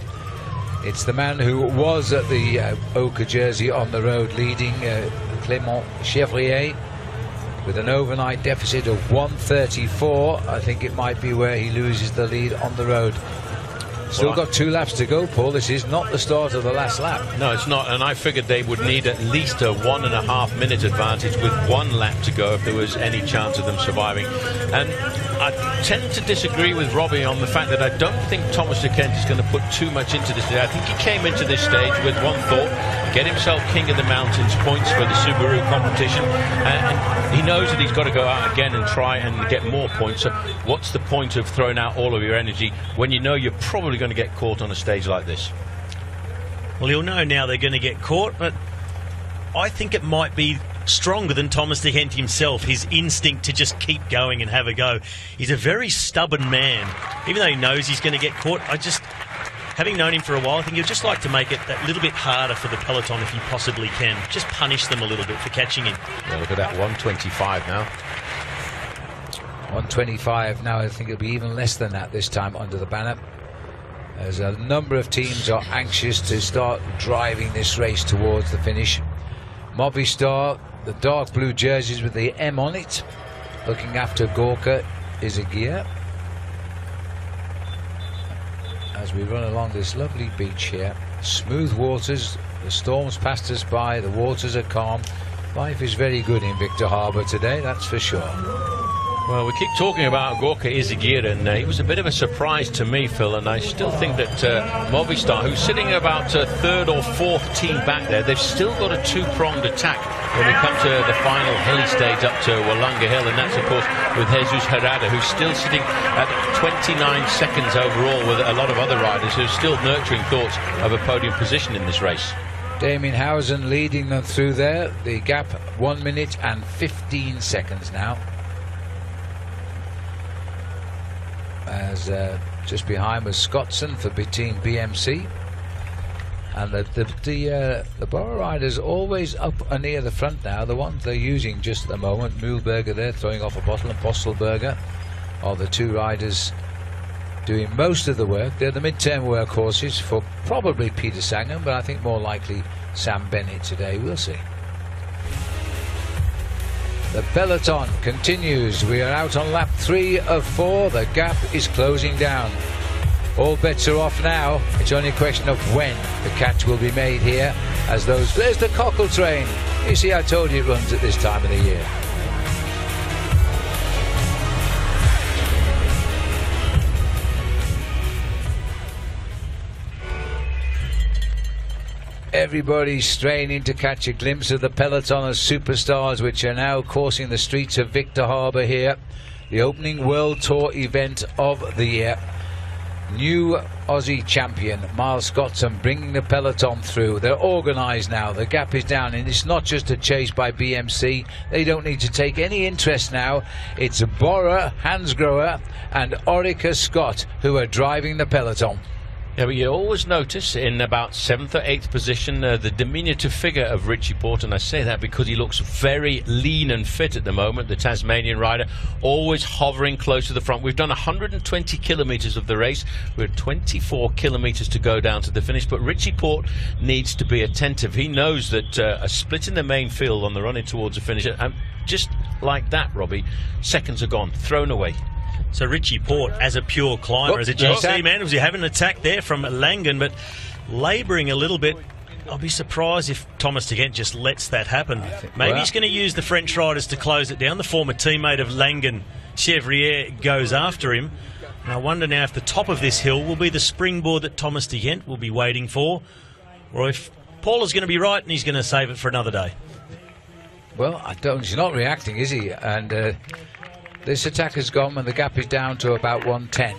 It's the man who was at the ochre jersey on the road leading, Clément Chevrier, with an overnight deficit of 134. I think it might be where he loses the lead on the road. Still got 2 laps to go, Paul. This is not the start of the last lap. No, it's not, and I figured they would need at least a 1.5 minute advantage with 1 lap to go if there was any chance of them surviving. And I tend to disagree with Robbie on the fact that I don't think Thomas de Kent is going to put too much into this. I think he came into this stage with one thought: get himself King of the Mountains points for the Subaru competition, and he knows that he's got to go out again and try and get more points. So what's the point of throwing out all of your energy when you know you're probably going to get caught on a stage like this? Well, he'll know now they're going to get caught, but I think it might be stronger than Thomas de Gent himself, his instinct to just keep going and have a go. He's a very stubborn man. Even though he knows he's going to get caught, having known him for a while, I think he'll just like to make it that little bit harder for the peloton if he possibly can. Just punish them a little bit for catching him. Yeah, look at that, 125 now. 125 now. I think it'll be even less than that this time under the banner, as a number of teams are anxious to start driving this race towards the finish. Movistar, the dark blue jerseys with the M on it, looking after Gorka Izagirre. As we run along this lovely beach here, smooth waters, the storms passed us by, the waters are calm. Life is very good in Victor Harbour today, that's for sure. Well, we keep talking about Gorka Izagirre, and he was a bit of a surprise to me, Phil, and I still think that Movistar, who's sitting about 3rd or 4th team back there, they've still got a 2-pronged attack when we come to the final hilly stage up to Wollonga Hill, and that's, of course, with Jesus Herrada, who's still sitting at 29 seconds overall with a lot of other riders who are still nurturing thoughts of a podium position in this race. Damien Housen leading them through there. The gap 1 minute and 15 seconds now. As just behind was Scottson for Team BMC, and the Borough riders always up and near the front now. The ones they're using just at the moment, Mühlberger there throwing off a bottle, and Postelberger are the 2 riders doing most of the work. They're the mid-term workhorses for probably Peter Sagan, but I think more likely Sam Bennett today. We'll see. The peloton continues. We are out on lap 3 of 4. The gap is closing down. All bets are off now. It's only a question of when the catch will be made here. As there's the cockle train. You see, I told you it runs at this time of the year. Everybody's straining to catch a glimpse of the peloton of superstars which are now coursing the streets of Victor Harbour here. The opening World Tour event of the year. New Aussie champion Miles Scotson bringing the peloton through. They're organised now. The gap is down, and it's not just a chase by BMC. They don't need to take any interest now. It's Bora, Hansgrohe and Orica Scott who are driving the peloton. Yeah, but you always notice in about 7th or 8th position the diminutive figure of Richie Porte, and I say that because he looks very lean and fit at the moment, the Tasmanian rider, always hovering close to the front. We've done 120 kilometres of the race. We're 24 kilometres to go down to the finish, but Richie Porte needs to be attentive. He knows that a split in the main field on the run in towards the finish, and just like that, Robbie, seconds are gone, thrown away. So Richie Porte, as a pure climber, as a GC man, was he having an attack there from Langen, but labouring a little bit. I'll be surprised if Thomas de Gendt just lets that happen. Maybe he's going to use the French riders to close it down. The former teammate of Langen, Chevrier, goes after him. And I wonder now if the top of this hill will be the springboard that Thomas de Gendt will be waiting for, or if Paul is going to be right and he's going to save it for another day. Well, he's not reacting, is he? And this attack has gone when the gap is down to about 110.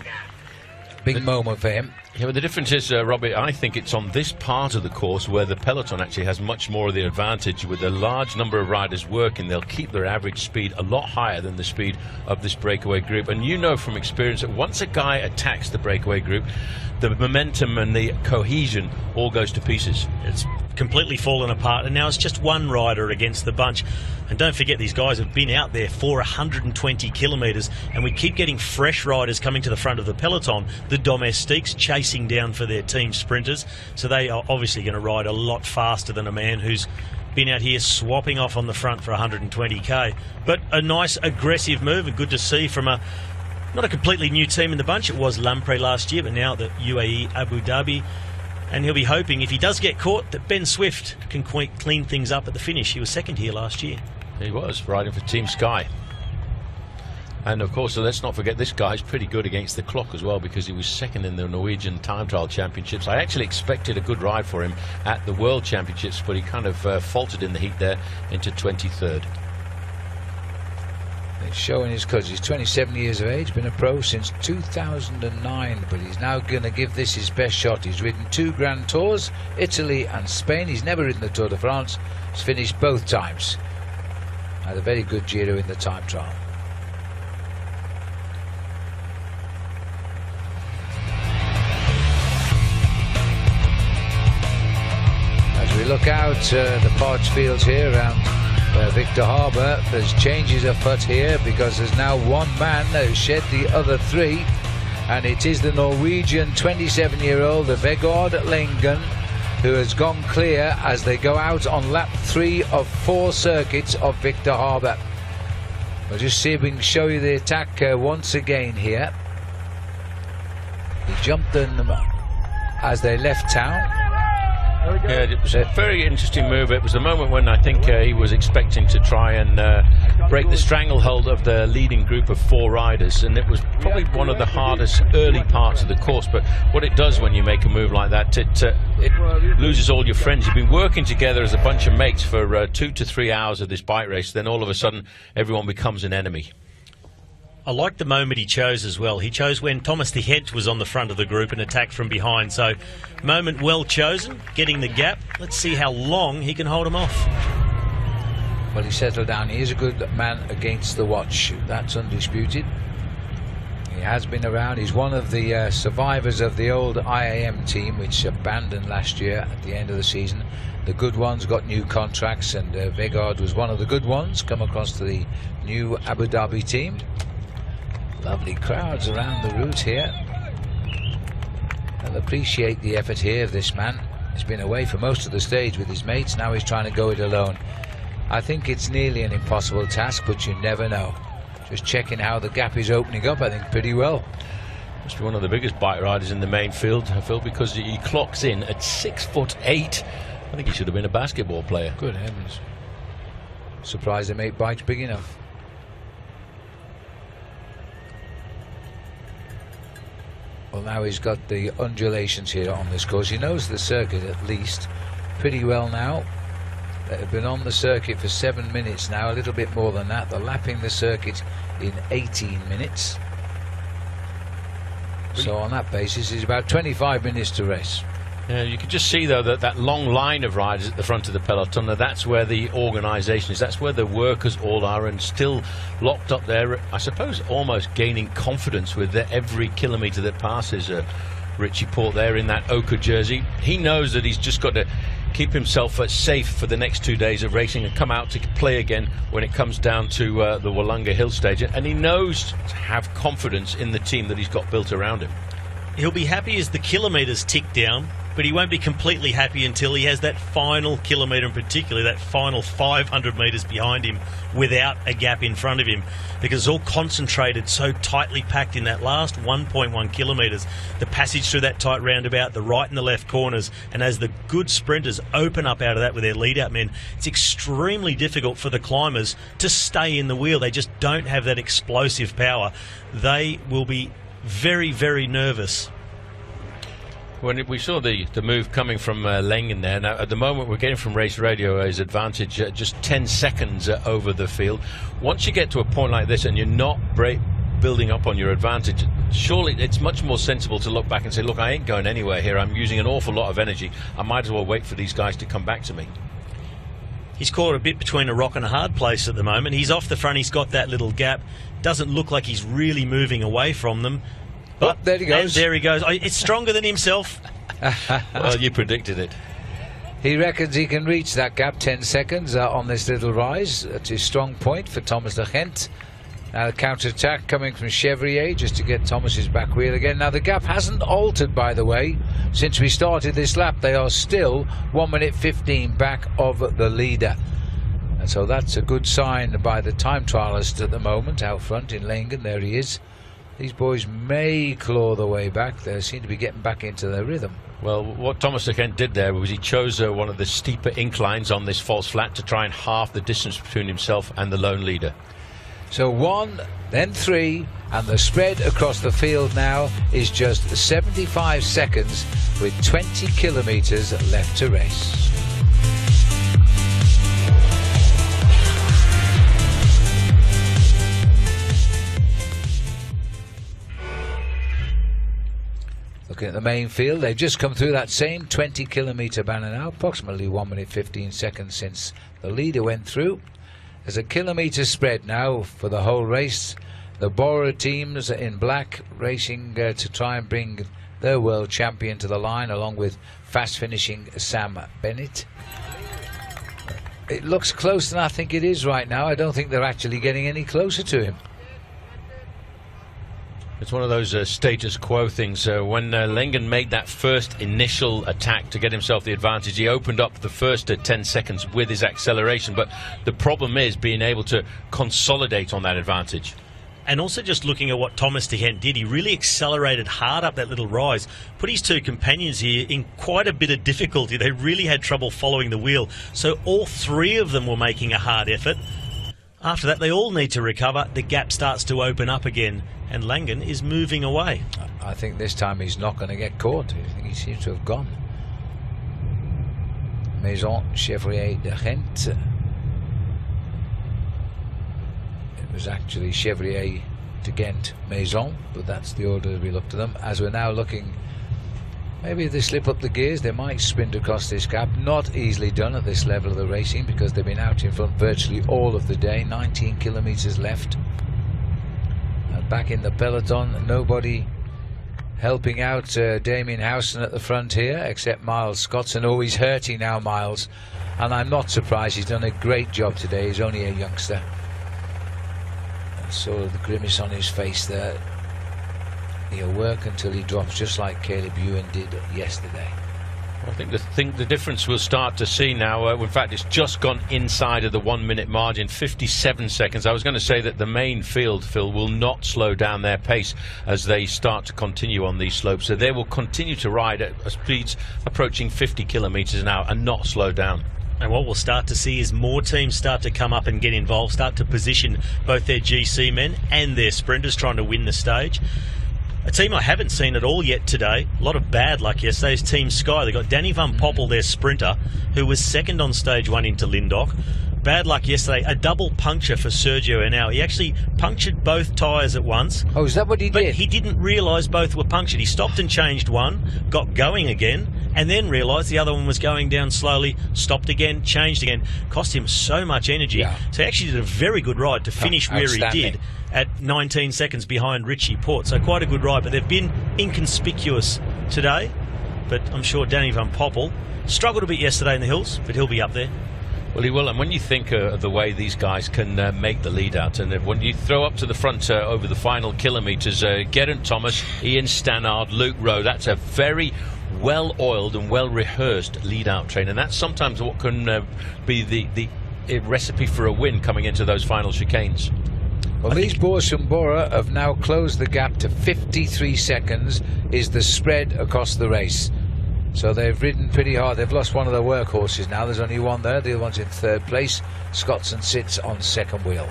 Big moment for him. Yeah, but the difference is, Robbie, I think it's on this part of the course where the peloton actually has much more of the advantage. With a large number of riders working, they'll keep their average speed a lot higher than the speed of this breakaway group. And you know from experience that once a guy attacks the breakaway group, the momentum and the cohesion all goes to pieces. It's completely fallen apart, and now it's just one rider against the bunch. And don't forget, these guys have been out there for 120 kilometres, and we keep getting fresh riders coming to the front of the peloton, the domestiques chasing down for their team sprinters, so they are obviously going to ride a lot faster than a man who's been out here swapping off on the front for 120k. But a nice aggressive move, and good to see from not a completely new team in the bunch. It was Lampre last year, but now the UAE Abu Dhabi. And he'll be hoping, if he does get caught, that Ben Swift can clean things up at the finish. He was second here last year. He was, riding for Team Sky. And of course, let's not forget, this guy's pretty good against the clock as well, because he was second in the Norwegian Time Trial Championships. I actually expected a good ride for him at the World Championships, but he kind of faltered in the heat there into 23rd. It's showing his colours. He's 27 years of age, been a pro since 2009, but he's now going to give this his best shot. He's ridden 2 Grand Tours, Italy and Spain. He's never ridden the Tour de France. He's finished both times. Had a very good Giro in the time trial. As we look out the parched fields here around Victor Harbour, there's changes afoot here, because there's now one man that has shed the other 3, and it is the Norwegian 27-year-old Vegard Langen, who has gone clear as they go out on lap 3 of 4 circuits of Victor Harbour. We'll just see if we can show you the attack once again here. He jumped them as they left town. Yeah, it was a very interesting move. It was the moment when I think he was expecting to try and break the stranglehold of the leading group of 4 riders, and it was probably one of the hardest early parts of the course. But what it does when you make a move like that, it loses all your friends. You've been working together as a bunch of mates for 2 to 3 hours of this bike race, then all of a sudden everyone becomes an enemy. I like the moment he chose as well. He chose when Thomas de Gendt was on the front of the group and attacked from behind. So, moment well chosen, getting the gap. Let's see how long he can hold him off. Well, he settled down. He is a good man against the watch. That's undisputed. He has been around. He's one of the survivors of the old IAM team, which abandoned last year at the end of the season. The good ones got new contracts, and Vegard was one of the good ones, come across to the new Abu Dhabi team. Lovely crowds around the route here. I'll appreciate the effort here of this man. He's been away for most of the stage with his mates. Now he's trying to go it alone. I think it's nearly an impossible task, but you never know. Just checking how the gap is opening up, I think pretty well. Must be one of the biggest bike riders in the main field, Phil, because he clocks in at 6'8". I think he should have been a basketball player. Good heavens. Surprised they make bikes big enough. Well, now he's got the undulations here on this course. He knows the circuit at least pretty well now. They've been on the circuit for 7 minutes now, a little bit more than that. They're lapping the circuit in 18 minutes. So on that basis, it's about 25 minutes to race. You can just see, though, that long line of riders at the front of the peloton. That's where the organisation is. That's where the workers all are, and still locked up there, I suppose, almost gaining confidence with every kilometre that passes. Richie Porte there in that ochre jersey. He knows that he's just got to keep himself safe for the next 2 days of racing and come out to play again when it comes down to the Wollonga Hill stage. And he knows to have confidence in the team that he's got built around him. He'll be happy as the kilometres tick down, but he won't be completely happy until he has that final kilometre, in particular that final 500 metres behind him without a gap in front of him, because it's all concentrated, so tightly packed in that last 1.1 kilometres. The passage through that tight roundabout, the right and the left corners, and as the good sprinters open up out of that with their lead-out men, it's extremely difficult for the climbers to stay in the wheel. They just don't have that explosive power. They will be very, very nervous. When we saw the move coming from Lengen there, now at the moment we're getting from Race Radio his advantage just 10 seconds over the field. Once you get to a point like this and you're not building up on your advantage, surely it's much more sensible to look back and say, look, I ain't going anywhere here. I'm using an awful lot of energy. I might as well wait for these guys to come back to me. He's caught a bit between a rock and a hard place at the moment. He's off the front. He's got that little gap. Doesn't look like he's really moving away from them. But there he goes. And there he goes. It's stronger than himself. Well, you predicted it. He reckons he can reach that gap, 10 seconds on this little rise. That's his strong point for Thomas de Gent. Now the counter-attack coming from Chevrier just to get Thomas's back wheel again. Now the gap hasn't altered, by the way, since we started this lap. They are still 1 minute 15 back of the leader. And so that's a good sign by the time trialist at the moment out front in Lengen. There he is. These boys may claw their way back. They seem to be getting back into their rhythm. Well, what Thomas de Gent did there was he chose one of the steeper inclines on this false flat to try and halve the distance between himself and the lone leader. So 1, then 3, and the spread across the field now is just 75 seconds with 20 kilometres left to race. Looking at the main field, they've just come through that same 20 kilometre banner now, approximately 1 minute 15 seconds since the leader went through. There's a kilometre spread now for the whole race. The Bora teams in black racing to try and bring their world champion to the line, along with fast finishing Sam Bennett. It looks closer than I think it is right now. I don't think they're actually getting any closer to him. It's one of those status quo things. When Lengen made that first initial attack to get himself the advantage, he opened up the first 10 seconds with his acceleration. But the problem is being able to consolidate on that advantage. And also just looking at what Thomas de Gent did, he really accelerated hard up that little rise, put his two companions here in quite a bit of difficulty. They really had trouble following the wheel. So all three of them were making a hard effort. After that, they all need to recover. The gap starts to open up again, and Lengen is moving away. I think this time he's not going to get caught. I think he seems to have gone. Maison, Chevrier, de Gent. It was actually Chevrier, de Gent, Maison, but that's the order we looked at them. As we're now looking, maybe if they slip up the gears, they might sprint across this gap. Not easily done at this level of the racing because they've been out in front virtually all of the day. 19 kilometres left. And back in the peloton, nobody helping out Damien Howson at the front here, except Miles Scottson. Oh, he's hurting now, Miles. And I'm not surprised. He's done a great job today. He's only a youngster. And so the grimace on his face there. He'll work until he drops, just like Caleb Ewan did yesterday. I think the difference we'll start to see now, in fact it's just gone inside of the 1 minute margin, 57 seconds. I was going to say that the main field, Phil, will not slow down their pace as they start to continue on these slopes. So they will continue to ride at speeds approaching 50 kilometres an hour and not slow down. And what we'll start to see is more teams start to come up and get involved, start to position both their GC men and their sprinters trying to win the stage. A team I haven't seen at all yet today, a lot of bad luck yesterday, is Team Sky. They got Danny Van Poppel, their sprinter, who was second on stage one into Lindhoek. bad luck yesterday. A double puncture for Sergio Henao. He actually punctured both tyres at once. Oh, is that what he did? But he didn't realise both were punctured. He stopped and changed one, got going again, and then realised the other one was going down slowly, stopped again, changed again. Cost him so much energy. Yeah. So he actually did a very good ride to finish where he did at 19 seconds behind Richie Porte. So quite a good ride, but they've been inconspicuous today. But I'm sure Danny Van Poppel struggled a bit yesterday in the hills, but he'll be up there. Well, he will, and when you think of the way these guys can make the lead out, and when you throw up to the front over the final kilometres, Geraint Thomas, Ian Stannard, Luke Rowe, that's a very well-oiled and well-rehearsed lead-out train, and that's sometimes what can be the recipe for a win coming into those final chicanes. Well, these Borsum Bora have now closed the gap to 53 seconds is the spread across the race. So they've ridden pretty hard. They've lost one of their workhorses now. There's only one there. The other one's in third place. Scotson sits on second wheel.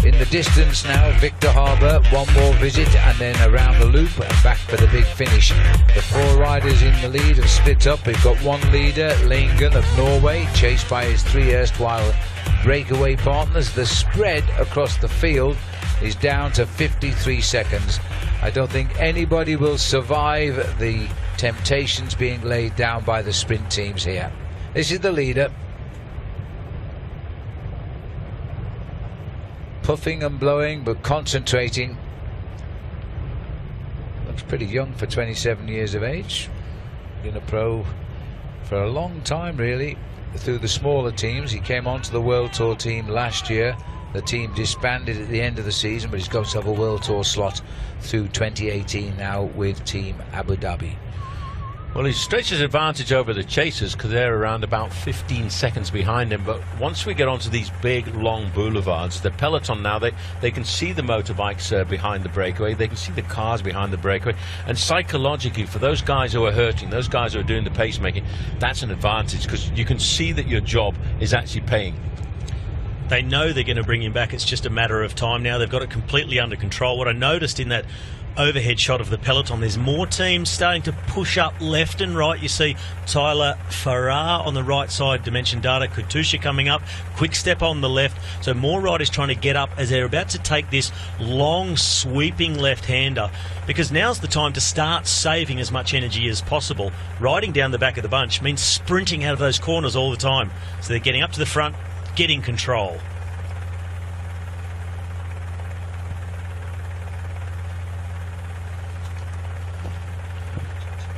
In the distance now, Victor Harbour, one more visit and then around the loop and back for the big finish. The four riders in the lead have split up. We've got one leader, Langen of Norway, chased by his three erstwhile breakaway partners. The spread across the field is down to 53 seconds. I don't think anybody will survive the temptations being laid down by the sprint teams here. This is the leader. Puffing and blowing, but concentrating. Looks pretty young for 27 years of age. Been a pro for a long time, really, through the smaller teams. He came onto the World Tour team last year. The team disbanded at the end of the season, but he's got himself a World Tour slot through 2018 now with Team Abu Dhabi. Well, he stretches advantage over the chasers because they're around about 15 seconds behind him. But once we get onto these big, long boulevards, the peloton now, they can see the motorbikes behind the breakaway. They can see the cars behind the breakaway. And psychologically, for those guys who are hurting, those guys who are doing the pacemaking, that's an advantage because you can see that your job is actually paying. They know they're going to bring him back. It's just a matter of time now. They've got it completely under control. What I noticed in that overhead shot of the peloton, there's more teams starting to push up left and right. You see Tyler Farrar on the right side, Dimension Data, Katusha coming up, Quick Step on the left. So more riders trying to get up as they're about to take this long sweeping left-hander, because now's the time to start saving as much energy as possible. Riding down the back of the bunch means sprinting out of those corners all the time. So they're getting up to the front, getting control.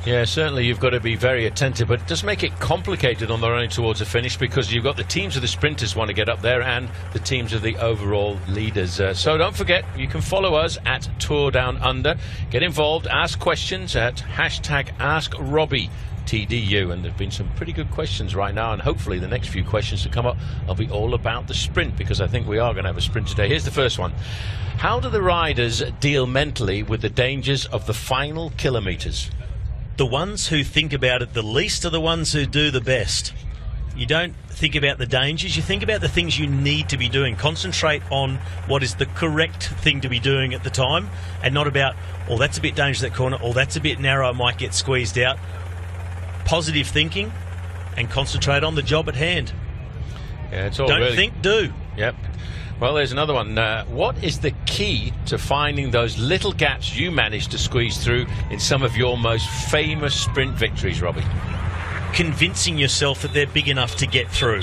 Yeah, certainly you've got to be very attentive, but it does make it complicated on the running towards the finish because you've got the teams of the sprinters want to get up there and the teams of the overall leaders. So don't forget, you can follow us at Tour Down Under. Get involved, ask questions at #AskRobbie. TDU, and there have been some pretty good questions right now, and hopefully the next few questions to come up will be all about the sprint, because I think we are going to have a sprint today. Here's the first one. How do the riders deal mentally with the dangers of the final kilometres? The ones who think about it the least are the ones who do the best. You don't think about the dangers, you think about the things you need to be doing. Concentrate on what is the correct thing to be doing at the time, and not about, oh, that's a bit dangerous, that corner, oh, that's a bit narrow, I might get squeezed out. Positive thinking and concentrate on the job at hand. Yeah, it's all Don't really... think, do. Yep. Well, there's another one. What is the key to finding those little gaps you managed to squeeze through in some of your most famous sprint victories, Robbie? Convincing yourself that they're big enough to get through.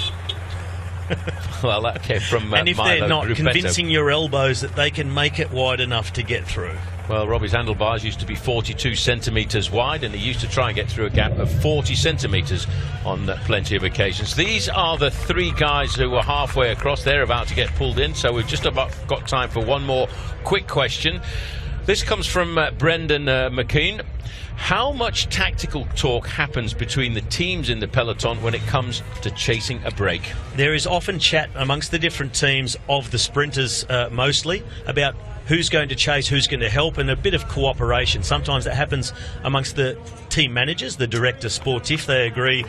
Well, that came from and if Milo they're not, Gruppetto. convincing your elbows that they can make it wide enough to get through. Well, Robbie's handlebars used to be 42 centimetres wide, and he used to try and get through a gap of 40 centimetres on plenty of occasions. These are the three guys who were halfway across. They're about to get pulled in, so we've just about got time for one more quick question. This comes from Brendan McKean. How much tactical talk happens between the teams in the peloton when it comes to chasing a break? There is often chat amongst the different teams of the sprinters mostly about who's going to chase, who's going to help, and a bit of cooperation. Sometimes that happens amongst the team managers, the director sports, if they agree.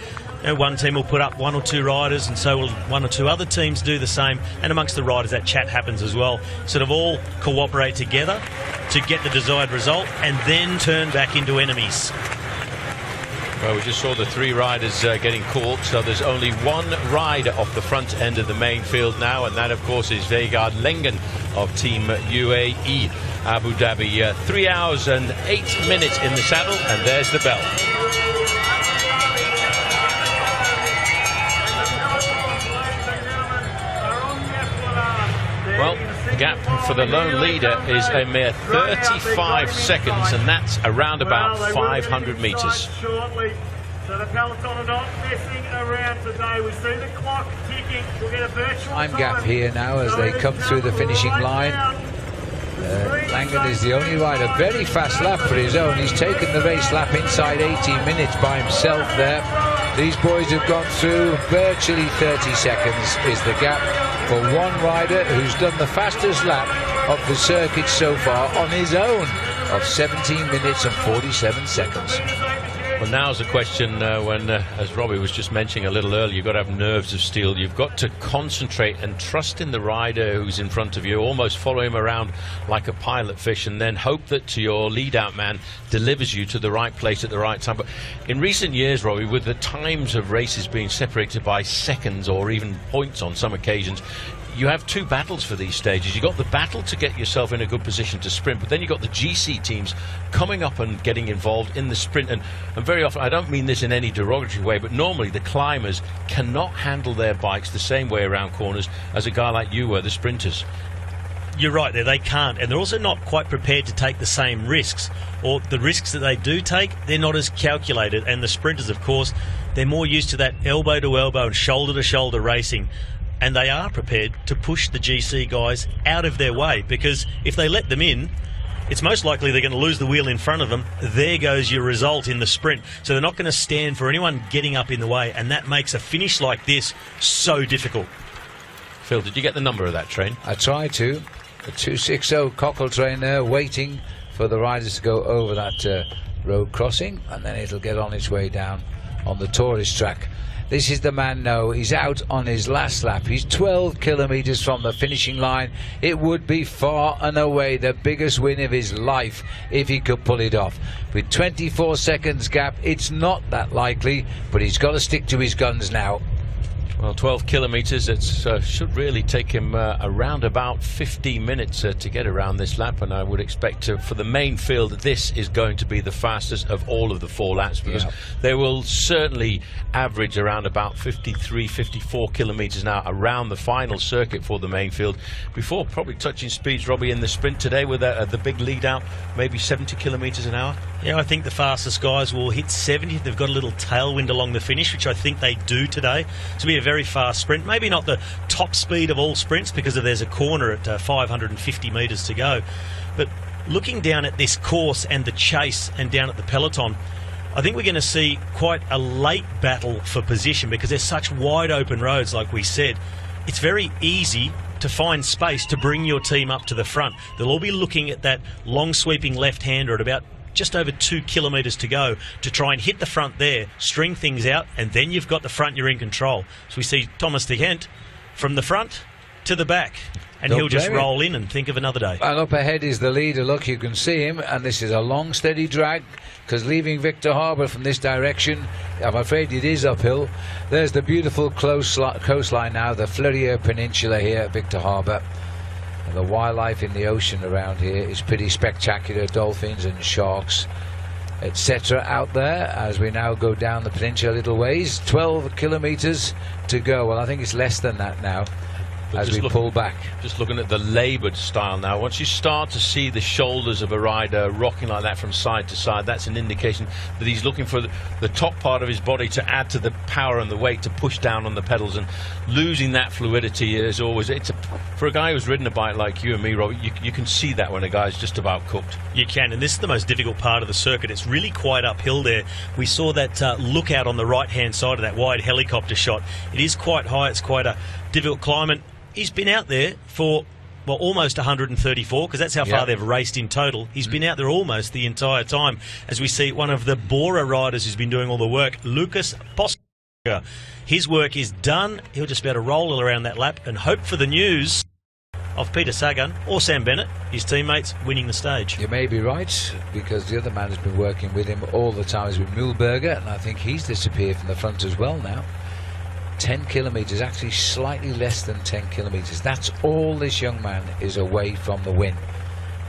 One team will put up one or two riders, and so will one or two other teams do the same. And amongst the riders, that chat happens as well. Sort of all cooperate together to get the desired result and then turn back into enemies. Well, we just saw the 3 riders getting caught, so there's only 1 rider off the front end of the main field now, and that, of course, is Vegard Lengen of Team UAE Abu Dhabi. 3 hours and 8 minutes in the saddle, and there's the bell. Well, the gap for the lone leader is a mere 35 seconds, and that's around about 500 metres. So the peloton are not messing around today. We see the clock ticking. We'll get a virtual Time gap here now as they come through the finishing line. Langen is the only rider. Very fast lap for his own. He's taken the race lap inside 18 minutes by himself there. These boys have gone through virtually 30 seconds is the gap for one rider who's done the fastest lap of the circuit so far on his own of 17 minutes and 47 seconds. Well, now's the question when, as Robbie was just mentioning a little earlier, you've got to have nerves of steel. You've got to concentrate and trust in the rider who's in front of you, almost follow him around like a pilot fish, and then hope that your lead-out man delivers you to the right place at the right time. But in recent years, Robbie, with the times of races being separated by seconds or even points on some occasions, you have 2 battles for these stages. You've got the battle to get yourself in a good position to sprint, but then you've got the GC teams coming up and getting involved in the sprint. And very often, I don't mean this in any derogatory way, but normally the climbers cannot handle their bikes the same way around corners as a guy like you were, the sprinters. You're right there, they can't, and they're also not quite prepared to take the same risks, or the risks that they do take, they're not as calculated. And the sprinters, of course, they're more used to that elbow to elbow and shoulder to shoulder racing. And they are prepared to push the GC guys out of their way, because if they let them in, it's most likely they're going to lose the wheel in front of them. There goes your result in the sprint. So they're not going to stand for anyone getting up in the way, and that makes a finish like this so difficult. Phil, did you get the number of that train? I tried to. The 260 Cockle train there waiting for the riders to go over that road crossing, and then it'll get on its way down on the tourist track. This is the man now. He's out on his last lap. He's 12 kilometres from the finishing line. It would be far and away the biggest win of his life if he could pull it off. With 24 seconds gap, it's not that likely, but he's got to stick to his guns now. Well, 12 kilometres, it should really take him around about 15 minutes to get around this lap, and I would expect for the main field, this is going to be the fastest of all of the 4 laps, because they will certainly average around about 53, 54 kilometres an hour around the final circuit for the main field, before probably touching speeds, Robbie, in the sprint today with the big lead out, maybe 70 kilometres an hour. Yeah, I think the fastest guys will hit 70 if they've got a little tailwind along the finish, which I think they do today. To be a very fast sprint, maybe not the top speed of all sprints because there's a corner at 550 metres to go, but looking down at this course and the chase and down at the peloton, I think we're going to see quite a late battle for position, because there's such wide open roads. Like we said, it's very easy to find space to bring your team up to the front. They'll all be looking at that long sweeping left-hander at about just over 2 kilometres to go to try and hit the front there, string things out, and then you've got the front, you're in control. So we see Thomas de Gent from the front to the back, and he'll just roll in and think of another day. And up ahead is the leader. Look, you can see him, and this is a long steady drag, because leaving Victor Harbour from this direction, I'm afraid it is uphill. There's the beautiful coastline now, the Fleurier Peninsula here at Victor Harbour. And the wildlife in the ocean around here is pretty spectacular. Dolphins and sharks, etc. out there as we now go down the peninsula a little ways. 12 kilometres to go. Well, I think it's less than that now as we pull back. Just looking at the laboured style now, once you start to see the shoulders of a rider rocking like that from side to side, that's an indication that he's looking for the top part of his body to add to the power and the weight to push down on the pedals, and losing that fluidity is always, for a guy who's ridden a bike like you and me, Robbie, you can see that when a guy's just about cooked. You can, and this is the most difficult part of the circuit. It's really quite uphill there. We saw that lookout on the right-hand side of that wide helicopter shot. It is quite high. It's quite a difficult climb, and he's been out there for, well, almost 134, because that's how far they've raced in total. He's been out there almost the entire time, as we see one of the Bora riders who's been doing all the work, Lucas Poska. His work is done. He'll just be able to roll around that lap and hope for the news of Peter Sagan or Sam Bennett, his teammates, winning the stage. You may be right, because the other man has been working with him all the time has been Mühlberger, and I think he's disappeared from the front as well now. 10 kilometres, actually slightly less than 10 kilometres. That's all this young man is away from the win.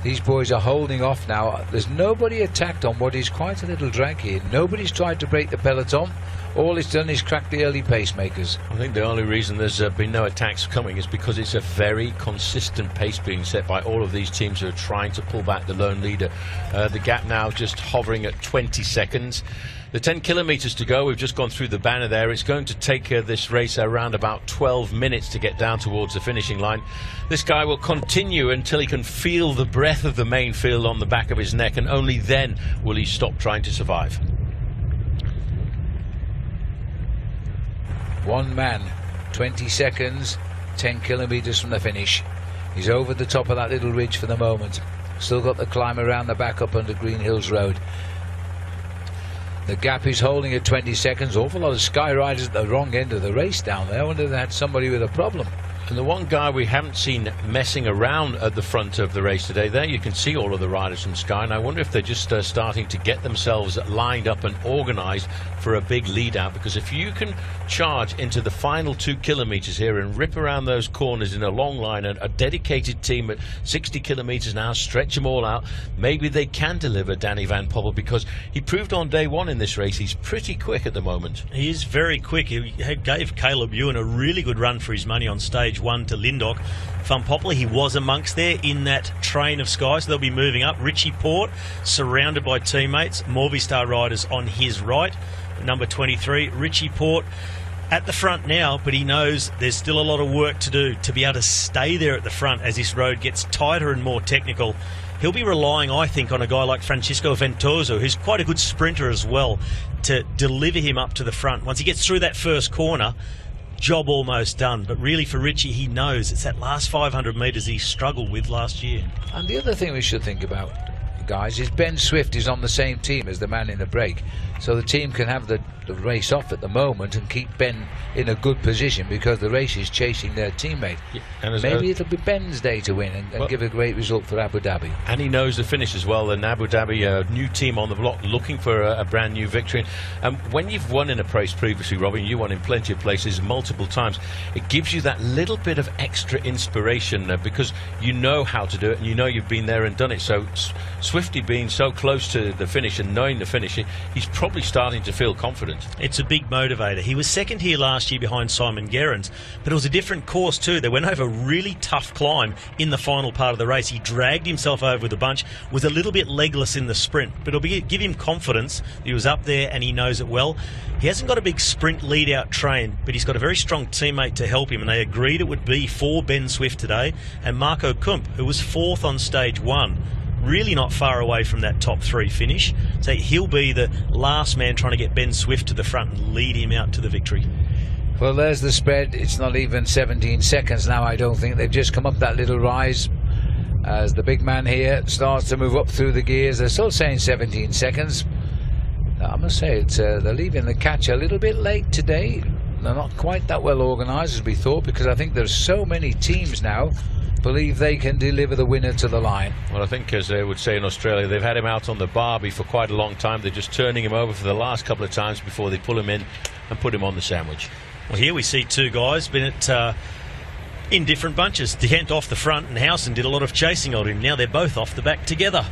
These boys are holding off now. There's nobody attacked on what is quite a little drag here. Nobody's tried to break the peloton. All it's done is crack the early pacemakers. I think the only reason there's been no attacks coming is because it's a very consistent pace being set by all of these teams who are trying to pull back the lone leader. The gap now just hovering at 20 seconds. The 10 kilometres to go, we've just gone through the banner there. It's going to take this race around about 12 minutes to get down towards the finishing line. This guy will continue until he can feel the breath of the main field on the back of his neck, and only then will he stop trying to survive. One man, 20 seconds, 10 kilometres from the finish. He's over the top of that little ridge for the moment. Still got the climb around the back up under Green Hills Road. The gap is holding at 20 seconds. Awful lot of Sky Riders at the wrong end of the race down there. I wonder if they had somebody with a problem. And the one guy we haven't seen messing around at the front of the race today, there you can see all of the riders from Sky, and I wonder if they're just starting to get themselves lined up and organised for a big lead out, because if you can charge into the final 2 kilometres here and rip around those corners in a long line, and a dedicated team at 60 kilometres an hour stretch them all out, maybe they can deliver Danny Van Poppel, because he proved on day one in this race he's pretty quick at the moment. He is very quick. He gave Caleb Ewan a really good run for his money on stage 1 to Lindhoek. Van Poppel, he was amongst there in that train of Sky, so they'll be moving up. Richie Porte surrounded by teammates, Movistar riders on his right. Number 23, Richie Porte at the front now, but he knows there's still a lot of work to do to be able to stay there at the front as this road gets tighter and more technical. He'll be relying, I think, on a guy like Francisco Ventoso, who's quite a good sprinter as well, to deliver him up to the front. Once he gets through that first corner, job almost done. But really for Richie, he knows it's that last 500 metres he struggled with last year. And the other thing we should think about, guys, is Ben Swift is on the same team as the man in the break, so the team can have the race off at the moment and keep Ben in a good position, because the race is chasing their teammate. Yeah, and maybe it'll be Ben's day to win and give a great result for Abu Dhabi. And he knows the finish as well. And Abu Dhabi, a new team on the block, looking for a brand new victory. And when you've won in a race previously, Robin, you won in plenty of places multiple times, it gives you that little bit of extra inspiration because you know how to do it and you know you've been there and done it. So Swifty being so close to the finish and knowing the finish, he's probably starting to feel confident. It's a big motivator. He was second here last year behind Simon Gerrans, but it was a different course too. They went over a really tough climb in the final part of the race. He dragged himself over the bunch, was a little bit legless in the sprint, but it'll give him confidence. He was up there and he knows it well. He hasn't got a big sprint lead-out train, but he's got a very strong teammate to help him, and they agreed it would be for Ben Swift today and Marco Kump, who was fourth on stage 1. Really not far away from that top 3 finish. So he'll be the last man trying to get Ben Swift to the front and lead him out to the victory. Well, there's the spread. It's not even 17 seconds now, I don't think. They've just come up that little rise as the big man here starts to move up through the gears. They're still saying 17 seconds. I must say, they're leaving the catch a little bit late today. They're not quite that well organised as we thought, because I think there's so many teams now believe they can deliver the winner to the line. Well, I think, as they would say in Australia, they've had him out on the barbie for quite a long time. They're just turning him over for the last couple of times before they pull him in and put him on the sandwich. Well, here we see two guys been in different bunches. Dent off the front and Howson did a lot of chasing on him. Now they're both off the back together.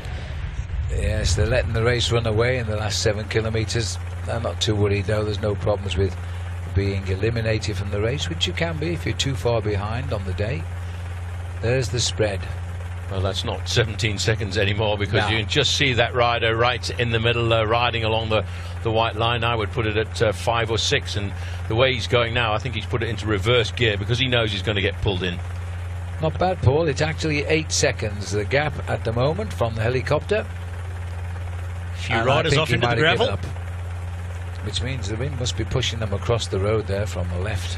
Yes, they're letting the race run away in the last 7 kilometres. They're not too worried though. There's no problems with being eliminated from the race, which you can be if you're too far behind on the day. There's the spread. Well, that's not 17 seconds anymore, because you can just see that rider right in the middle riding along the white line. I would put it at 5 or 6, and the way he's going now, I think he's put it into reverse gear because he knows he's going to get pulled in. Not bad, Paul. It's actually 8 seconds, the gap at the moment from the helicopter. A few riders off into the gravel, which means the wind must be pushing them across the road there from the left.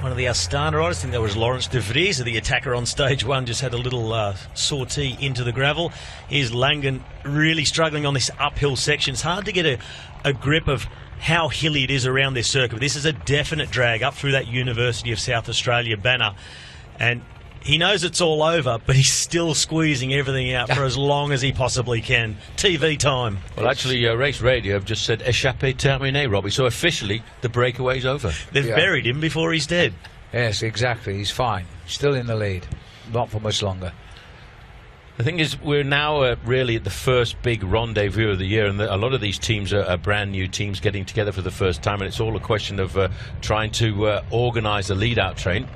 One of the Astana riders, I think that was Lawrence de Vries, the attacker on stage 1, just had a little sortie into the gravel. Here's Langen really struggling on this uphill section. It's hard to get a grip of how hilly it is around this circuit. This is a definite drag up through that University of South Australia banner. And He knows it's all over, but he's still squeezing everything out for as long as he possibly can. TV time. Well, actually, Race Radio have just said échappée terminée, Robbie. So officially, the breakaway's over. They've buried him before he's dead. Yes, exactly. He's fine. Still in the lead. Not for much longer. The thing is, we're now really at the first big rendezvous of the year, and a lot of these teams are brand new teams getting together for the first time, and it's all a question of trying to organise a lead-out train.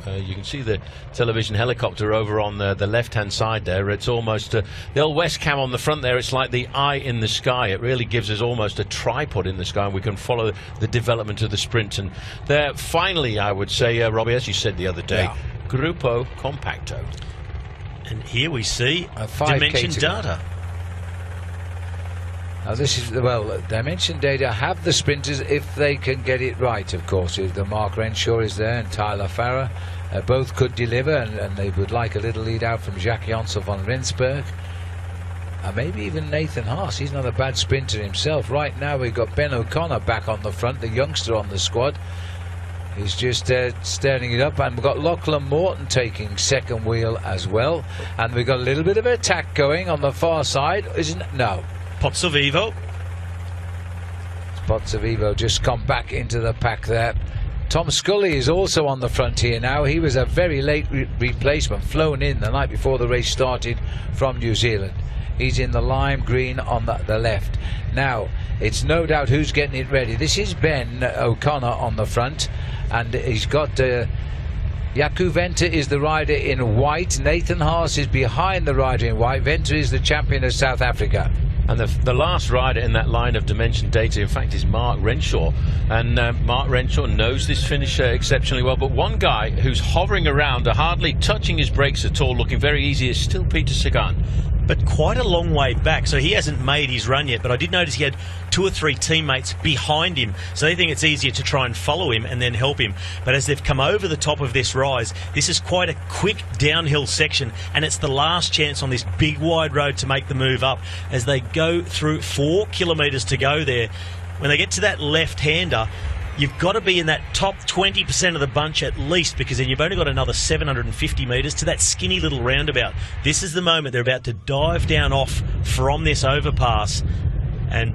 You can see the television helicopter over on the left-hand side there. It's almost the old West Cam on the front there. It's like the eye in the sky. It really gives us almost a tripod in the sky, and we can follow the development of the sprint. And there, finally, I would say, Robbie, as you said the other day, Gruppo Compacto. And here we see Dimension Data. Now this is, well, Dimension Data have the sprinters if they can get it right, of course. If the Mark Renshaw is there and Tyler Farrer, both could deliver, and they would like a little lead out from Jacques Janssen van Rensburg. And maybe even Nathan Haas. He's not a bad sprinter himself. Right now we've got Ben O'Connor back on the front, the youngster on the squad. He's just stirring it up, and we've got Lachlan Morton taking second wheel as well, and we've got a little bit of attack going on the far side, isn't it? No. Pozzovivo just come back into the pack there. Tom Scully is also on the front here now. He was a very late replacement, flown in the night before the race started from New Zealand. He's in the lime green on the left. Now, it's no doubt who's getting it ready. This is Ben O'Connor on the front, and he's got Jaco Venter is the rider in white. Nathan Haas is behind the rider in white. Venter is the champion of South Africa. And the last rider in that line of Dimension Data, in fact, is Mark Renshaw. And Mark Renshaw knows this finish exceptionally well. But one guy who's hovering around, hardly touching his brakes at all, looking very easy, is still Peter Sagan. But quite a long way back, so he hasn't made his run yet, but I did notice he had 2 or 3 teammates behind him, so they think it's easier to try and follow him and then help him. But as they've come over the top of this rise, this is quite a quick downhill section, and it's the last chance on this big wide road to make the move up as they go through 4 kilometres to go there. When they get to that left-hander, you've got to be in that top 20% of the bunch at least, because then you've only got another 750 metres to that skinny little roundabout. This is the moment they're about to dive down off from this overpass, and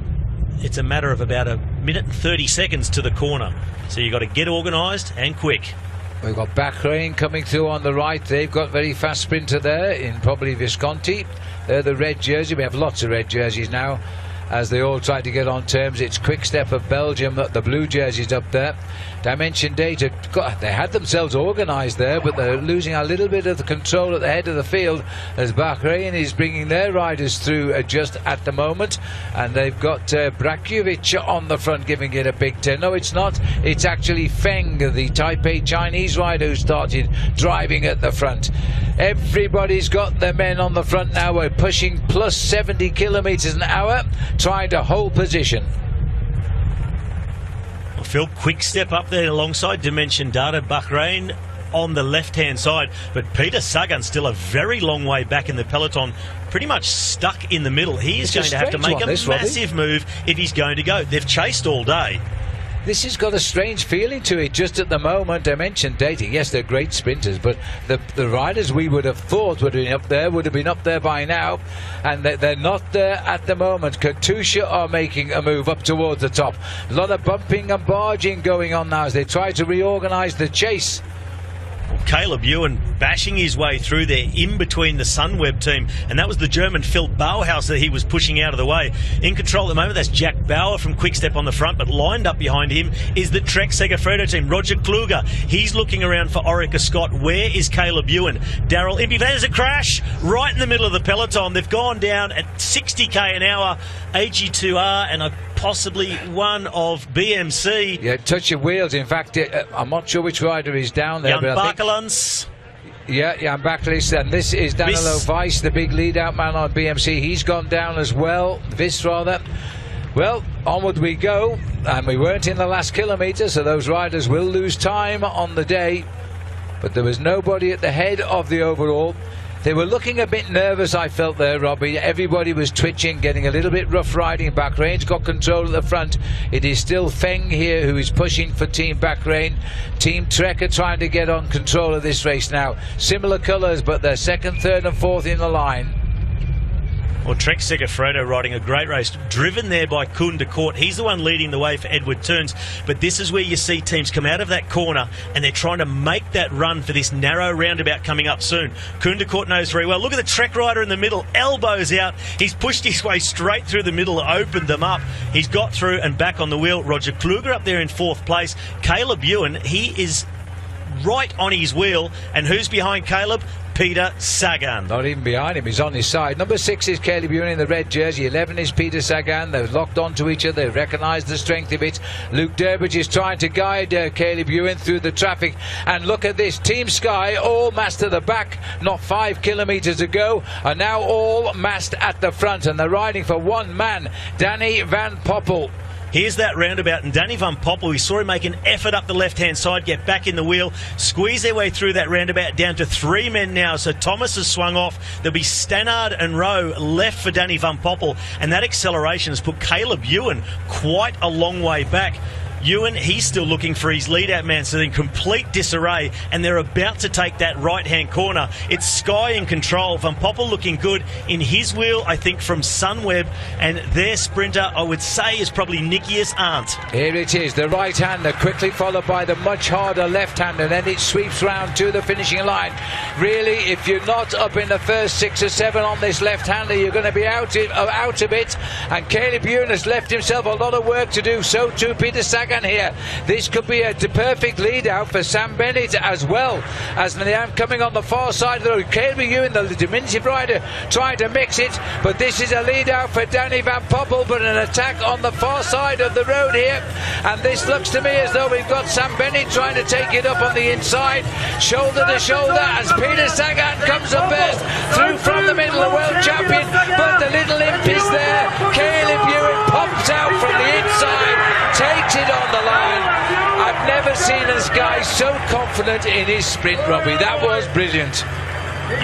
it's a matter of about 1 minute and 30 seconds to the corner. So you've got to get organised and quick. We've got Bahrain coming through on the right. They've got very fast sprinter there in probably Visconti. They're the red jersey. We have lots of red jerseys now, as they all try to get on terms. It's Quick Step of Belgium, the blue jerseys up there. Dimension Data, God, they had themselves organised there, but they're losing a little bit of the control at the head of the field as Bahrain is bringing their riders through just at the moment. And they've got Brakovic on the front giving it a big turn. No, it's not. It's actually Feng, the Taipei Chinese rider, who started driving at the front. Everybody's got their men on the front now. We're pushing plus 70 kilometres an hour, trying to hold position. Well, Phil, Quick Step up there alongside Dimension Data. Bahrain on the left-hand side, but Peter Sagan still a very long way back in the peloton, pretty much stuck in the middle. He is going to have to make a massive move if he's going to go. They've chased all day. This has got a strange feeling to it just at the moment. Dimension Data, yes, they're great sprinters, but the riders we would have thought would have been up there by now, and they're not there at the moment. Katusha are making a move up towards the top. A lot of bumping and barging going on now as they try to reorganise the chase. Caleb Ewan bashing his way through there in between the Sunweb team, and that was the German Phil Bauhaus that he was pushing out of the way. In control at the moment, that's Jack Bauer from Quick Step on the front, but lined up behind him is the Trek Segafredo team. Roger Kluger, he's looking around for Orica Scott. Where is Caleb Ewan? Daryl Impey, there's a crash right in the middle of the peloton. They've gone down at 60k an hour. AG2R and possibly one of BMC. Yeah, touch of wheels. In fact, I'm not sure which rider is down there. Jan Bakelans. Yeah, Jan Bakelans. And this is Danilo Weiss, the big lead-out man on BMC. He's gone down as well. Viss, rather. Well, onward we go. And we weren't in the last kilometre, so those riders will lose time on the day. But there was nobody at the head of the overall. They were looking a bit nervous, I felt there, Robbie. Everybody was twitching, getting a little bit rough riding. Bahrain's got control at the front. It is still Feng here who is pushing for Team Bahrain. Team Trek are trying to get on control of this race now. Similar colours, but they're second, third and fourth in the line. Well, Trek Segafredo riding a great race, driven there by Kun de Kort. He's the one leading the way for Edward Turns. But this is where you see teams come out of that corner and they're trying to make that run for this narrow roundabout coming up soon. Kun de Kort knows very well. Look at the Trek rider in the middle, elbows out. He's pushed his way straight through the middle, opened them up. He's got through and back on the wheel. Roger Kluger up there in fourth place. Caleb Ewan, he is right on his wheel. And who's behind Caleb? Peter Sagan. Not even behind him, he's on his side. Number 6 is Caleb Ewan in the red jersey. 11 is Peter Sagan. They're locked onto each other. They recognise the strength of it. Luke Durbridge is trying to guide Caleb Ewan through the traffic. And look at this. Team Sky all massed at the back, not 5 kilometres to go, are now all massed at the front. And they're riding for one man, Danny Van Poppel. Here's that roundabout, and Danny Van Poppel, we saw him make an effort up the left-hand side, get back in the wheel, squeeze their way through that roundabout down to 3 men now. So Thomas has swung off. There'll be Stannard and Rowe left for Danny Van Poppel, and that acceleration has put Caleb Ewan quite a long way back. Ewan, he's still looking for his lead-out man, so in complete disarray, and they're about to take that right-hand corner. It's Sky in control. Van Poppel looking good in his wheel, I think, from Sunweb, and their sprinter, I would say, is probably Nikias Arndt. Here it is, the right-hander, quickly followed by the much harder left-hander, and then it sweeps round to the finishing line. Really, if you're not up in the first 6 or 7 on this left-hander, you're going to be out of it, and Caleb Ewan has left himself a lot of work to do. So too Peter Sagan here. This could be a perfect lead out for Sam Bennett as well, as they're coming on the far side of the road. Caleb Ewan, the diminutive rider, trying to mix it, but this is a lead out for Danny Van Poppel, but an attack on the far side of the road here, and this looks to me as though we've got Sam Bennett trying to take it up on the inside, shoulder to shoulder, as Peter Sagan comes up first, through from the middle, the world champion, but the little imp is there. Caleb Ewan pops out from the inside, takes it on the line. I've never seen this guy so confident in his sprint, Robbie. That was brilliant.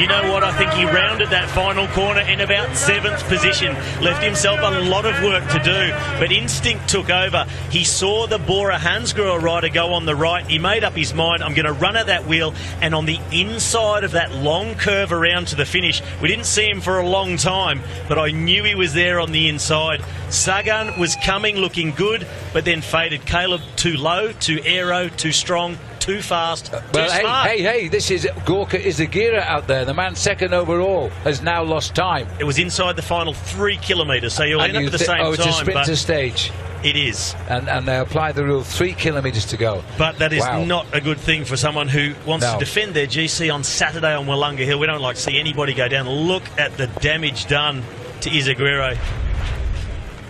You know what? I think he rounded that final corner in about 7th position. Left himself a lot of work to do, but instinct took over. He saw the Bora Hansgrohe rider go on the right. He made up his mind, I'm going to run at that wheel, and on the inside of that long curve around to the finish, we didn't see him for a long time, but I knew he was there on the inside. Sagan was coming, looking good, but then faded. Caleb too low, too aero, too strong, too fast, too smart. Hey, this is Gorka Izagirre out there. The man second overall has now lost time. It was inside the final 3 kilometres, so you'll end up at the same time. Oh, it's a sprinter stage. It is. And they apply the rule 3 kilometres to go. But that is not a good thing for someone who wants to defend their GC on Saturday on Willunga Hill. We don't like to see anybody go down. Look at the damage done to Izagirre.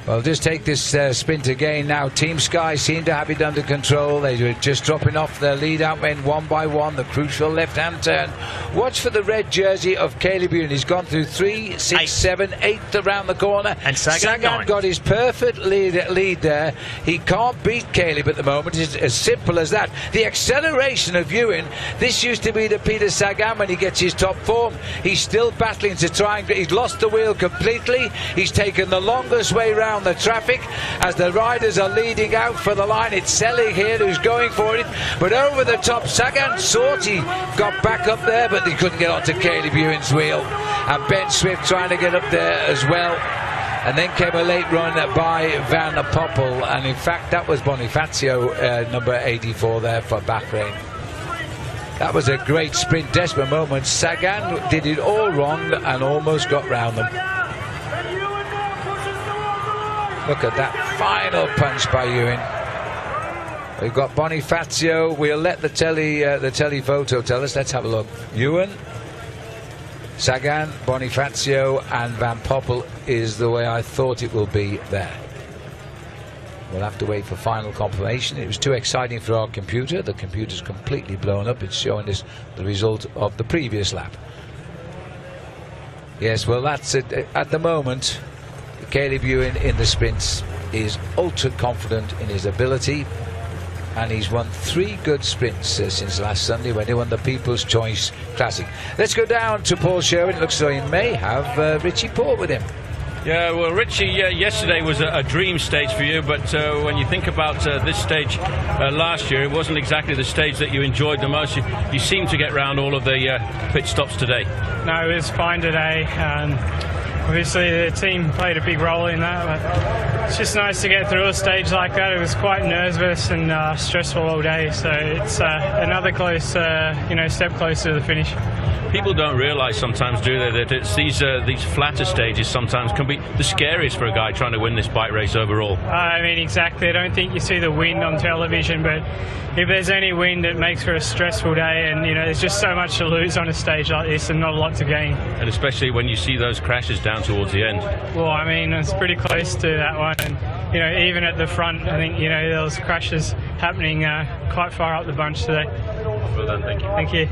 Well, just take this sprint again now. Team Sky seem to have it under control. They were just dropping off their lead-out men one by one, the crucial left-hand turn. Watch for the red jersey of Caleb Ewan. He's gone through 3, 6, 7, 8 around the corner. And Sagan got his perfect lead there. He can't beat Caleb at the moment. It's as simple as that. The acceleration of Ewan, this used to be the Peter Sagan when he gets his top form. He's still battling to try and... He's lost the wheel completely. He's taken the longest way round the traffic as the riders are leading out for the line. It's Selig here who's going for it, but over the top Sagan Sorti got back up there, but he couldn't get onto Caleb Ewan's wheel, and Ben Swift trying to get up there as well. And then came a late run by Van Poppel, and in fact that was Bonifacio, number 84 there for Bahrain. That was a great sprint, desperate moment. Sagan did it all wrong and almost got round them. Look at that final punch by Ewan. We've got Bonifacio. We'll let the telephoto tell us. Let's have a look. Ewan, Sagan, Bonifacio and Van Poppel is the way I thought it will be there. We'll have to wait for final confirmation. It was too exciting for our computer. The computer's completely blown up. It's showing us the result of the previous lap. Yes, well, that's it. At the moment, Caleb Ewan in the sprints is ultra confident in his ability. and he's won 3 good sprints since last Sunday when he won the People's Choice Classic. Let's go down to Paul Sherwin. It looks as though he may have Richie Port with him. Yeah, well, Richie, yesterday was a dream stage for you, but when you think about this stage last year, it wasn't exactly the stage that you enjoyed the most. You seem to get round all of the pit stops today. No, it was fine today. Obviously, the team played a big role in that, but it's just nice to get through a stage like that. It was quite nervous and stressful all day, so it's another close, step closer to the finish. People don't realise sometimes, do they, that it's these flatter stages sometimes can be the scariest for a guy trying to win this bike race overall. I mean, exactly. I don't think you see the wind on television, but if there's any wind, it makes for a stressful day, and there's just so much to lose on a stage like this and not a lot to gain. And especially when you see those crashes down towards the end. Well, I mean, it's pretty close to that one, and even at the front, I think there was crashes happening quite far up the bunch today. Well done, thank you. Thank you.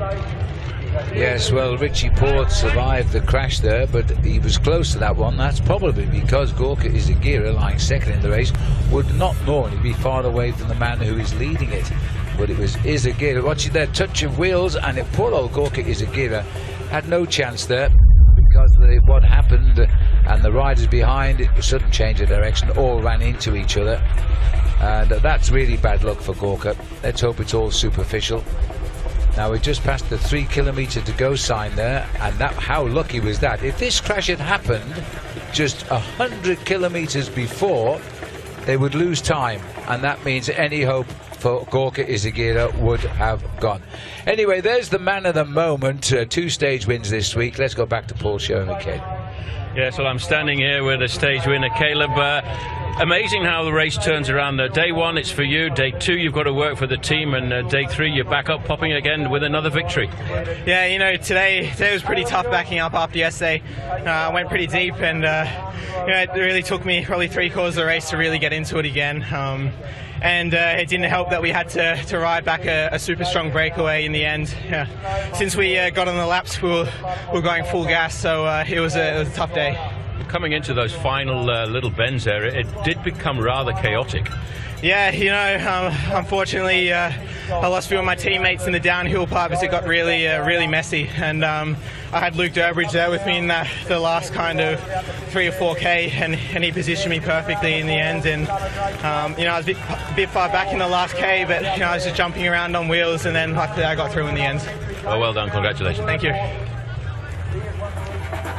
Yes, well, Richie Port survived the crash there, but he was close to that one. That's probably because Gorka Izagirre, lying second in the race, would not normally be far away from the man who is leading it. But it was Izagirre. Watching their touch of wheels, and if poor old Gorka Izagirre had no chance there because of what happened, and the riders behind it sudden change of direction, all ran into each other. And that's really bad luck for Gorka. Let's hope it's all superficial. Now we just passed the 3 kilometre to go sign there, and how lucky was that? If this crash had happened just 100 kilometres before, they would lose time, and that means any hope for Gorka Izagirre would have gone. Anyway, there's the man of the moment. 2 stage wins this week. Let's go back to Paul Sherwin again. Yes, well, I'm standing here with a stage winner, Caleb. Amazing how the race turns around. Day 1, it's for you. Day 2, you've got to work for the team, and day 3, you're back up, popping again with another victory. Yeah, today was pretty tough backing up after yesterday. I went pretty deep, and it really took me probably 3/4 of the race to really get into it again. And it didn't help that we had to ride back a super strong breakaway in the end. Since we got on the laps, we were going full gas, so it was a tough day. Coming into those final little bends there, it did become rather chaotic. Yeah, unfortunately, I lost a few of my teammates in the downhill part because it got really messy. And I had Luke Durbridge there with me in the last kind of 3 or 4K, and he positioned me perfectly in the end. And I was a bit far back in the last K, but I was just jumping around on wheels, and then luckily I got through in the end. Oh, well done, congratulations. Thank you.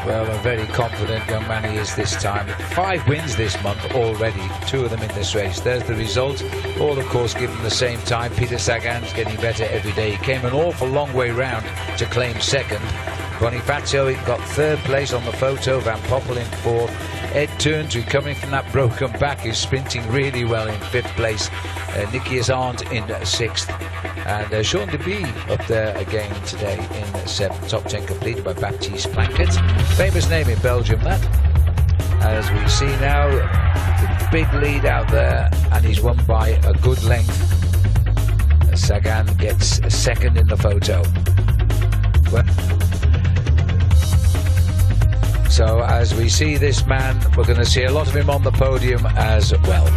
Well, a very confident young man he is this time. 5 wins this month already, 2 of them in this race. There's the result, all of course given the same time. Peter Sagan's getting better every day. He came an awful long way round to claim second. Bonifacio got 3rd place on the photo, Van Poppel in 4th. Ed Turns, recovering from that broken back, is sprinting really well in 5th place. Nicky Azant in 6th. And Sean Deby up there again today in 7th. Top 10 completed by Baptiste Plankett. Famous name in Belgium, that. As we see now, the big lead out there, and he's won by a good length. Sagan gets 2nd in the photo. So as we see this man, we're going to see a lot of him on the podium as well.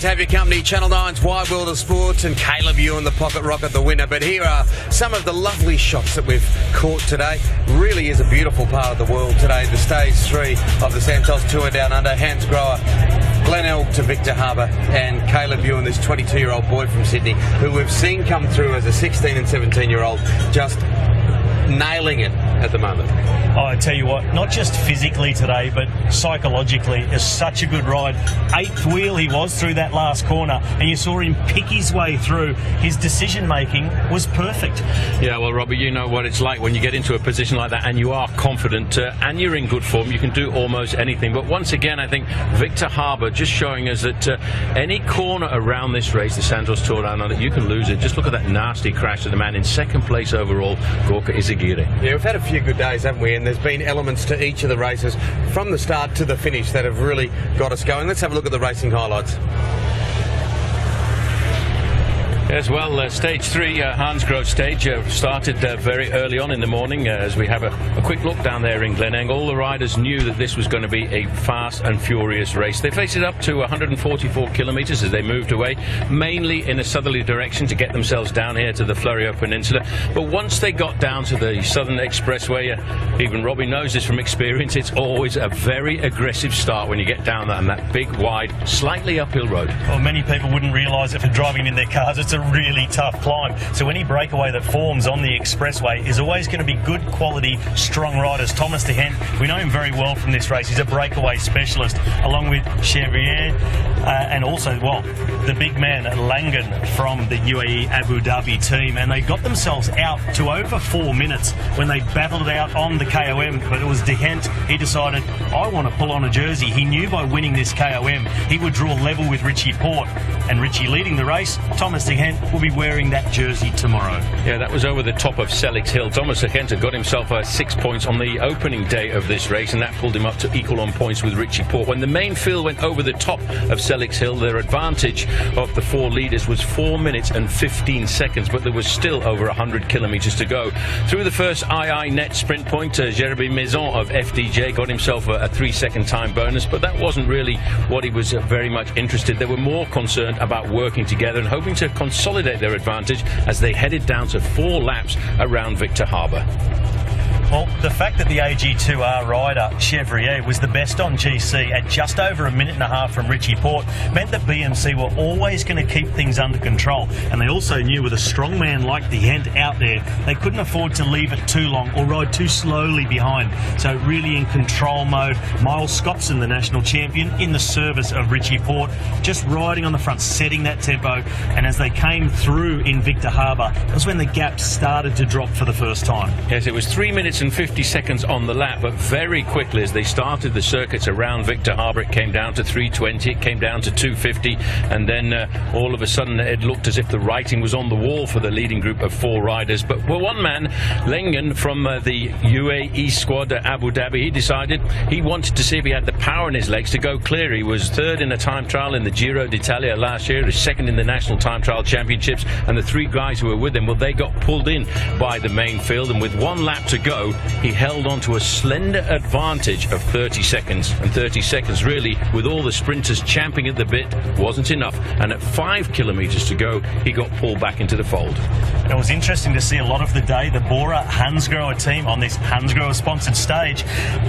to have your company. Channel 9's Wide World of Sports and Caleb Ewan, the pocket rocket, the winner. But here are some of the lovely shots that we've caught today. Really is a beautiful part of the world today. The stage 3 of the Santos Tour Down Under. Hans Grohe, Glenn Elk to Victor Harbour, and Caleb Ewan, this 22-year-old boy from Sydney, who we've seen come through as a 16 and 17-year-old, just nailing it at the moment. Oh, I tell you what, not just physically today, but psychologically, it's such a good ride. 8th wheel he was through that last corner, and you saw him pick his way through. His decision-making was perfect. Yeah, well, Robbie, you know what it's like when you get into a position like that and you are confident and you're in good form. You can do almost anything. But once again, I think Victor Harbour just showing us that any corner around this race, the Santos Tour Down Under, you can lose it. Just look at that nasty crash to the man in 2nd place overall, Gorka Izagirre. Yeah, we've had a few good days, haven't we? And there's been elements to each of the races from the start to the finish that have really got us going. Let's have a look at the racing highlights. As well, stage 3, Hans Grohe stage, started very early on in the morning as we have a quick look down there in Glenelg. All the riders knew that this was going to be a fast and furious race. They faced it up to 144 kilometres as they moved away, mainly in a southerly direction to get themselves down here to the Fleurieu Peninsula. But once they got down to the Southern Expressway, even Robbie knows this from experience, it's always a very aggressive start when you get down that, and that big, wide, slightly uphill road. Well, many people wouldn't realise it for driving in their cars. It's a really tough climb. So any breakaway that forms on the expressway is always going to be good quality, strong riders. Thomas de Gent, we know him very well from this race. He's a breakaway specialist, along with Chevrier and also, well, the big man Langen from the UAE Abu Dhabi team. And they got themselves out to over 4 minutes when they battled it out on the KOM. But it was de Gent. He decided, I want to pull on a jersey. He knew by winning this KOM, he would draw level with Richie Porte. And Richie leading the race, Thomas de Gent will be wearing that jersey tomorrow. Yeah, that was over the top of Selix Hill. Thomas de Gent got himself 6 points on the opening day of this race, and that pulled him up to equal on points with Richie Porte. When the main field went over the top of Selix Hill, their advantage of the 4 leaders was 4 minutes and 15 seconds, but there was still over 100 kilometres to go. Through the first II net sprint point, Jérémy Maison of FDJ got himself a 3-second time bonus, but that wasn't really what he was very much interested. They were more concerned about working together and hoping to consolidate their advantage as they headed down to 4 laps around Victor Harbour. Well, the fact that the AG2R rider, Chevrier, was the best on GC at just over 1.5 minutes from Richie Porte meant that BMC were always going to keep things under control. And they also knew with a strong man like de Gent out there, they couldn't afford to leave it too long or ride too slowly behind. So really in control mode, Miles Scotson, the national champion, in the service of Richie Porte, just riding on the front, setting that tempo. And as they came through in Victor Harbour, that was when the gap started to drop for the first time. Yes, it was 3 minutes and 50 seconds on the lap, but very quickly as they started the circuits around Victor Harbour, it came down to 3:20, it came down to 2:50, and then all of a sudden it looked as if the writing was on the wall for the leading group of 4 riders. But one man, Langen from the UAE squad at Abu Dhabi, he decided he wanted to see if he had the power in his legs to go clear. He was 3rd in a time trial in the Giro d'Italia last year, he was 2nd in the National Time Trial Championships, and the 3 guys who were with him, well, they got pulled in by the main field, and with 1 lap to go, he held on to a slender advantage of 30 seconds. And 30 seconds, really, with all the sprinters champing at the bit, wasn't enough. And at 5 kilometres to go, he got pulled back into the fold. It was interesting to see a lot of the day the Bora Hans Grohe team on this Hans Grohe sponsored stage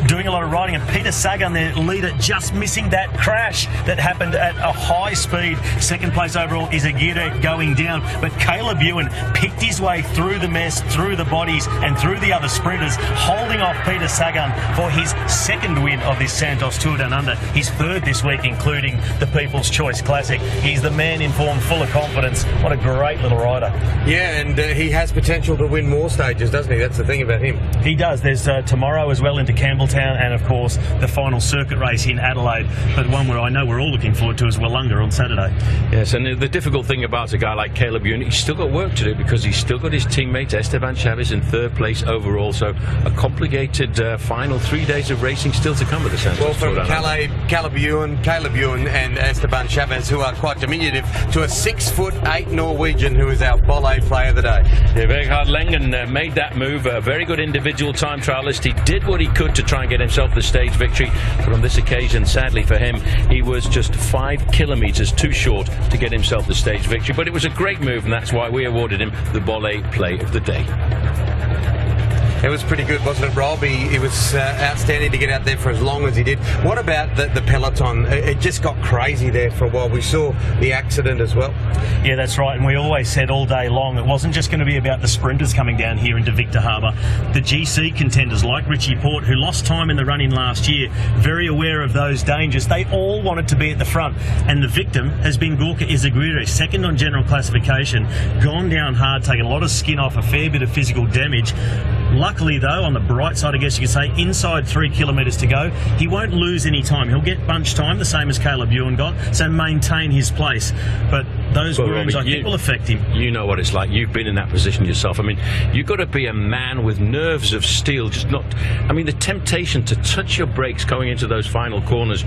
doing a lot of riding, and Peter Sagan, their leader, just missing that crash that happened at a high speed. 2nd place overall is Izagirre going down, but Caleb Ewan picked his way through the mess, through the bodies and through the other sprinters, holding off Peter Sagan for his 2nd win of this Santos Tour Down Under, his 3rd this week, including the People's Choice Classic. He's the man in form, full of confidence. What a great little rider. Yeah, and he has potential to win more stages, doesn't he? That's the thing about him. He does. There's tomorrow as well into Campbelltown, and of course the final circuit race in Adelaide. But one where I know we're all looking forward to is Wollonga on Saturday. Yes, and the difficult thing about a guy like Caleb Ewan, he's still got work to do because he's still got his teammate Esteban Chaves in 3rd place overall. So So a complicated final 3 days of racing still to come with the Santos. Well, from Tour Down Under. Caleb Ewan and Esteban Chavez, who are quite diminutive, to a 6'8" Norwegian who is our volley player of the day. Yeah, Vegard Lengen made that move. A very good individual time trialist. He did what he could to try and get himself the stage victory, but on this occasion, sadly for him, he was just 5 kilometres too short to get himself the stage victory. But it was a great move, and that's why we awarded him the volley play of the day. It was pretty good, wasn't it, Rob? He was outstanding to get out there for as long as he did. What about the peloton? It just got crazy there for a while. We saw the accident as well. Yeah, that's right. And we always said all day long it wasn't just going to be about the sprinters coming down here into Victor Harbour. The GC contenders like Richie Porte, who lost time in the run-in last year, very aware of those dangers. They all wanted to be at the front. And the victim has been Gorka Izagirre, second on general classification, gone down hard, taken a lot of skin off, a fair bit of physical damage. Luckily, though, on the bright side, I guess you could say, inside 3 kilometres to go, he won't lose any time. He'll get bunch time, the same as Caleb Ewan got, so maintain his place. But those wounds, I think, will affect him. You know what it's like. You've been in that position yourself. I mean, you've got to be a man with nerves of steel. Just not... I mean, the temptation to touch your brakes going into those final corners,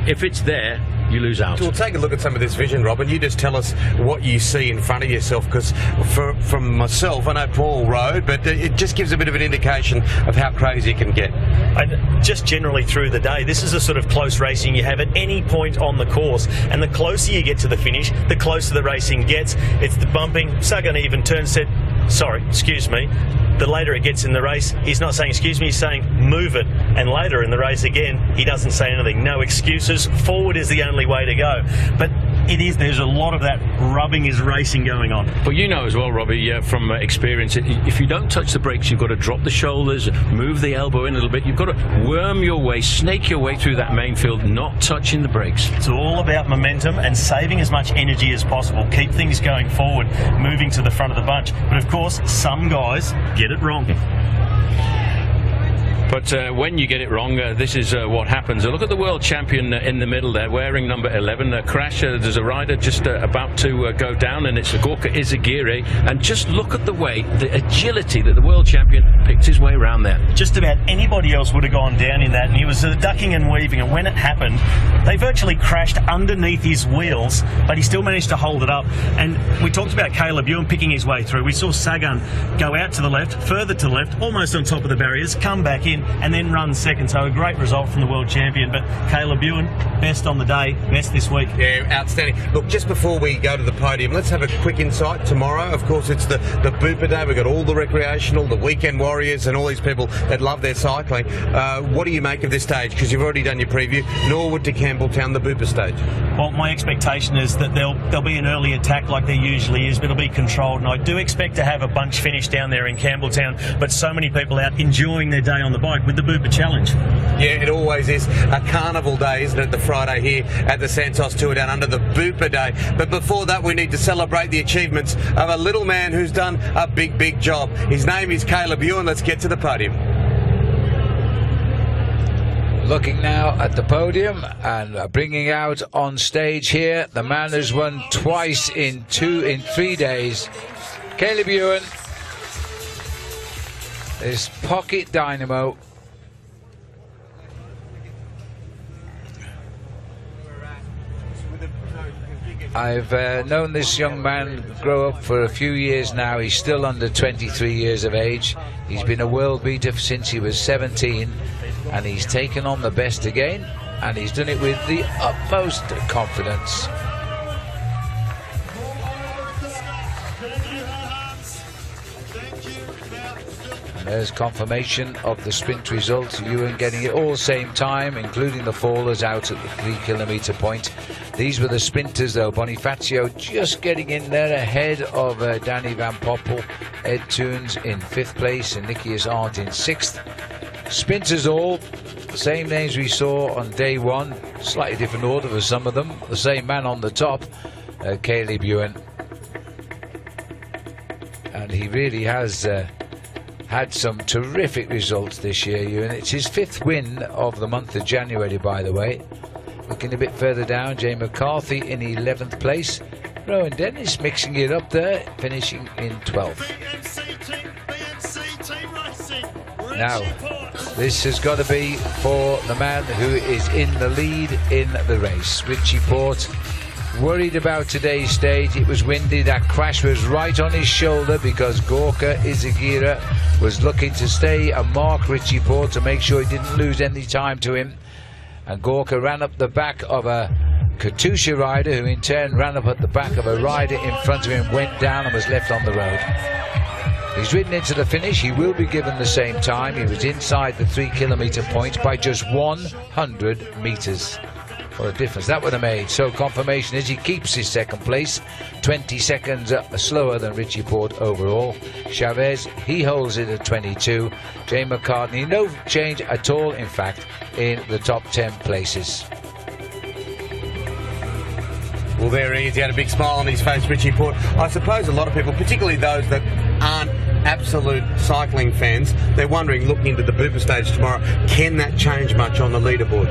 if it's there, you lose out. We'll take a look at some of this vision, Rob, and you just tell us what you see in front of yourself, because from myself, I know Paul rode, but it just gives a bit of an indication of how crazy it can get. And just generally through the day, this is a sort of close racing you have at any point on the course, and the closer you get to the finish, the closer the racing gets. It's the bumping. Sagan even turned, said, sorry, excuse me. The later it gets in the race, he's not saying excuse me, he's saying move it. And later in the race again, he doesn't say anything. No excuses. Forward is the only way to go. But there's a lot of that rubbing his racing going on. But you know as well, Robbie, from experience, if you don't touch the brakes, you've got to drop the shoulders, move the elbow in a little bit. You've got to worm your way, snake your way through that main field, not touching the brakes. It's all about momentum and saving as much energy as possible. Keep things going forward, moving to the front of the bunch. But of course, some guys get it wrong. But when you get it wrong, this is what happens. Look at the world champion in the middle there, wearing number 11. Crash, there's a rider just about to go down, and it's Gorka Izagirre. And just look at the way, the agility that the world champion picked his way around there. Just about anybody else would have gone down in that, and he was ducking and weaving, and when it happened, they virtually crashed underneath his wheels, but he still managed to hold it up. And we talked about Caleb Ewan picking his way through. We saw Sagan go out to the left, further to the left, almost on top of the barriers, come back in, and then run second. So a great result from the world champion. But Caleb Ewan, best on the day, best this week. Yeah, outstanding. Look, just before we go to the podium, let's have a quick insight. Tomorrow, of course, it's the Booper Day. We've got all the recreational, the weekend warriors, and all these people that love their cycling. What do you make of this stage? Because you've already done your preview. Norwood to Campbelltown, the Booper stage. Well, my expectation is that there'll be an early attack like there usually is, but it'll be controlled. And I do expect to have a bunch finish down there in Campbelltown, but so many people out enjoying their day on the bike with the Booper Challenge. Yeah, it always is a carnival day, isn't it, the Friday here at the Santos Tour Down Under, the Booper Day. But before that, we need to celebrate the achievements of a little man who's done a big, big job. His name is Caleb Ewan. Let's get to the podium. Looking now at the podium and bringing out on stage here the man who's won twice in 3 days, Caleb Ewan, his pocket dynamo. I've known this young man grow up for a few years now. He's still under 23 years of age. He's been a world beater since he was 17, and he's taken on the best again, and he's done it with the utmost confidence. There's confirmation of the sprint result. Ewan getting it all same time, including the fallers out at the 3 kilometre point. These were the sprinters though. Bonifacio just getting in there ahead of Danny Van Poppel. Ed Toons in 5th place and Nikias Arndt in 6th. Sprinters all, the same names we saw on day one. Slightly different order for some of them. The same man on the top, Caleb Ewan. And he really has had some terrific results this year, Ewan. It's his 5th win of the month of January, by the way. Looking a bit further down, Jay McCarthy in 11th place. Rowan Dennis mixing it up there, finishing in 12th. BMC team race. Now, this has got to be for the man who is in the lead in the race. Richie Porte, worried about today's stage. It was windy. That crash was right on his shoulder because Gorka Izagira was looking to stay and mark Richie Porte to make sure he didn't lose any time to him. And Gorka ran up the back of a Katusha rider, who in turn ran up at the back of a rider in front of him, went down and was left on the road. He's ridden into the finish. He will be given the same time. He was inside the 3 kilometre point by just 100 metres. What a difference that would have made. So confirmation is he keeps his second place, 20 seconds slower than Richie Porte overall. Chavez, he holds it at 22. Jay McCartney, no change at all, in fact, in the top 10 places. Well, there he is. He had a big smile on his face, Richie Porte. I suppose a lot of people, particularly those that aren't absolute cycling fans, they're wondering, looking into the Booper stage tomorrow, can that change much on the leaderboard?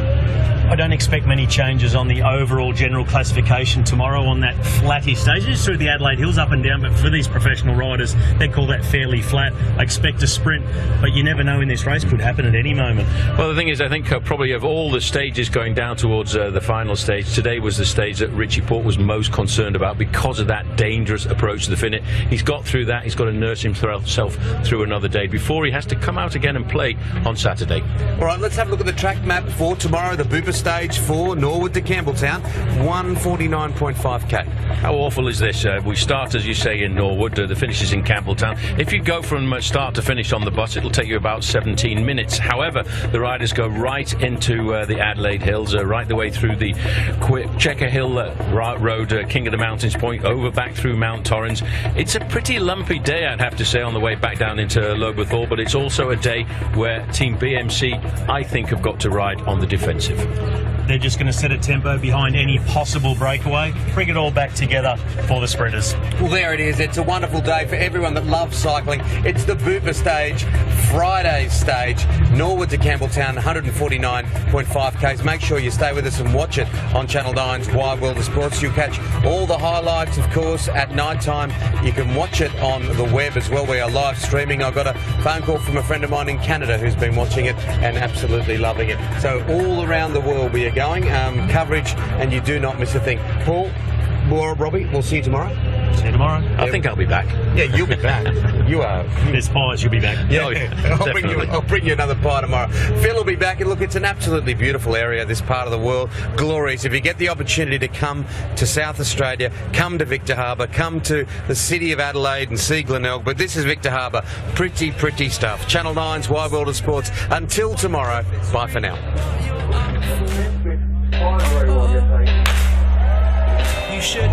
I don't expect many changes on the overall general classification tomorrow on that flatty stage. Just through the Adelaide Hills up and down, but for these professional riders, they call that fairly flat. I expect a sprint, but you never know in this race, could happen at any moment. Well, the thing is, I think probably of all the stages going down towards the final stage, today was the stage that Richie Porte was most concerned about because of that dangerous approach to the finish. He's got through that. He's got to nurse himself through another day before he has to come out again and play on Saturday. All right, let's have a look at the track map for tomorrow. The Booper stage for Norwood to Campbelltown, 149.5k. How awful is this? We start, as you say, in Norwood. The finish is in Campbelltown. If you go from start to finish on the bus, it'll take you about 17 minutes. However, the riders go right into the Adelaide Hills, right the way through the Checker Hill Road, King of the Mountains Point, over back through Mount Torrens. It's a pretty lumpy day, I'd have to say, on the way back down into Lobethal, but it's also a day where Team BMC, I think, have got to ride on the defensive. They're just going to set a tempo behind any possible breakaway, bring it all back together for the sprinters. Well, there it is. It's a wonderful day for everyone that loves cycling. It's the Booper stage, Friday's stage, Norwood to Campbelltown, 149.5k's. Make sure you stay with us and watch it on Channel 9's Wide World of Sports. You'll catch all the highlights, of course, at night time. You can watch it on the web as well. We are live streaming. I got a phone call from a friend of mine in Canada who's been watching it and absolutely loving it. So all around the world we are going, coverage, and you do not miss a thing. Paul, Laura, Robbie, we'll see you tomorrow. See you tomorrow. I think I'll be back. Yeah, you'll be back. You are. There's pies, you'll be back. Yeah, I'll bring you another pie tomorrow. Phil will be back, and look, it's an absolutely beautiful area, this part of the world. Glorious. If you get the opportunity to come to South Australia, come to Victor Harbour, come to the city of Adelaide and see Glenelg, but this is Victor Harbour. Pretty, pretty stuff. Channel 9's Wide World of Sports. Until tomorrow, bye for now. You should